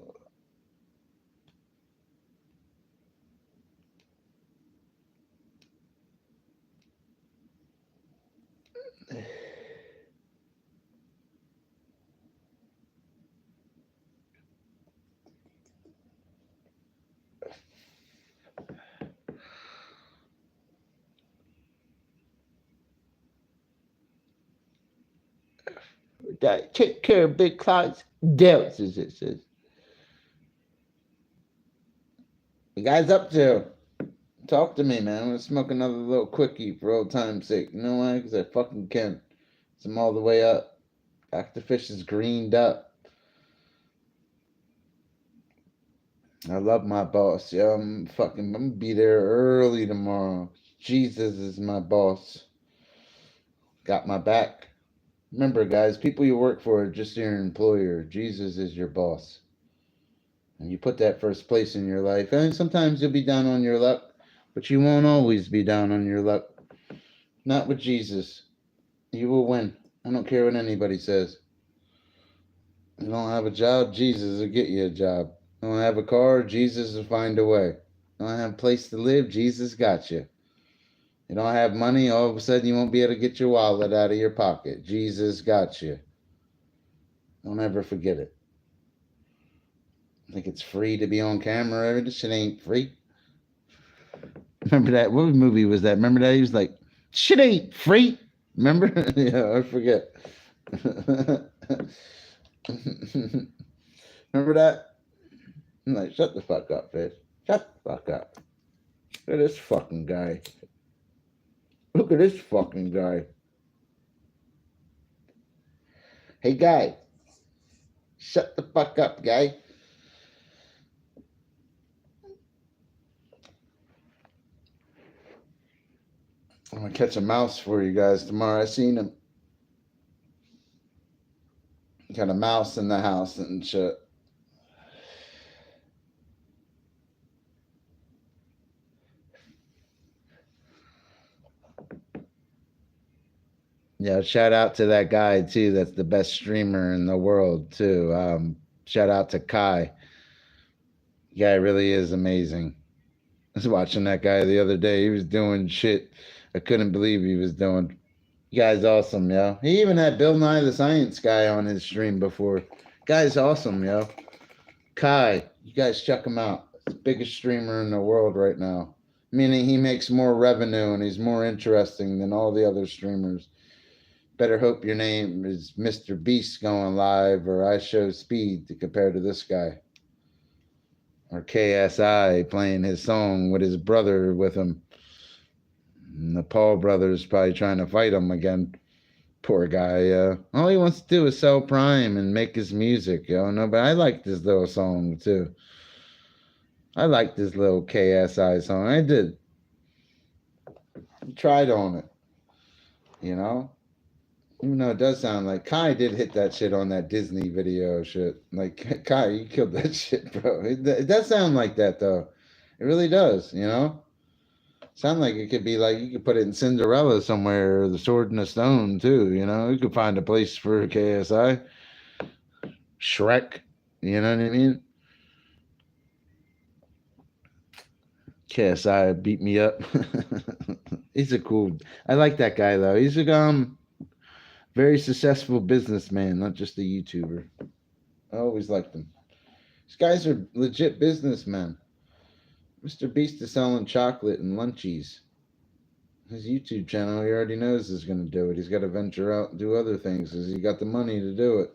Take care of big clouds. Delts, as it says. You guys up to? Talk to me, man. I'm gonna smoke another little quickie for old time's sake. You know why? Because I fucking can. I'm all the way up. Dr. Fish is greened up. I love my boss. Yeah, I'm gonna be there early tomorrow. Jesus is my boss. Got my back. Remember, guys, people you work for are just your employer. Jesus is your boss. And you put that first place in your life. And sometimes you'll be down on your luck, but you won't always be down on your luck. Not with Jesus. You will win. I don't care what anybody says. You don't have a job, Jesus will get you a job. You don't have a car, Jesus will find a way. You don't have a place to live, Jesus got you. You don't have money, all of a sudden you won't be able to get your wallet out of your pocket. Jesus got you. Don't ever forget it. I think it's free to be on camera. This shit ain't free. Remember that? What movie was that? Remember that? He was like, shit ain't free. Remember? Yeah, I forget. Remember that? I'm like, shut the fuck up, bitch. Shut the fuck up. Look at this fucking guy. Look at this fucking guy. Hey, guy. Shut the fuck up, guy. I'm gonna catch a mouse for you guys tomorrow. I seen him. Got a mouse in the house and shit. Yeah, shout out to that guy too. That's the best streamer in the world too. Shout out to Kai. Guy really is amazing. I was watching that guy the other day. He was doing shit I couldn't believe he was doing. Guy's awesome, yo. He even had Bill Nye the Science Guy on his stream before. Guy's awesome, yo. Kai, you guys check him out. He's the biggest streamer in the world right now. Meaning he makes more revenue and he's more interesting than all the other streamers. Better hope your name is Mr. Beast going live or I Show Speed to compare to this guy. Or KSI playing his song with his brother with him. And the Paul brothers probably trying to fight him again. Poor guy. All he wants to do is sell Prime and make his music. No, but I like this little song too. I like this little KSI song. I did. I tried on it. Even though it does sound like Kai did hit that shit on that Disney video shit. Like, Kai, you killed that shit, bro. It does sound like that, though. It really does, Sound like it could be like you could put it in Cinderella somewhere, or the Sword in the Stone too. You know, you could find a place for KSI. Shrek. You know what I mean? KSI beat me up. He's a cool. I like that guy though. He's a very successful businessman, not just a YouTuber. I always liked him. These guys are legit businessmen. Mr. Beast is selling chocolate and lunchies. His YouTube channel, he already knows is going to do it. He's got to venture out and do other things because he got the money to do it.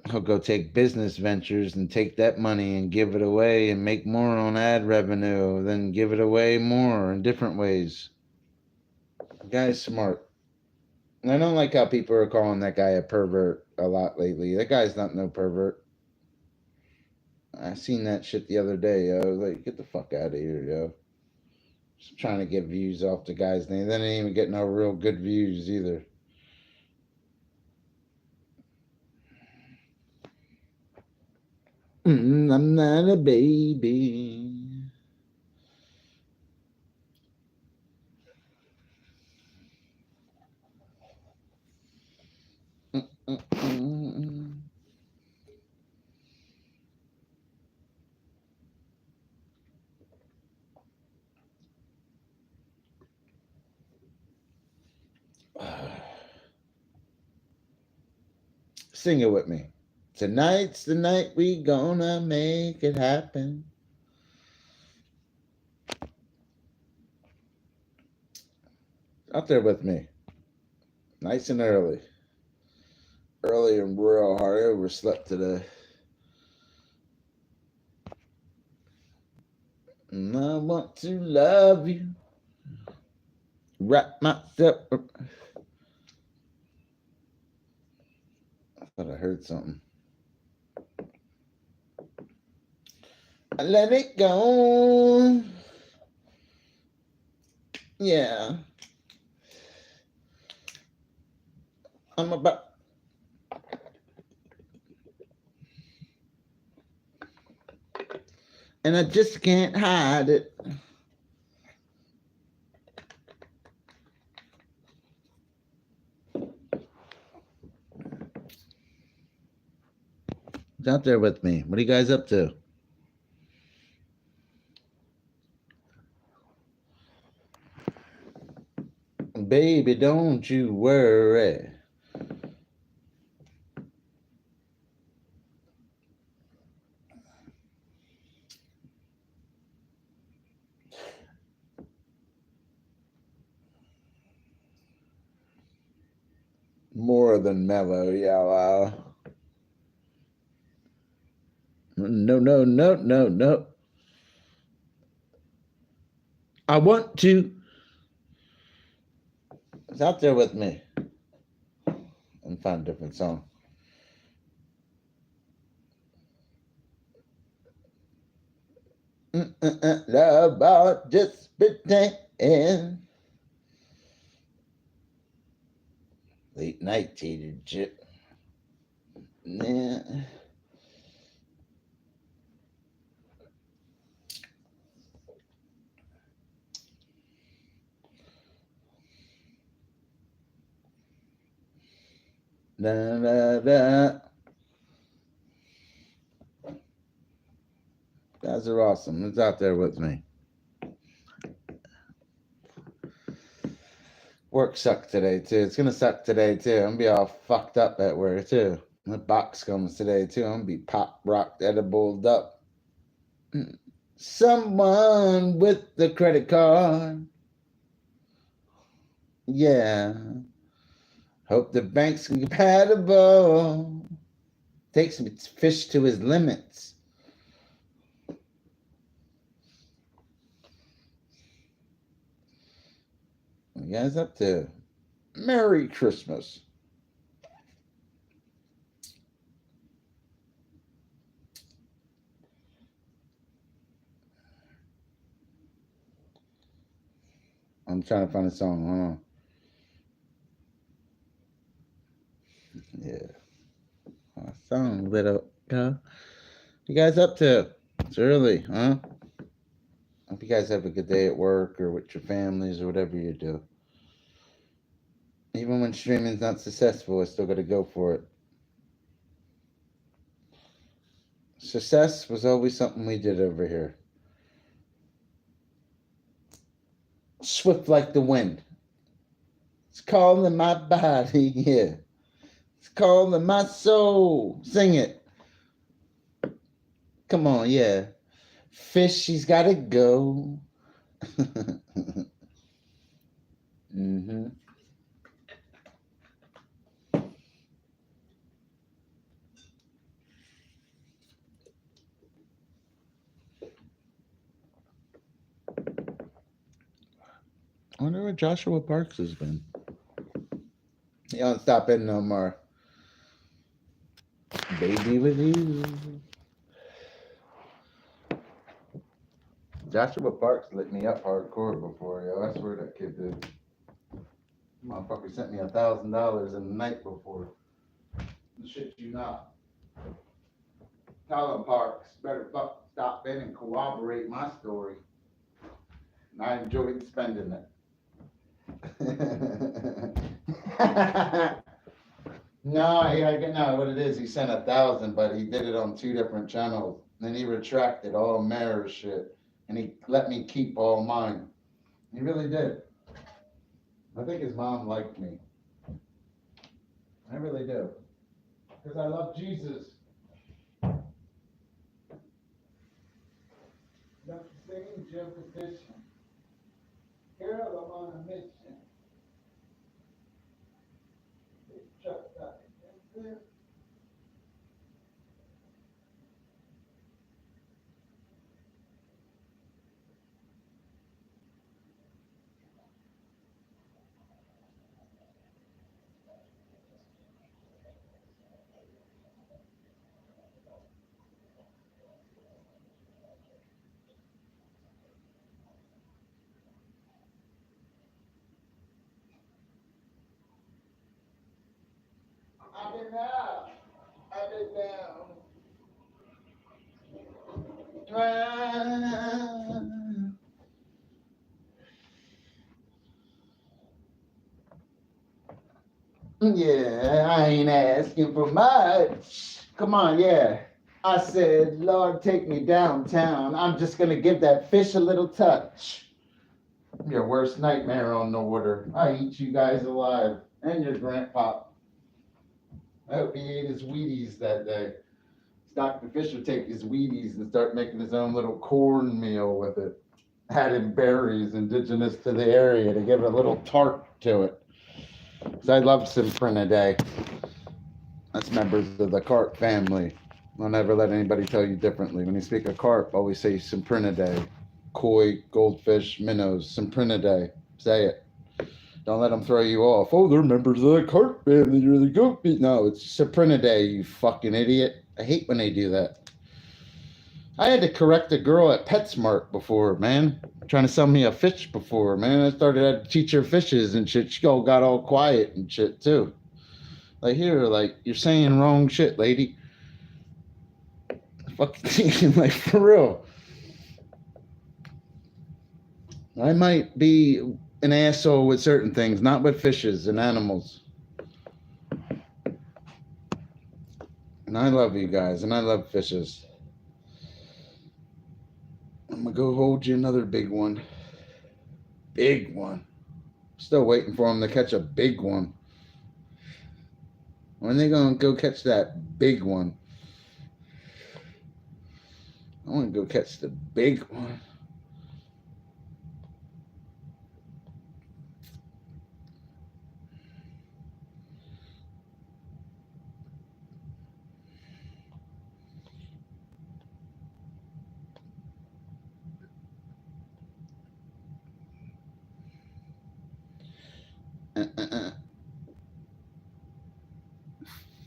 He'll go take business ventures and take that money and give it away and make more on ad revenue, then give it away more in different ways. The guy's smart. And I don't like how people are calling that guy a pervert a lot lately. That guy's not no pervert. I seen that shit the other day, yo. I was like, get the fuck out of here, yo. Just trying to get views off the guy's name. They didn't even get no real good views either. I'm not a baby. Sing it with me. Tonight's the night we gonna make it happen. Out there with me. Nice and early. Early and real hard. I overslept today. And I want to love you. Wrap myself. I thought I heard something. I let it go. Yeah. I'm about. And I just can't hide it. It's out there with me. What are you guys up to? Baby, don't you worry. More than mellow yellow. No, no, no, no, no. I want to. It's out there with me. And find a different song. Love about just pretend. Late night tater chip. Yeah. Da, da, da. Guys are awesome. It's out there with me. Work sucked today too. It's gonna suck today too. I'm gonna be all fucked up at work too. The box comes today too. I'm gonna be pop rocked, edibled up. Someone with the credit card. Yeah. Hope the bank's compatible. Takes fish to his limits. What you guys up to? Merry Christmas. I'm trying to find a song. Hold on. Yeah. Song, little girl. You guys up to? It's early, huh? Hope you guys have a good day at work or with your families or whatever you do. Even when streaming's not successful, I still got to go for it. Success was always something we did over here. Swift like the wind. It's calling my body, yeah. It's calling my soul. Sing it. Come on, yeah. Fish, she's gotta go. Mm-hmm. I wonder where Joshua Parks has been. He don't stop in no more. Baby with you. Joshua Parks lit me up hardcore before, yo. I swear that kid did. Motherfucker sent me $1,000 in the night before. Shit you not. Tyler Parks better stop in and corroborate my story. And I enjoyed spending it. No, what it is, he sent 1,000, but he did it on 2 different channels. Then he retracted all Mayor's shit, and he let me keep all mine. He really did. I think his mom liked me. I really do. Because I love Jesus. Got the same Joe petition. Girl, I'm on a mission. I've been out. I've been down. Yeah, I ain't asking for much. Come on, yeah. I said, Lord, take me downtown. I'm just gonna give that fish a little touch. Your worst nightmare on the water. I eat you guys alive. And your grandpa. I hope he ate his Wheaties that day. Dr. Fisher take his Wheaties and start making his own little cornmeal with it. Adding berries indigenous to the area to give it a little tart to it. Because I love Cyprinidae. That's members of the carp family. I'll never let anybody tell you differently. When you speak of carp, always say Cyprinidae. Koi, goldfish, minnows, Cyprinidae. Say it. Don't let them throw you off. Oh, they're members of the carp family. You're the goat meat. No, it's Cyprinidae, you fucking idiot. I hate when they do that. I had to correct a girl at PetSmart before, man. Trying to sell me a fish before, man. I started to teach her fishes and shit. She all got all quiet and shit, too. Like, here, like, you're saying wrong shit, lady. Fucking, like, for real. I might be an asshole with certain things, not with fishes and animals. And I love you guys, and I love fishes. I'm gonna go hold you another big one. Big one. Still waiting for him to catch a big one. When are they gonna go catch that big one? I wanna go catch the big one.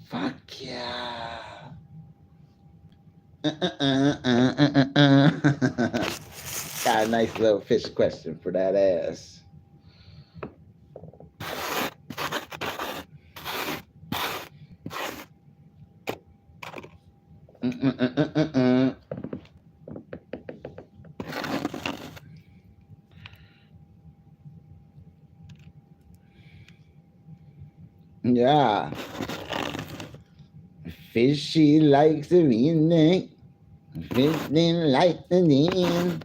Fuck yeah. Got a nice little fish question for that ass. Yeah. Fishy likes the evening. Fishy likes the evening.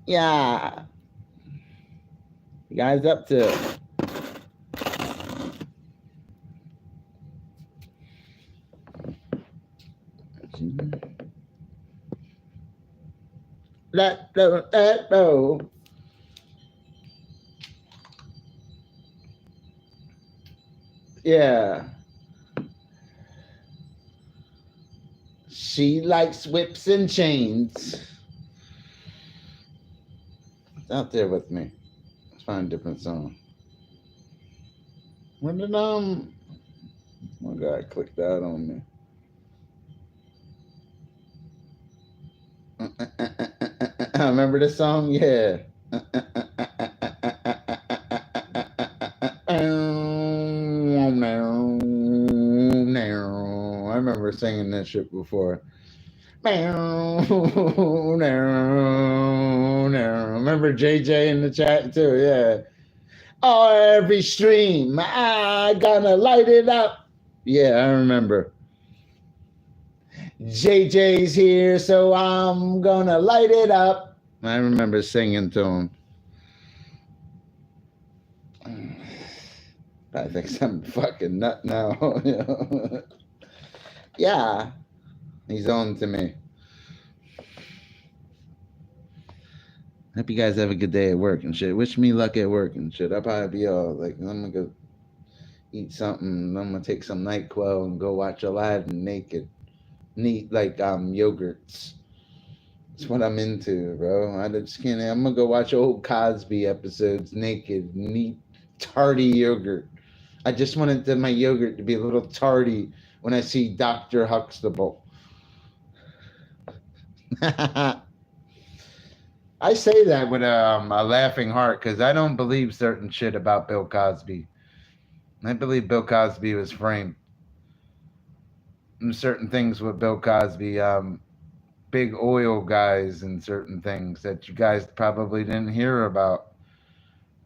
Yeah. You guys up to? Let go. Yeah. She likes whips and chains. It's out there with me. Let's find a different song. When did oh my God, clicked out on me. I remember this song, yeah. I remember singing that shit before. Remember JJ in the chat too, yeah. Oh, every stream, I gonna light it up. Yeah, I remember. JJ's here, so I'm gonna light it up. I remember singing to him. I think I'm fucking nut now. Yeah, he's on to me. Hope you guys have a good day at work and shit. Wish me luck at work and shit. I'll probably be all like, I'm gonna go eat something. I'm gonna take some NyQuil and go watch Aladdin naked. Neat like yogurts. That's what I'm into, bro. I just can't. I'm gonna go watch old Cosby episodes naked, neat, tarty yogurt. I just wanted my yogurt to be a little tarty when I see Dr. Huxtable. I say that with a laughing heart because I don't believe certain shit about Bill Cosby. I believe Bill Cosby was framed. And certain things with Bill Cosby, big oil guys and certain things that you guys probably didn't hear about.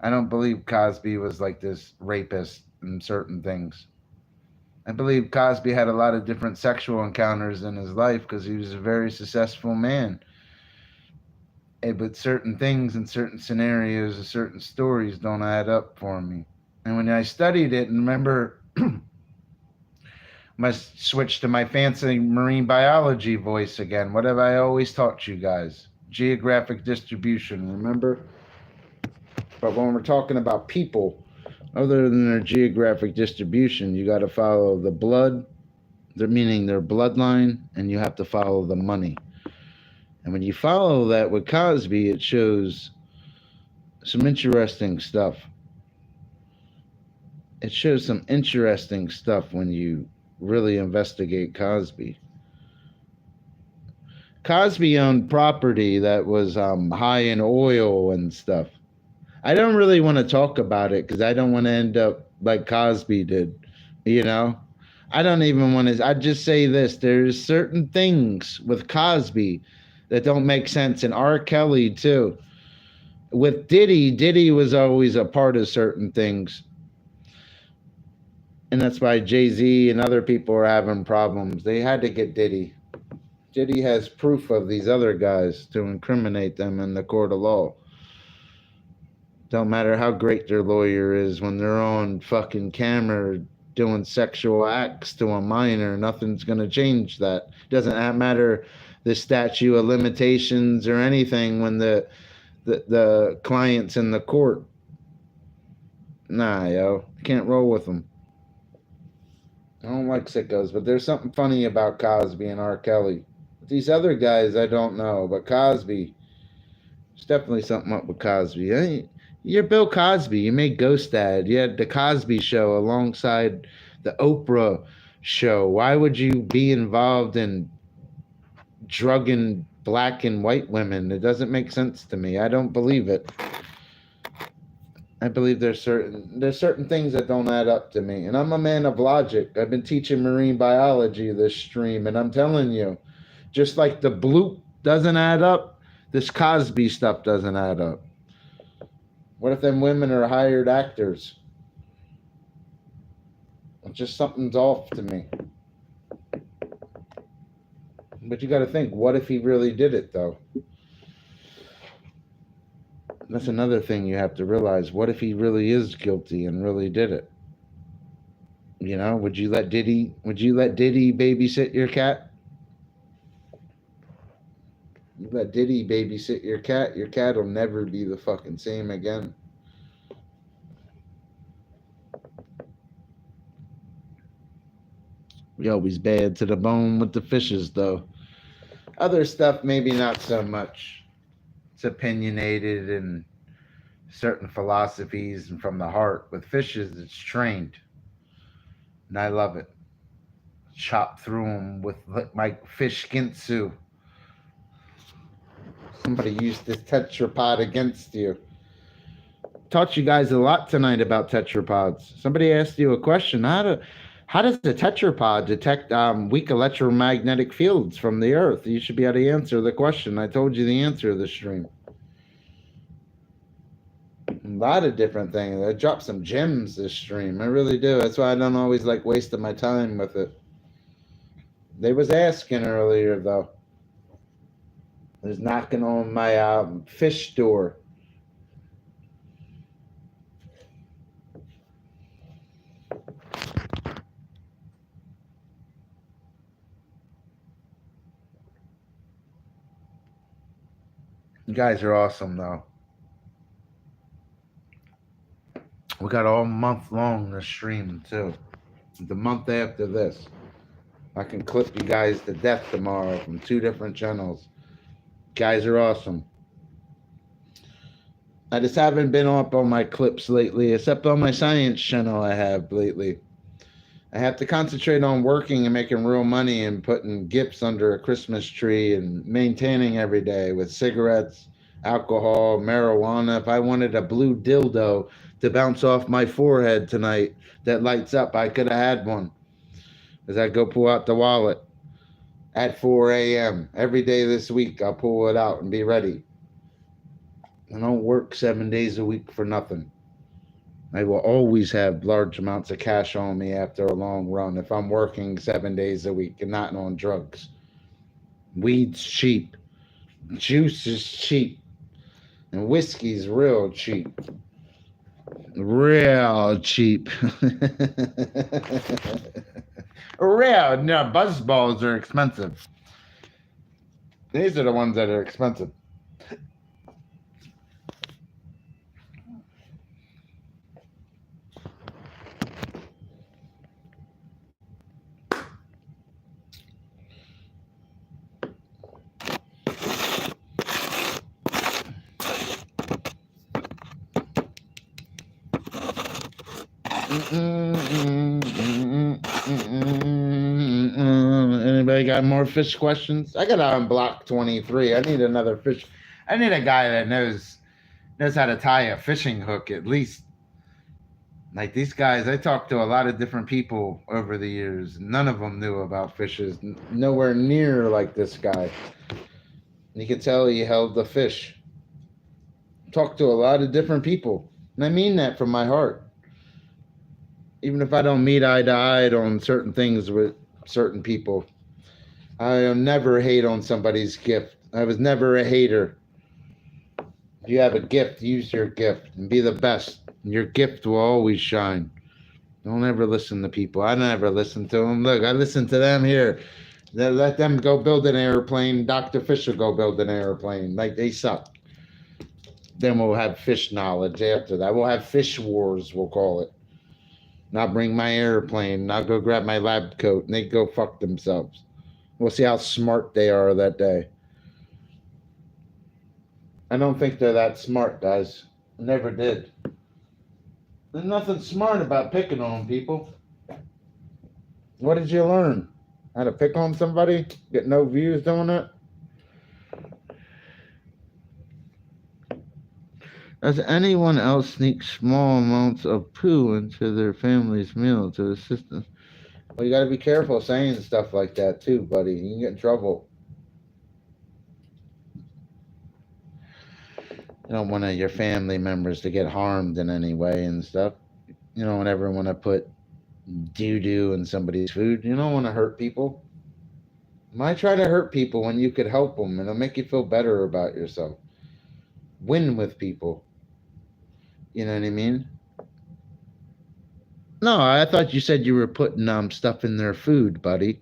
I don't believe Cosby was like this rapist and certain things. I believe Cosby had a lot of different sexual encounters in his life because he was a very successful man. But certain things and certain scenarios and certain stories don't add up for me. And when I studied it, and remember, I switched to my fancy marine biology voice again. What have I always taught you guys? Geographic distribution, remember? But when we're talking about people, other than their geographic distribution, you got to follow the blood, meaning their bloodline, and you have to follow the money. And when you follow that with Cosby, it shows some interesting stuff. It shows some interesting stuff when you really investigate Cosby. Cosby owned property that was high in oil and stuff. I don't really want to talk about it because I don't want to end up like Cosby did, you know? I don't even want to, I just say this, there's certain things with Cosby that don't make sense, and R. Kelly too. With Diddy was always a part of certain things. And that's why Jay-Z and other people are having problems. They had to get Diddy. Diddy has proof of these other guys to incriminate them in the court of law. Don't matter how great their lawyer is, when they're on fucking camera doing sexual acts to a minor, nothing's going to change that. Doesn't matter the statute of limitations or anything when the client's in the court. Nah, yo, can't roll with them. I don't like sickos, but there's something funny about Cosby and R. Kelly. These other guys, I don't know, but Cosby, there's definitely something up with Cosby. You're Bill Cosby. You made Ghost Dad. You had the Cosby Show alongside the Oprah Show. Why would you be involved in drugging black and white women? It doesn't make sense to me. I don't believe it. I believe there's certain things that don't add up to me. And I'm a man of logic. I've been teaching marine biology this stream, and I'm telling you, just like the bloop doesn't add up, this Cosby stuff doesn't add up. What if them women are hired actors? Just something's off to me. But you got to think, what if he really did it, though? That's another thing you have to realize. What if he really is guilty and really did it? You know, would you let Diddy babysit your cat? You let Diddy babysit your cat will never be the fucking same again. We always bad to the bone with the fishes, though. Other stuff, maybe not so much. It's opinionated and certain philosophies and from the heart. With fishes, it's trained. And I love it. Chop through them with my fish ginsu. Somebody used this tetrapod against you. Taught you guys a lot tonight about tetrapods. Somebody asked you a question. How does the tetrapod detect weak electromagnetic fields from the Earth? You should be able to answer the question. I told you the answer of the stream. A lot of different things. I dropped some gems this stream. I really do. That's why I don't always like wasting my time with it. They was asking earlier, though. I was knocking on my fish door. You guys are awesome, though. We got all month long to stream, too. The month after this. I can clip you guys to death tomorrow from 2 different channels. Guys are awesome. I just haven't been up on my clips lately, except on my science channel I have lately. I have to concentrate on working and making real money and putting gifts under a Christmas tree and maintaining every day with cigarettes, alcohol, marijuana. If I wanted a blue dildo to bounce off my forehead tonight that lights up, I could have had one. As I go pull out the wallet at 4 a.m. every day this week, I'll pull it out and be ready. I don't work 7 days a week for nothing. I will always have large amounts of cash on me after a long run if I'm working 7 days a week and not on drugs. Weed's cheap. Juice is cheap. And whiskey's real cheap. Real cheap. Real. No, buzz balls are expensive. These are the ones that are expensive. Anybody got more fish questions? I got on block 23. I need another fish. I need a guy that knows how to tie a fishing hook at least. Like these guys, I talked to a lot of different people over the years. None of them knew about fishes. Nowhere near like this guy. You could tell he held the fish. Talked to a lot of different people. And I mean that from my heart. Even if I don't meet eye to eye on certain things with certain people, I'll never hate on somebody's gift. I was never a hater. If you have a gift, use your gift and be the best. Your gift will always shine. Don't ever listen to people. I never listen to them. Look, I listen to them here. Let them go build an airplane. Dr. Fish will go build an airplane. Like, they suck. Then we'll have fish knowledge after that. We'll have fish wars, we'll call it. And I'll bring my airplane, and I'll go grab my lab coat, and they go fuck themselves. We'll see how smart they are that day. I don't think they're that smart, guys. Never did. There's nothing smart about picking on people. What did you learn? How to pick on somebody? Get no views doing it? Does anyone else sneak small amounts of poo into their family's meal to assist them? Well, you got to be careful saying stuff like that too, buddy. You can get in trouble. You don't want your family members to get harmed in any way and stuff. You don't ever want to put doo-doo in somebody's food. You don't want to hurt people. Why try to hurt people when you could help them? It'll make you feel better about yourself. Win with people. You know what I mean? No, I thought you said you were putting stuff in their food, buddy.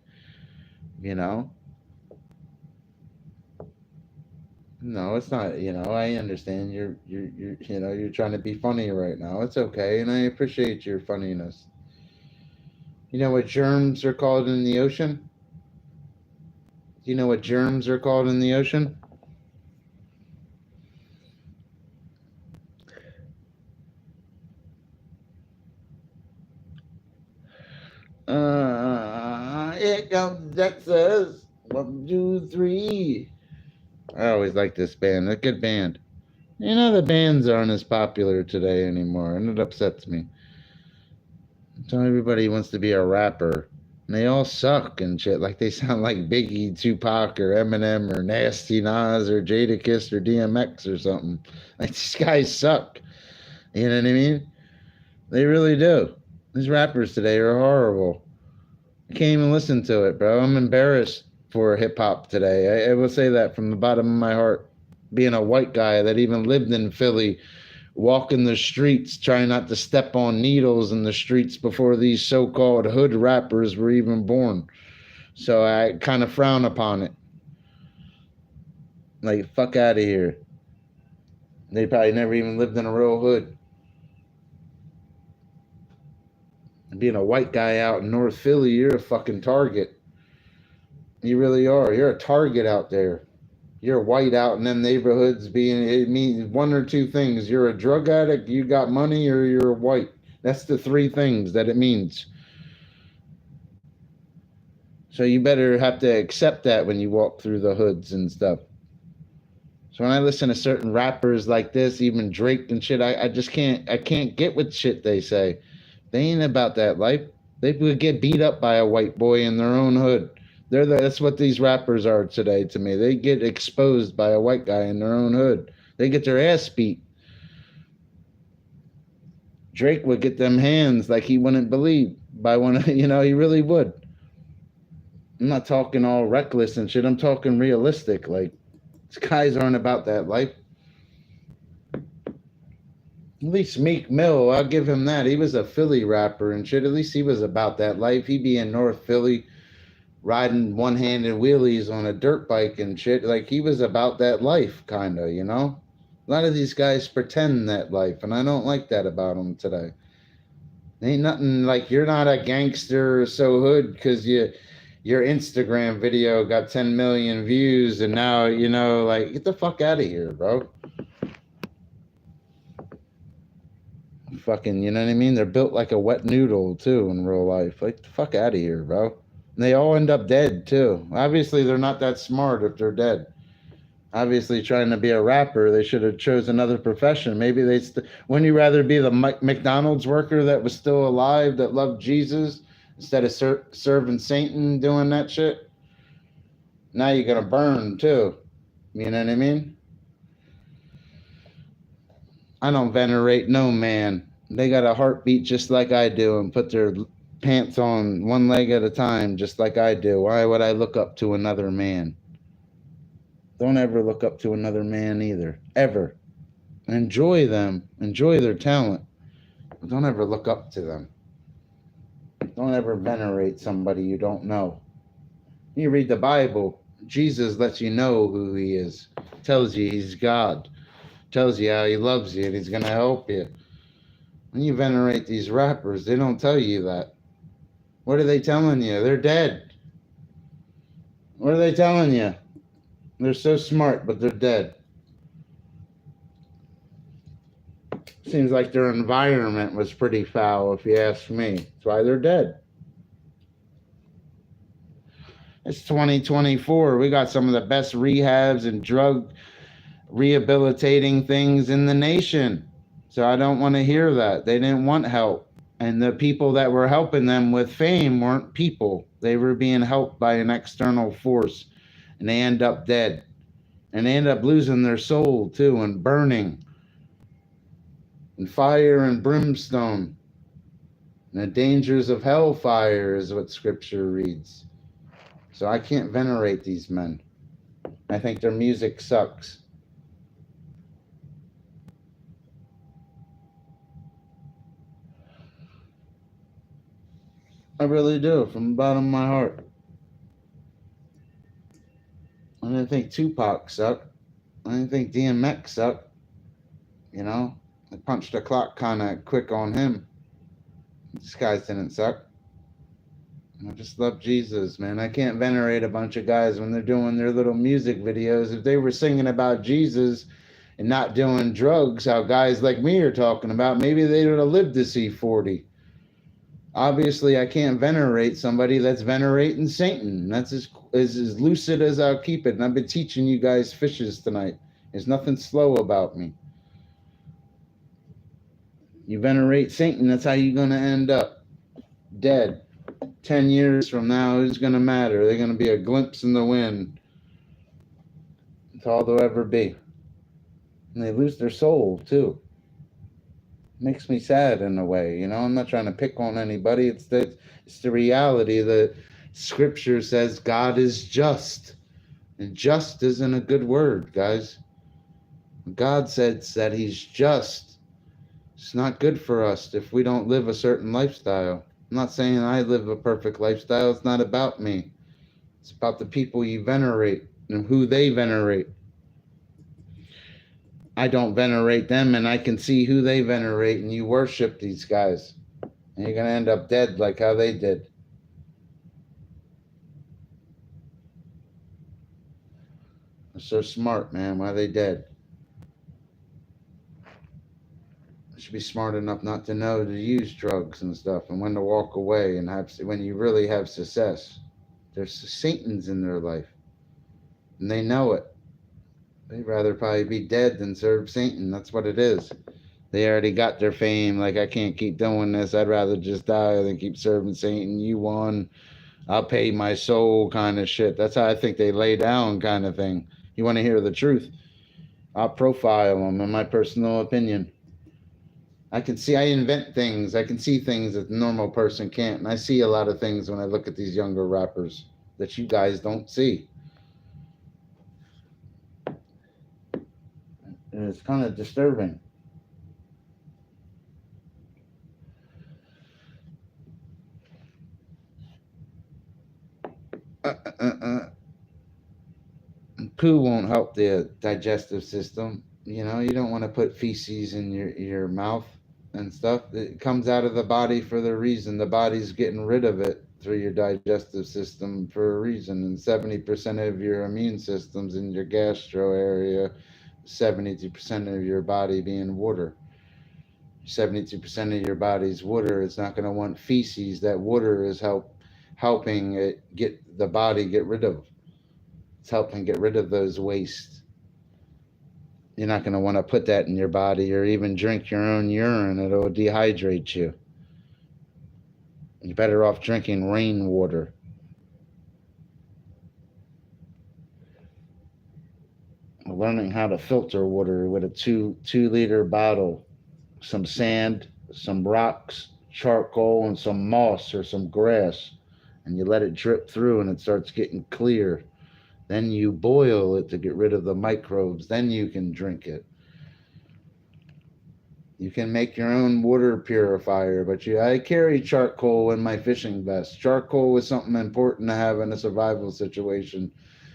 You know? No, it's not. I understand you're trying to be funny right now. It's okay, and I appreciate your funniness. You know what germs are called in the ocean? Do you know what germs are called in the ocean? Here comes Texas. 1, 2, 3. I always like this band. They're a good band. The bands aren't as popular today anymore, and it upsets me. So everybody wants to be a rapper, and they all suck and shit. Like they sound like Biggie, Tupac, or Eminem, or Nasty Nas, or Jadakiss, or DMX, or something. Like these guys suck. You know what I mean? They really do. These rappers today are horrible. I can't even listen to it, bro. I'm embarrassed for hip hop today. I will say that from the bottom of my heart. Being a white guy that even lived in Philly, walking the streets, trying not to step on needles in the streets before these so-called hood rappers were even born. So I kind of frown upon it. Like, fuck out of here. They probably never even lived in a real hood. Being a white guy out in North Philly, you're a fucking target. You really are. You're a target out there. You're white out in them neighborhoods. It means one or two things. You're a drug addict, you got money, or you're white. That's the three things that it means. So you better have to accept that when you walk through the hoods and stuff. So when I listen to certain rappers like this, even Drake and shit, I just can't get with shit they say. They ain't about that life. They would get beat up by a white boy in their own hood. That's what these rappers are today to me. They get exposed by a white guy in their own hood. They get their ass beat. Drake would get them hands like he wouldn't believe by one. He really would. I'm not talking all reckless and shit. I'm talking realistic. Like, these guys aren't about that life. At least Meek Mill, I'll give him that. He was a Philly rapper and shit. At least he was about that life. He'd be in North Philly riding one-handed wheelies on a dirt bike and shit. Like, he was about that life, kind of, A lot of these guys pretend that life, and I don't like that about them today. Ain't nothing like you're not a gangster or so hood because your Instagram video got 10 million views, and now, like, get the fuck out of here, bro. Fucking, you know what I mean? They're built like a wet noodle, too, in real life. Like, the fuck out of here, bro. And they all end up dead, too. Obviously, they're not that smart if they're dead. Obviously, trying to be a rapper, they should have chose another profession. Maybe wouldn't you rather be the McDonald's worker that was still alive, that loved Jesus, instead of serving Satan doing that shit? Now you're going to burn, too. You know what I mean? I don't venerate no man. They got a heartbeat just like I do and put their pants on one leg at a time just like I do. Why would I look up to another man? Don't ever look up to another man either. Ever. Enjoy them. Enjoy their talent. But don't ever look up to them. Don't ever venerate somebody you don't know. You read the Bible. Jesus lets you know who he is. Tells you he's God. Tells you how he loves you and he's going to help you. When you venerate these rappers, they don't tell you that. What are they telling you? They're dead. What are they telling you? They're so smart, but they're dead. Seems like their environment was pretty foul, if you ask me. That's why they're dead. It's 2024. We got some of the best rehabs and drug rehabilitating things in the nation. So I don't want to hear that. They didn't want help. And the people that were helping them with fame weren't people. They were being helped by an external force. And they end up dead. And they end up losing their soul too and burning. And fire and brimstone. And the dangers of hellfire is what scripture reads. So I can't venerate these men. I think their music sucks. I really do, from the bottom of my heart. I didn't think Tupac sucked. I didn't think DMX sucked. You know, I punched the clock kind of quick on him. These guys didn't suck. I just love Jesus, man. I can't venerate a bunch of guys when they're doing their little music videos. If they were singing about Jesus and not doing drugs, how guys like me are talking about, maybe they would have lived to see 40. Obviously, I can't venerate somebody that's venerating Satan. That's as lucid as I'll keep it. And I've been teaching you guys fishes tonight. There's nothing slow about me. You venerate Satan, that's how you're going to end up dead. 10 years from now, who's going to matter? They're going to be a glimpse in the wind. That's all they'll ever be. And they lose their soul, too. Makes me sad in a way. You know, I'm not trying to pick on anybody. It's the reality that scripture says God is just. And just isn't a good word, guys. God says that he's just. It's not good for us if we don't live a certain lifestyle. I'm not saying I live a perfect lifestyle. It's not about me. It's about the people you venerate and who they venerate. I don't venerate them, and I can see who they venerate, and you worship these guys. And you're going to end up dead like how they did. They're so smart, man. Why are they dead? You should be smart enough not to know to use drugs and stuff and when to walk away and when you really have success. There's Satan's in their life, and they know it. They'd rather probably be dead than serve Satan. That's what it is. They already got their fame. Like, I can't keep doing this. I'd rather just die than keep serving Satan. You won. I'll pay my soul kind of shit. That's how I think they lay down kind of thing. You want to hear the truth? I'll profile them in my personal opinion. I invent things. I can see things that the normal person can't. And I see a lot of things when I look at these younger rappers that you guys don't see. And it's kind of disturbing. Poo won't help the digestive system. You know, you don't want to put feces in your mouth and stuff. It comes out of the body for the reason. The body's getting rid of it through your digestive system for a reason. And 70% of your immune system's in your gastro area, 72% of your body being water. 72% of your body's water. It's not going to want feces. That water is helping it get the body get rid of. It's helping get rid of those wastes. You're not going to want to put that in your body or even drink your own urine. It'll dehydrate you. You're better off drinking rainwater. Learning how to filter water with a 2 liter bottle, some sand, some rocks, charcoal, and some moss or some grass. And you let it drip through and it starts getting clear. Then you boil it to get rid of the microbes. Then you can drink it. You can make your own water purifier, but I carry charcoal in my fishing vest. Charcoal is something important to have in a survival situation.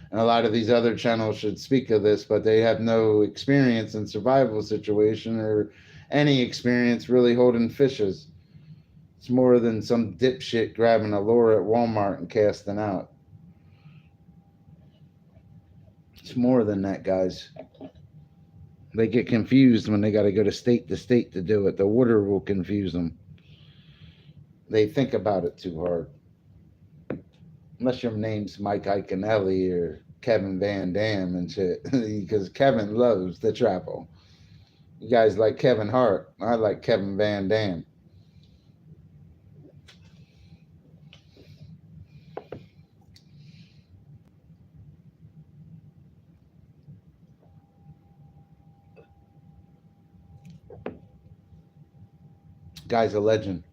And a lot of these other channels should speak of this, but they have no experience in survival situation or any experience really holding fishes. It's more than some dipshit grabbing a lure at Walmart and casting out. It's more than that, guys. They get confused when they got to go to state to do it. The water will confuse them. They think about it too hard. Unless your name's Mike Iaconelli or Kevin Van Dam and shit. Because Kevin loves to travel. You guys like Kevin Hart. I like Kevin Van Dam. Guy's a legend.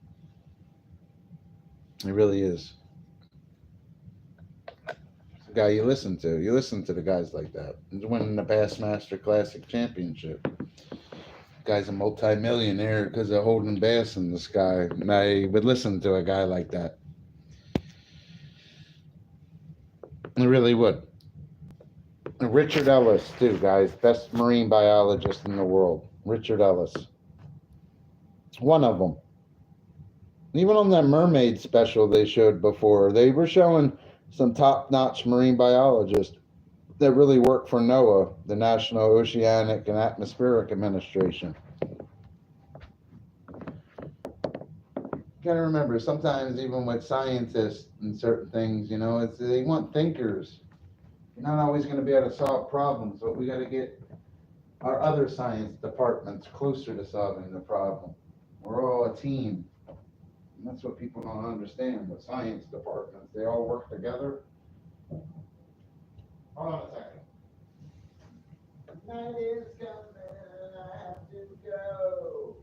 He really is. It's the guy you listen to. You listen to the guys like that. He's winning the Bassmaster Classic Championship. Guy's a multi-millionaire because of holding bass in the sky. And I would listen to a guy like that. I really would. Richard Ellis, too, guys. Best marine biologist in the world. Richard Ellis. One of them. Even on that mermaid special they showed before, they were showing some top-notch marine biologists that really work for NOAA, the National Oceanic and Atmospheric Administration. You gotta remember, sometimes even with scientists and certain things, they want thinkers. You're not always going to be able to solve problems, but we got to get our other science departments closer to solving the problem. We're all a team. And that's what people don't understand. The science departments, they all work together. Hold on a second. Night is coming, I have to go.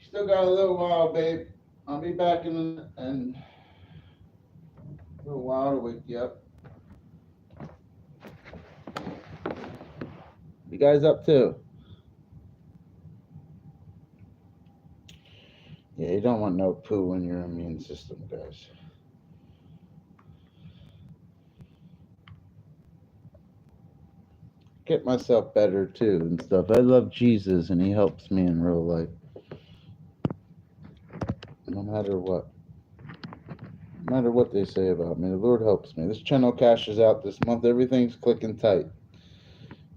Still got a little while, babe. I'll be back in a little while to wake you up. You guys up too? Yeah, you don't want no poo in your immune system, guys. Get myself better too and stuff. I love Jesus and he helps me in real life. No matter what. No matter what they say about me, the Lord helps me. This channel cashes out this month. Everything's clicking tight.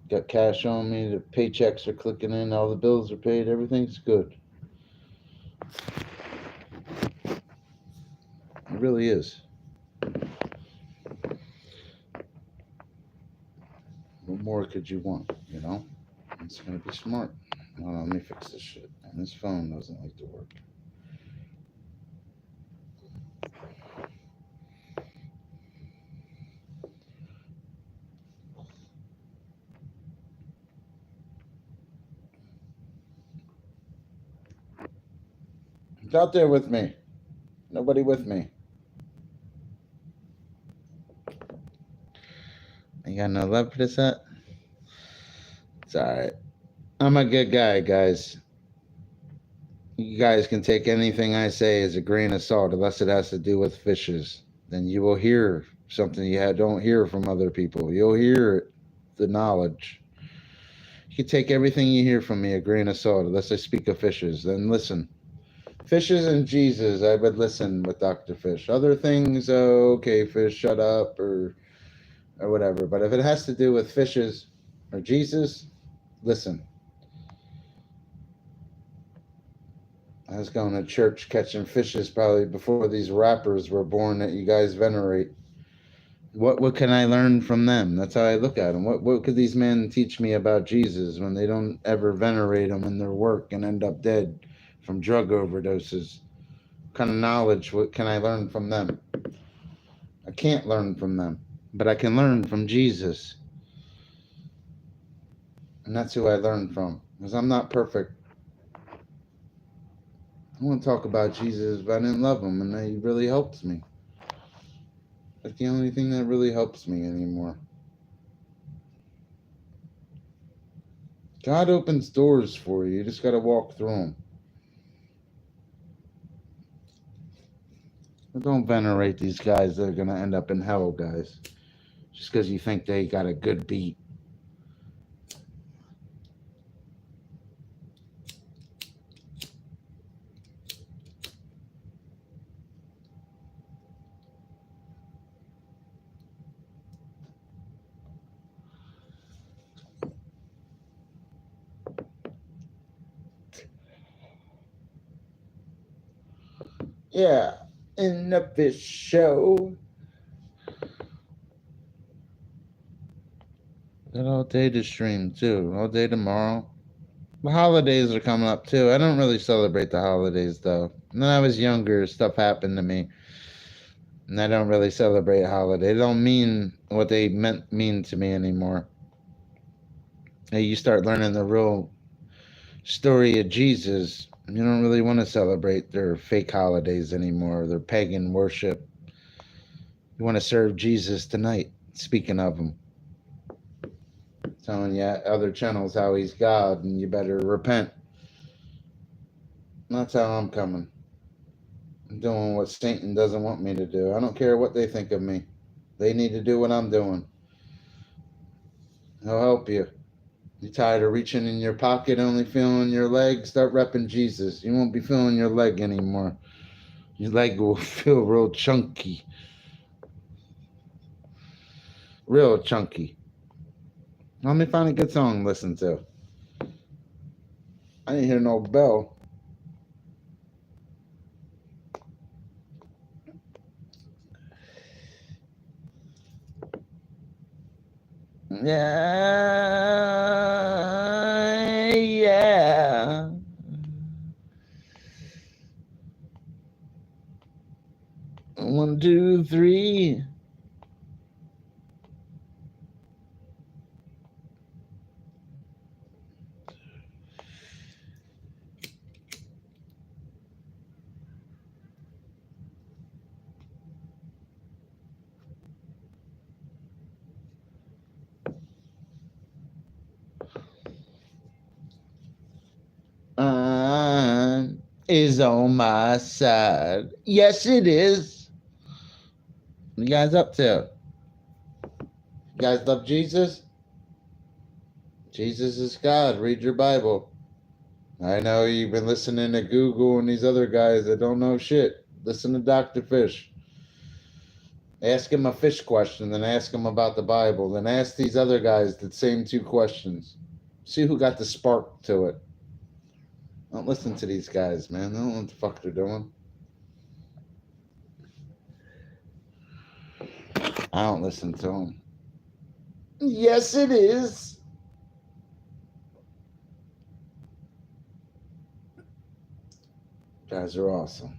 Got cash on me. The paychecks are clicking in. All the bills are paid. Everything's good. It really is. What more could you want, It's going to be smart. Hold on, let me fix this shit. And this phone doesn't like to work. It's out there with me. Nobody with me. You got no love for this set? It's alright. I'm a good guy, guys. You guys can take anything I say as a grain of salt unless it has to do with fishes. Then you will hear something you don't hear from other people. You'll hear the knowledge. You can take everything you hear from me a grain of salt unless I speak of fishes. Then listen. Fishes and Jesus, I would listen with Dr. Fish. Other things, okay, Fish, shut up or whatever. But if it has to do with fishes or Jesus, listen. I was going to church catching fishes probably before these rappers were born that you guys venerate. What can I learn from them? That's how I look at them. What could these men teach me about Jesus when they don't ever venerate him in their work and end up dead from drug overdoses? What kind of knowledge, what can I learn from them? I can't learn from them, but I can learn from Jesus. And that's who I learn from, because I'm not perfect. I want to talk about Jesus, but I didn't love him, and he really helps me. That's the only thing that really helps me anymore. God opens doors for you. You just got to walk through them. But don't venerate these guys that are going to end up in hell, guys. Just because you think they got a good beat. Yeah, in the fish show. Got all day to stream too. All day tomorrow. The holidays are coming up too. I don't really celebrate the holidays though. When I was younger, stuff happened to me, and I don't really celebrate holidays. They don't mean what they mean to me anymore. Hey, you start learning the real story of Jesus. You don't really want to celebrate their fake holidays anymore. Their pagan worship. You want to serve Jesus tonight. Speaking of him, telling you other channels how he's God, and you better repent. That's how I'm coming. I'm doing what Satan doesn't want me to do. I don't care what they think of me. They need to do what I'm doing. He'll help you. You tired of reaching in your pocket, only feeling your leg? Start repping Jesus. You won't be feeling your leg anymore. Your leg will feel real chunky. Real chunky. Let me find a good song to listen to. I didn't hear no bell. Yeah. 1, 2, 3. Is on my side. Yes, it is. What you guys up to? You guys love Jesus? Jesus is God. Read your Bible. I know you've been listening to Google and these other guys that don't know shit. Listen to Dr. Fish. Ask him a fish question, then ask him about the Bible. Then ask these other guys the same 2 questions. See who got the spark to it. Don't listen to these guys, man. They don't know what the fuck they're doing. I don't listen to them. Yes, it is. Guys are awesome.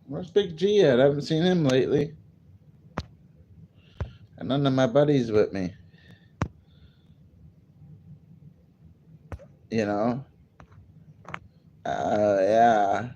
Where's Big G at? I haven't seen him lately. And none of my buddies with me. You know? Yeah.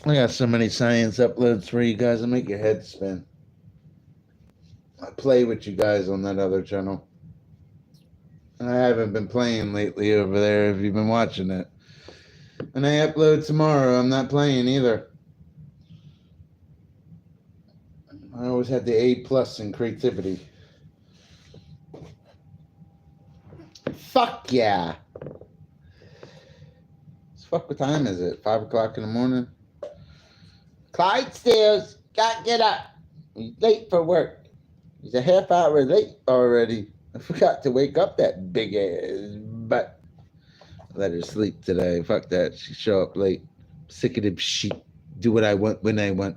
I got so many science uploads for you guys. I make your head spin. I play with you guys on that other channel. And I haven't been playing lately over there if you've been watching it. And I upload tomorrow. I'm not playing either. I always had the A+ in creativity. Fuck yeah. Fuck, what time is it? 5 o'clock in the morning? Clydesdales, gotta get up. He's late for work. He's a half hour late already. I forgot to wake up that big ass butt. Let her sleep today. Fuck that. She show up late. Sick of the shit. Do what I want when I want.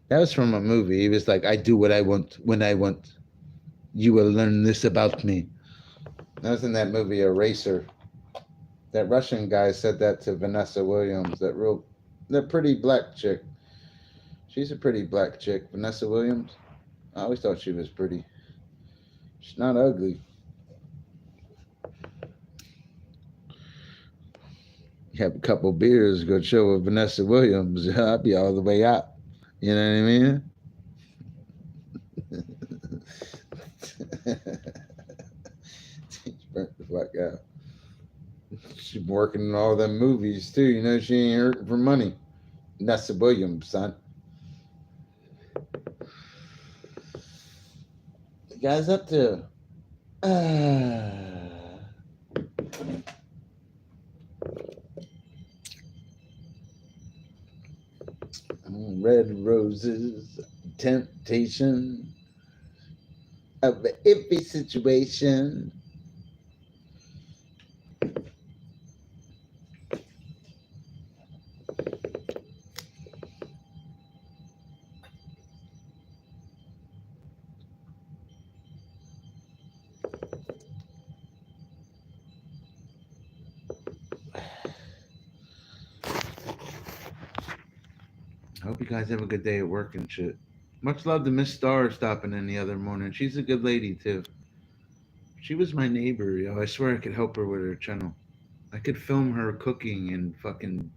That was from a movie. He was like, I do what I want when I want. You will learn this about me. That was in that movie Eraser. That Russian guy said that to Vanessa Williams, that pretty black chick. She's a pretty black chick, Vanessa Williams. I always thought she was pretty. She's not ugly. You have a couple beers, go chill with Vanessa Williams. I'll be all the way out. You know what I mean? Burnt the fuck out. She's working in all them movies too. You know, she ain't hurting for money. Vanessa Williams, son. you guys up to? Red roses, temptation of an iffy situation. I hope you guys have a good day at work and shit. Much love to Miss Star stopping in the other morning. She's a good lady too. She was my neighbor, yo. I swear I could help her with her channel. I could film her cooking and fucking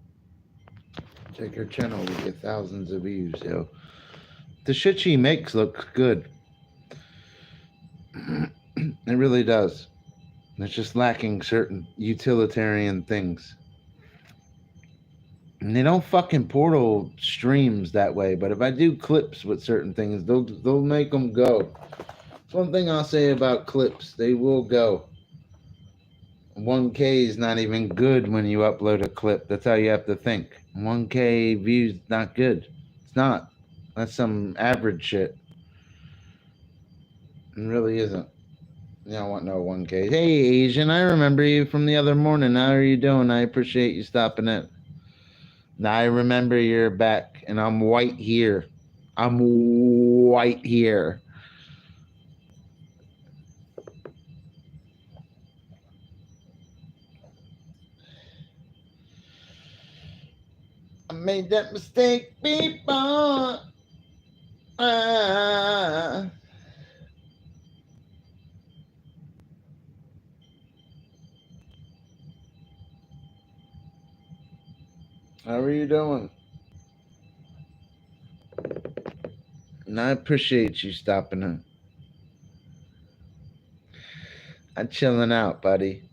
take her channel would get thousands of views, yo. The shit she makes looks good. It really does. It's just lacking certain utilitarian things. And they don't fucking portal streams that way, but if I do clips with certain things, they'll make them go. That's one thing I'll say about clips. They will go. 1K is not even good when you upload a clip. That's how you have to think. 1K views not good. It's not. That's some average shit. It really isn't. You don't want no 1K. Hey, Asian, I remember you from the other morning. How are you doing? I appreciate you stopping in. Now I remember you're back, and I'm white here. I'm white here. I made that mistake before. How are you doing? And I appreciate you stopping in. I'm chilling out, buddy.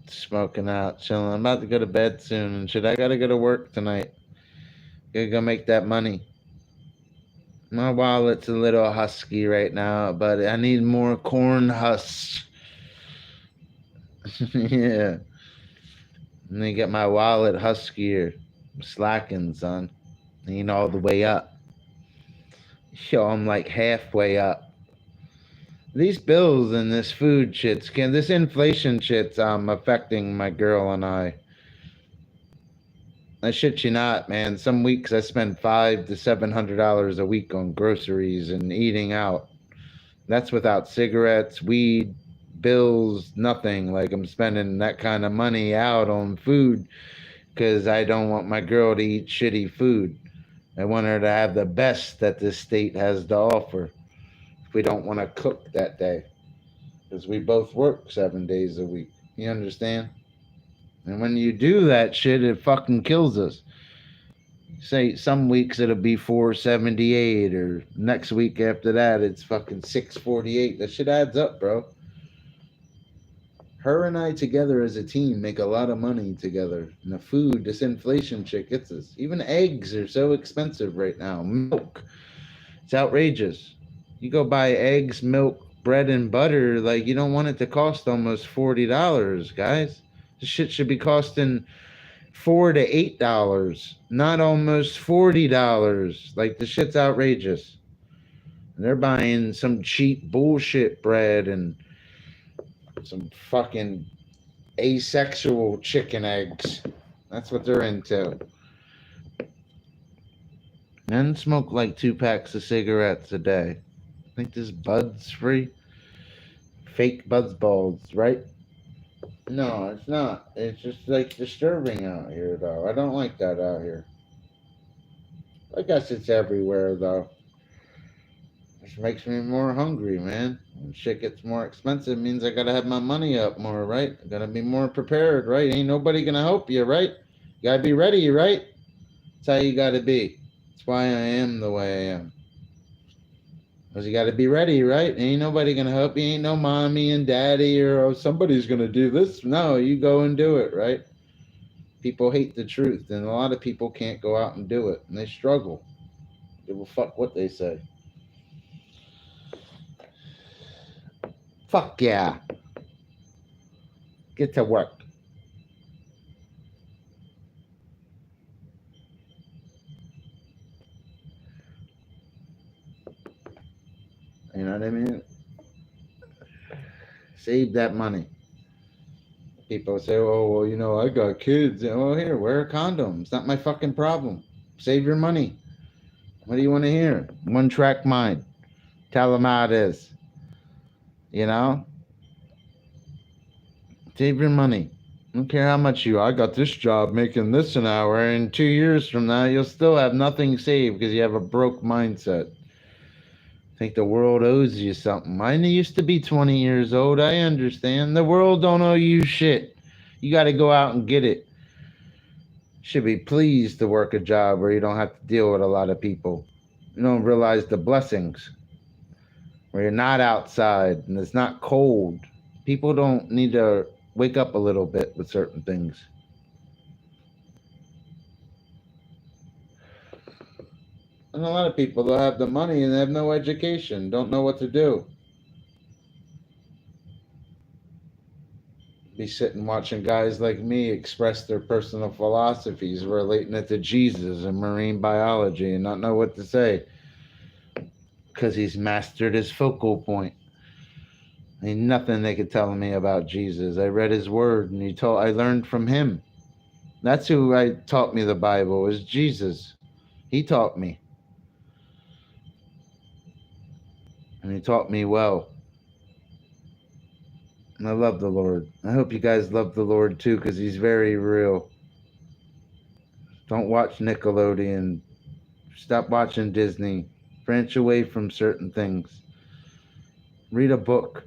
Smoking out, chilling. I'm about to go to bed soon and shit. I gotta go to work tonight. Gotta go make that money. My wallet's a little husky right now, but I need more corn husks. Yeah. Let me get my wallet huskier. I'm slacking, son. Ain't all the way up. Yo, I'm like halfway up. These bills and this food shit's this inflation shit's affecting my girl and I. I shit you not, man. Some weeks I spend $500 to $700 a week on groceries and eating out. That's without cigarettes, weed, bills, nothing. Like I'm spending that kind of money out on food because I don't want my girl to eat shitty food. I want her to have the best that this state has to offer. If we don't want to cook that day, because we both work 7 days a week. You understand? And when you do that shit, it fucking kills us. Say some weeks it'll be 478, or next week after that it's fucking 648. That shit adds up, bro. Her and I together as a team make a lot of money together. And the food, this inflation shit gets us. Even eggs are so expensive right now. Milk, it's outrageous. You go buy eggs, milk, bread, and butter, like you don't want it to cost almost $40, guys. This shit should be costing $4 to $8, not almost $40. Like the shit's outrageous. And they're buying some cheap bullshit bread and some fucking asexual chicken eggs. That's what they're into. Men smoke like 2 packs of cigarettes a day. I think this bud's free. Fake Buzz balls, right? No, it's not. It's just like disturbing out here, though. I don't like that out here. I guess it's everywhere, though. Which makes me more hungry, man. When shit gets more expensive, means I gotta have my money up more, right? I gotta be more prepared, right? Ain't nobody gonna help you, right? You gotta be ready, right? That's how you gotta be. That's why I am the way I am. Because you gotta be ready, right? Ain't nobody gonna help you. Ain't no mommy and daddy or oh, somebody's gonna do this. No, you go and do it, right? People hate the truth, and a lot of people can't go out and do it, and they struggle. They will fuck what they say. Fuck yeah. Get to work. You know what I mean? Save that money. People say, oh, well, I got kids. Oh, here, wear a condom. It's not my fucking problem. Save your money. What do you want to hear? One track mind. Tell them how it is. You know? Save your money. I don't care how much I got this job making this an hour, and 2 years from now, you'll still have nothing saved because you have a broke mindset. Think the world owes you something. I used to be 20 years old. I understand. The world don't owe you shit. You got to go out and get it. Should be pleased to work a job where you don't have to deal with a lot of people. You don't realize the blessings where you're not outside and it's not cold. People don't need to wake up a little bit with certain things. And a lot of people that have the money and they have no education, don't know what to do. Be sitting watching guys like me express their personal philosophies relating it to Jesus and marine biology and not know what to say because he's mastered his focal point. Ain't nothing they could tell me about Jesus. I read his word and I learned from him. That's who taught me the Bible, was Jesus. He taught me. And he taught me well. And I love the Lord. I hope you guys love the Lord too, because he's very real. Don't watch Nickelodeon. Stop watching Disney. Branch away from certain things. Read a book.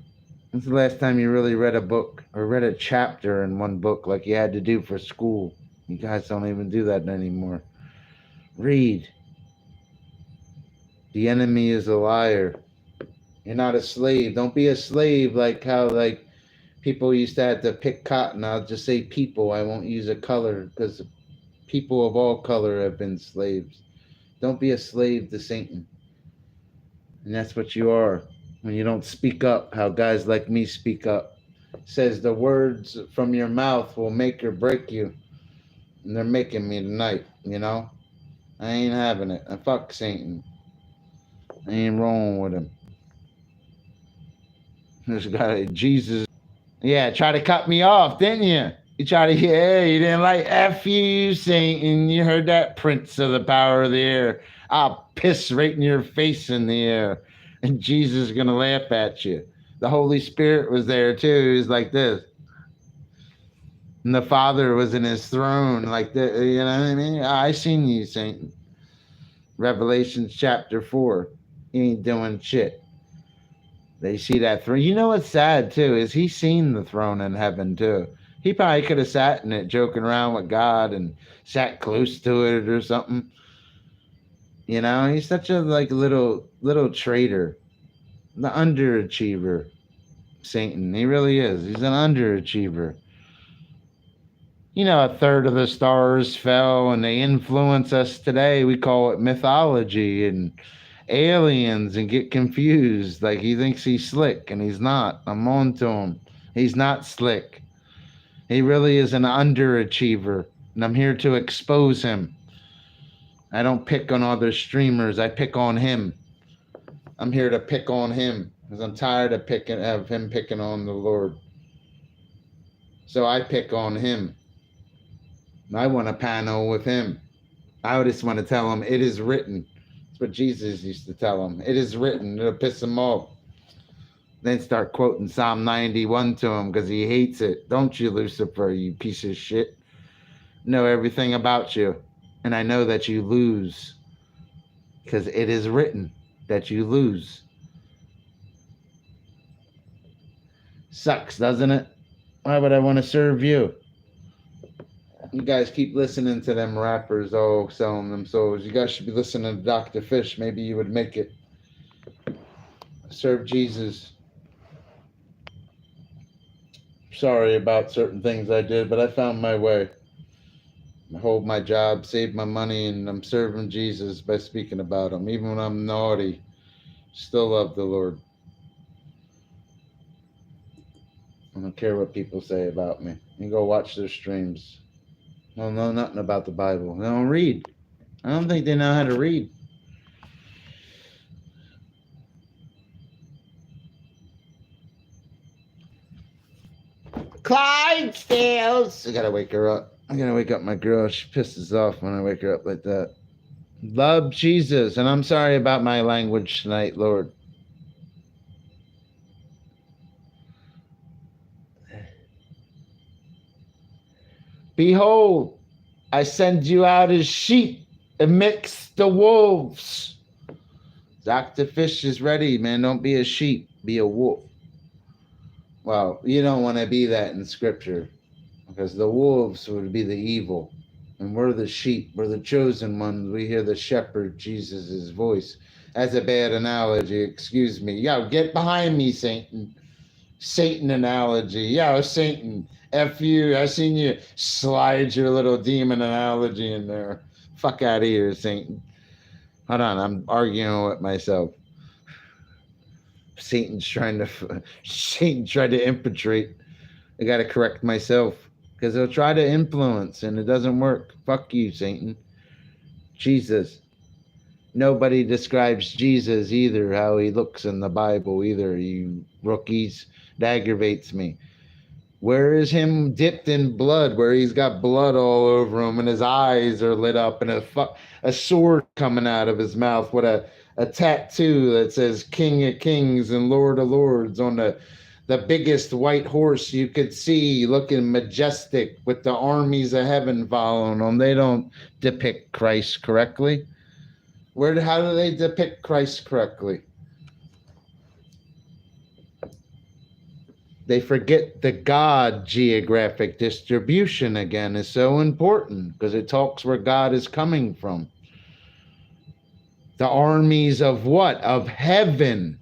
When's the last time you really read a book or read a chapter in one book like you had to do for school? You guys don't even do that anymore. Read. The enemy is a liar. You're not a slave. Don't be a slave like how people used to have to pick cotton. I'll just say people. I won't use a color because people of all color have been slaves. Don't be a slave to Satan. And that's what you are when you don't speak up, how guys like me speak up. It says the words from your mouth will make or break you. And they're making me tonight, I ain't having it. I fuck Satan. I ain't rolling with him. This guy, Jesus. Yeah, try to cut me off, didn't you? You you didn't like F you, Satan. You heard that, Prince of the Power of the Air. I'll piss right in your face in the air. And Jesus is going to laugh at you. The Holy Spirit was there too. He was like this. And the Father was in his throne like that. You know what I mean? I seen you, Satan. Revelation chapter 4. He ain't doing shit. They see that throne. You know what's sad too is he's seen the throne in heaven too. He probably could have sat in it joking around with God and sat close to it or something. He's such a little traitor, the underachiever, Satan. He really is. He's an underachiever. A third of the stars fell and they influence us today. We call it mythology and aliens and get confused. Like he thinks he's slick and he's not. I'm on to him. He's not slick. He really is an underachiever. And I'm here to expose him. I don't pick on other streamers. I pick on him. I'm here to pick on him because I'm tired of him picking on the Lord. So I pick on him. I want a panel with him. I just want to tell him it is written. That's what Jesus used to tell him. It is written. It'll piss him off. Then start quoting Psalm 91 to him because he hates it. Don't you, Lucifer, you piece of shit. Know everything about you. And I know that you lose because it is written that you lose. Sucks, doesn't it? Why would I want to serve you? You guys keep listening to them rappers all selling them souls. You guys should be listening to Dr. Fish. Maybe you would make it. Serve Jesus. Sorry about certain things I did, but I found my way. I hold my job, save my money, and I'm serving Jesus by speaking about him. Even when I'm naughty, still love the Lord. I don't care what people say about me. You go watch their streams. They'll know nothing about the Bible. They don't read. I don't think they know how to read. Clydesdales! I gotta wake her up. I gotta wake up my girl. She pisses off when I wake her up like that. Love Jesus. And I'm sorry about my language tonight, Lord. Behold, I send you out as sheep amidst the wolves. Dr. Fish is ready, man. Don't be a sheep, be a wolf. Well, you don't want to be that in scripture, because the wolves would be the evil, and we're the sheep. We're the chosen ones. We hear the shepherd, Jesus' voice. That's a bad analogy. Excuse me. Yo, get behind me, Satan. Satan analogy. Yo, Satan. F you. I seen you slide your little demon analogy in there. Fuck out of here, Satan. Hold on. I'm arguing with myself. Satan's trying to infiltrate. I got to correct myself, because he'll try to influence and it doesn't work. Fuck you, Satan. Jesus. Nobody describes Jesus either, how he looks in the Bible either, you rookies. It aggravates me. Where is him dipped in blood, where he's got blood all over him and his eyes are lit up and a sword coming out of his mouth with a tattoo that says King of Kings and Lord of Lords on the biggest white horse you could see, looking majestic with the armies of heaven following him? They don't depict Christ correctly. How do they depict Christ correctly? They forget the God geographic distribution again is so important, because it talks where God is coming from. The armies of what? Of heaven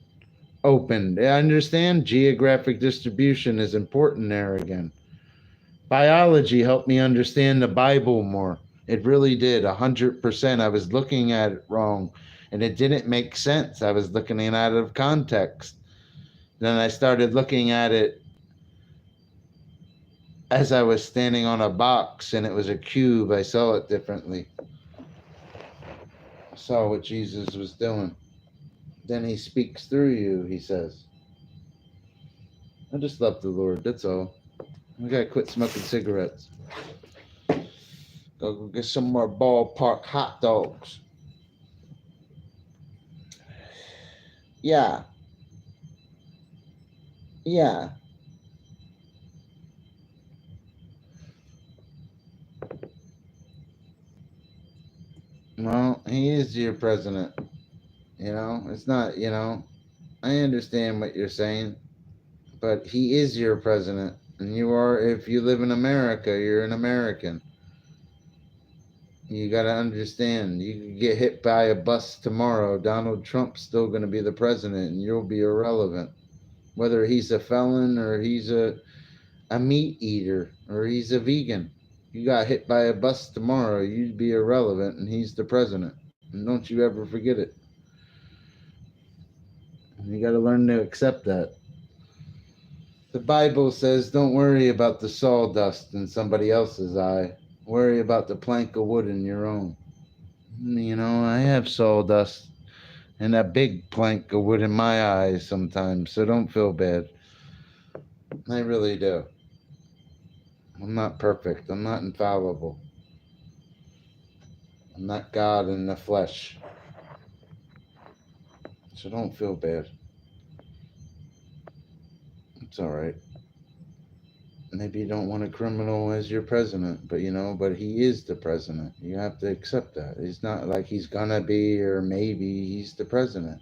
opened. I understand geographic distribution is important there again. Biology helped me understand the Bible more. It really did, 100%. I was looking at it wrong, and it didn't make sense. I was looking at it out of context. Then I started looking at it as I was standing on a box and it was a cube. I saw it differently. I saw what Jesus was doing. Then he speaks through you, he says. I just love the Lord, that's all. I gotta quit smoking cigarettes. Go get some more ballpark hot dogs. Yeah. Yeah. Well, he is your president. You know, it's not, I understand what you're saying, but he is your president. And you are, if you live in America, you're an American. You got to understand, you could get hit by a bus tomorrow. Donald Trump's still going to be the president, and you'll be irrelevant. Whether he's a felon or he's a meat eater or he's a vegan. You got hit by a bus tomorrow, you'd be irrelevant, and he's the president. And don't you ever forget it. You got to learn to accept that. The Bible says, don't worry about the sawdust in somebody else's eye. Worry about the plank of wood in your own. I have sawdust and a big plank of wood in my eyes sometimes, so don't feel bad. I really do. I'm not perfect. I'm not infallible. I'm not God in the flesh. So don't feel bad. It's all right. Maybe you don't want a criminal as your president, but he is the president. You have to accept that. It's not like he's gonna be, or maybe he's the president.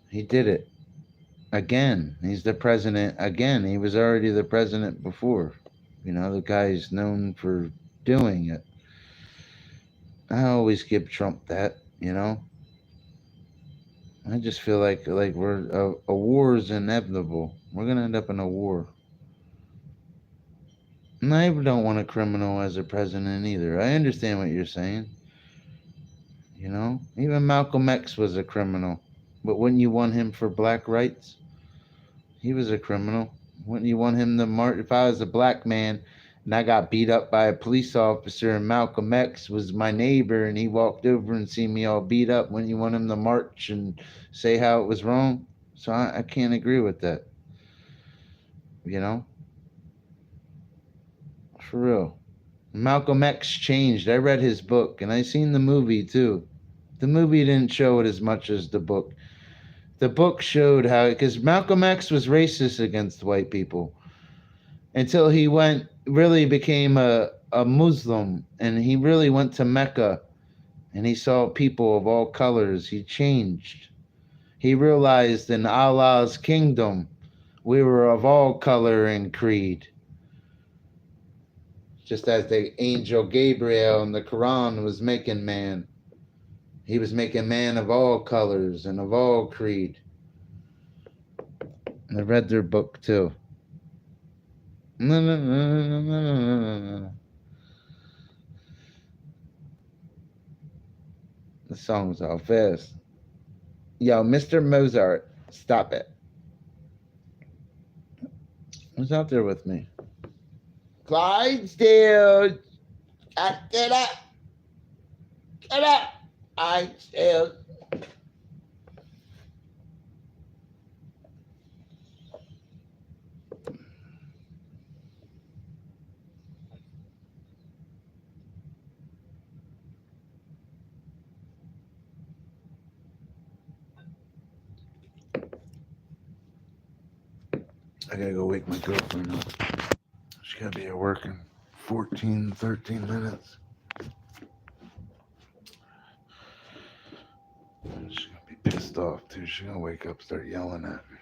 He did it again. He's the president again. He was already the president before. The guy's known for doing it. I always give Trump that, I just feel like we're a war is inevitable. We're gonna end up in a war. And I don't want a criminal as a president either. I understand what you're saying. Even Malcolm X was a criminal. But wouldn't you want him for black rights? He was a criminal. Wouldn't you want him to march? If I was a black man and I got beat up by a police officer and Malcolm X was my neighbor and he walked over and seen me all beat up, wouldn't you want him to march and say how it was wrong? So I can't agree with that. You know? For real. Malcolm X changed. I read his book and I seen the movie too. The movie didn't show it as much as the book. The book showed how, because Malcolm X was racist against white people until he really became a Muslim and he really went to Mecca and he saw people of all colors. He changed. He realized in Allah's kingdom we were of all color and creed. Just as the angel Gabriel in the Quran was making man, he was making man of all colors and of all creed. And I read their book too. The song's all fast. Yo, Mr. Mozart, stop it. Who's out there with me? Clydesdale, get up. Get up. Clydesdale. I gotta go wake my girlfriend up. She gotta be at work in 13 minutes. She's gonna be pissed off too. She's gonna wake up, start yelling at me.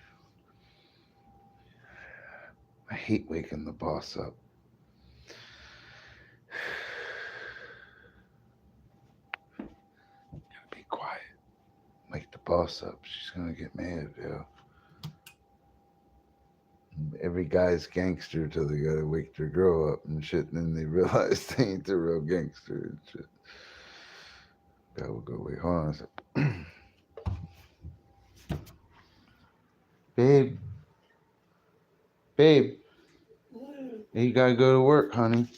I hate waking the boss up. Gotta be quiet. Wake the boss up. She's gonna get mad, yo. Every guy's gangster till they gotta wake their girl up and shit, and then they realize they ain't the real gangster and shit. Guy will go, wait, hold on a second. Babe, you gotta go to work, honey.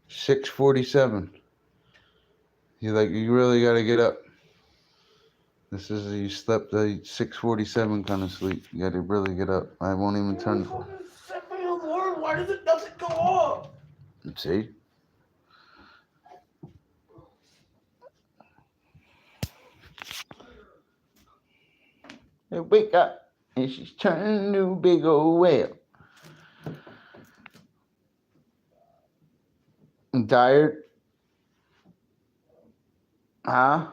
6:47. You really gotta get up. This is you slept a 6:47 kind of sleep. You gotta really get up. I won't even turn. Set my alarm. Why doesn't go off? See? Hey, wake up. And she's turning into a big old whale. I'm tired. Huh?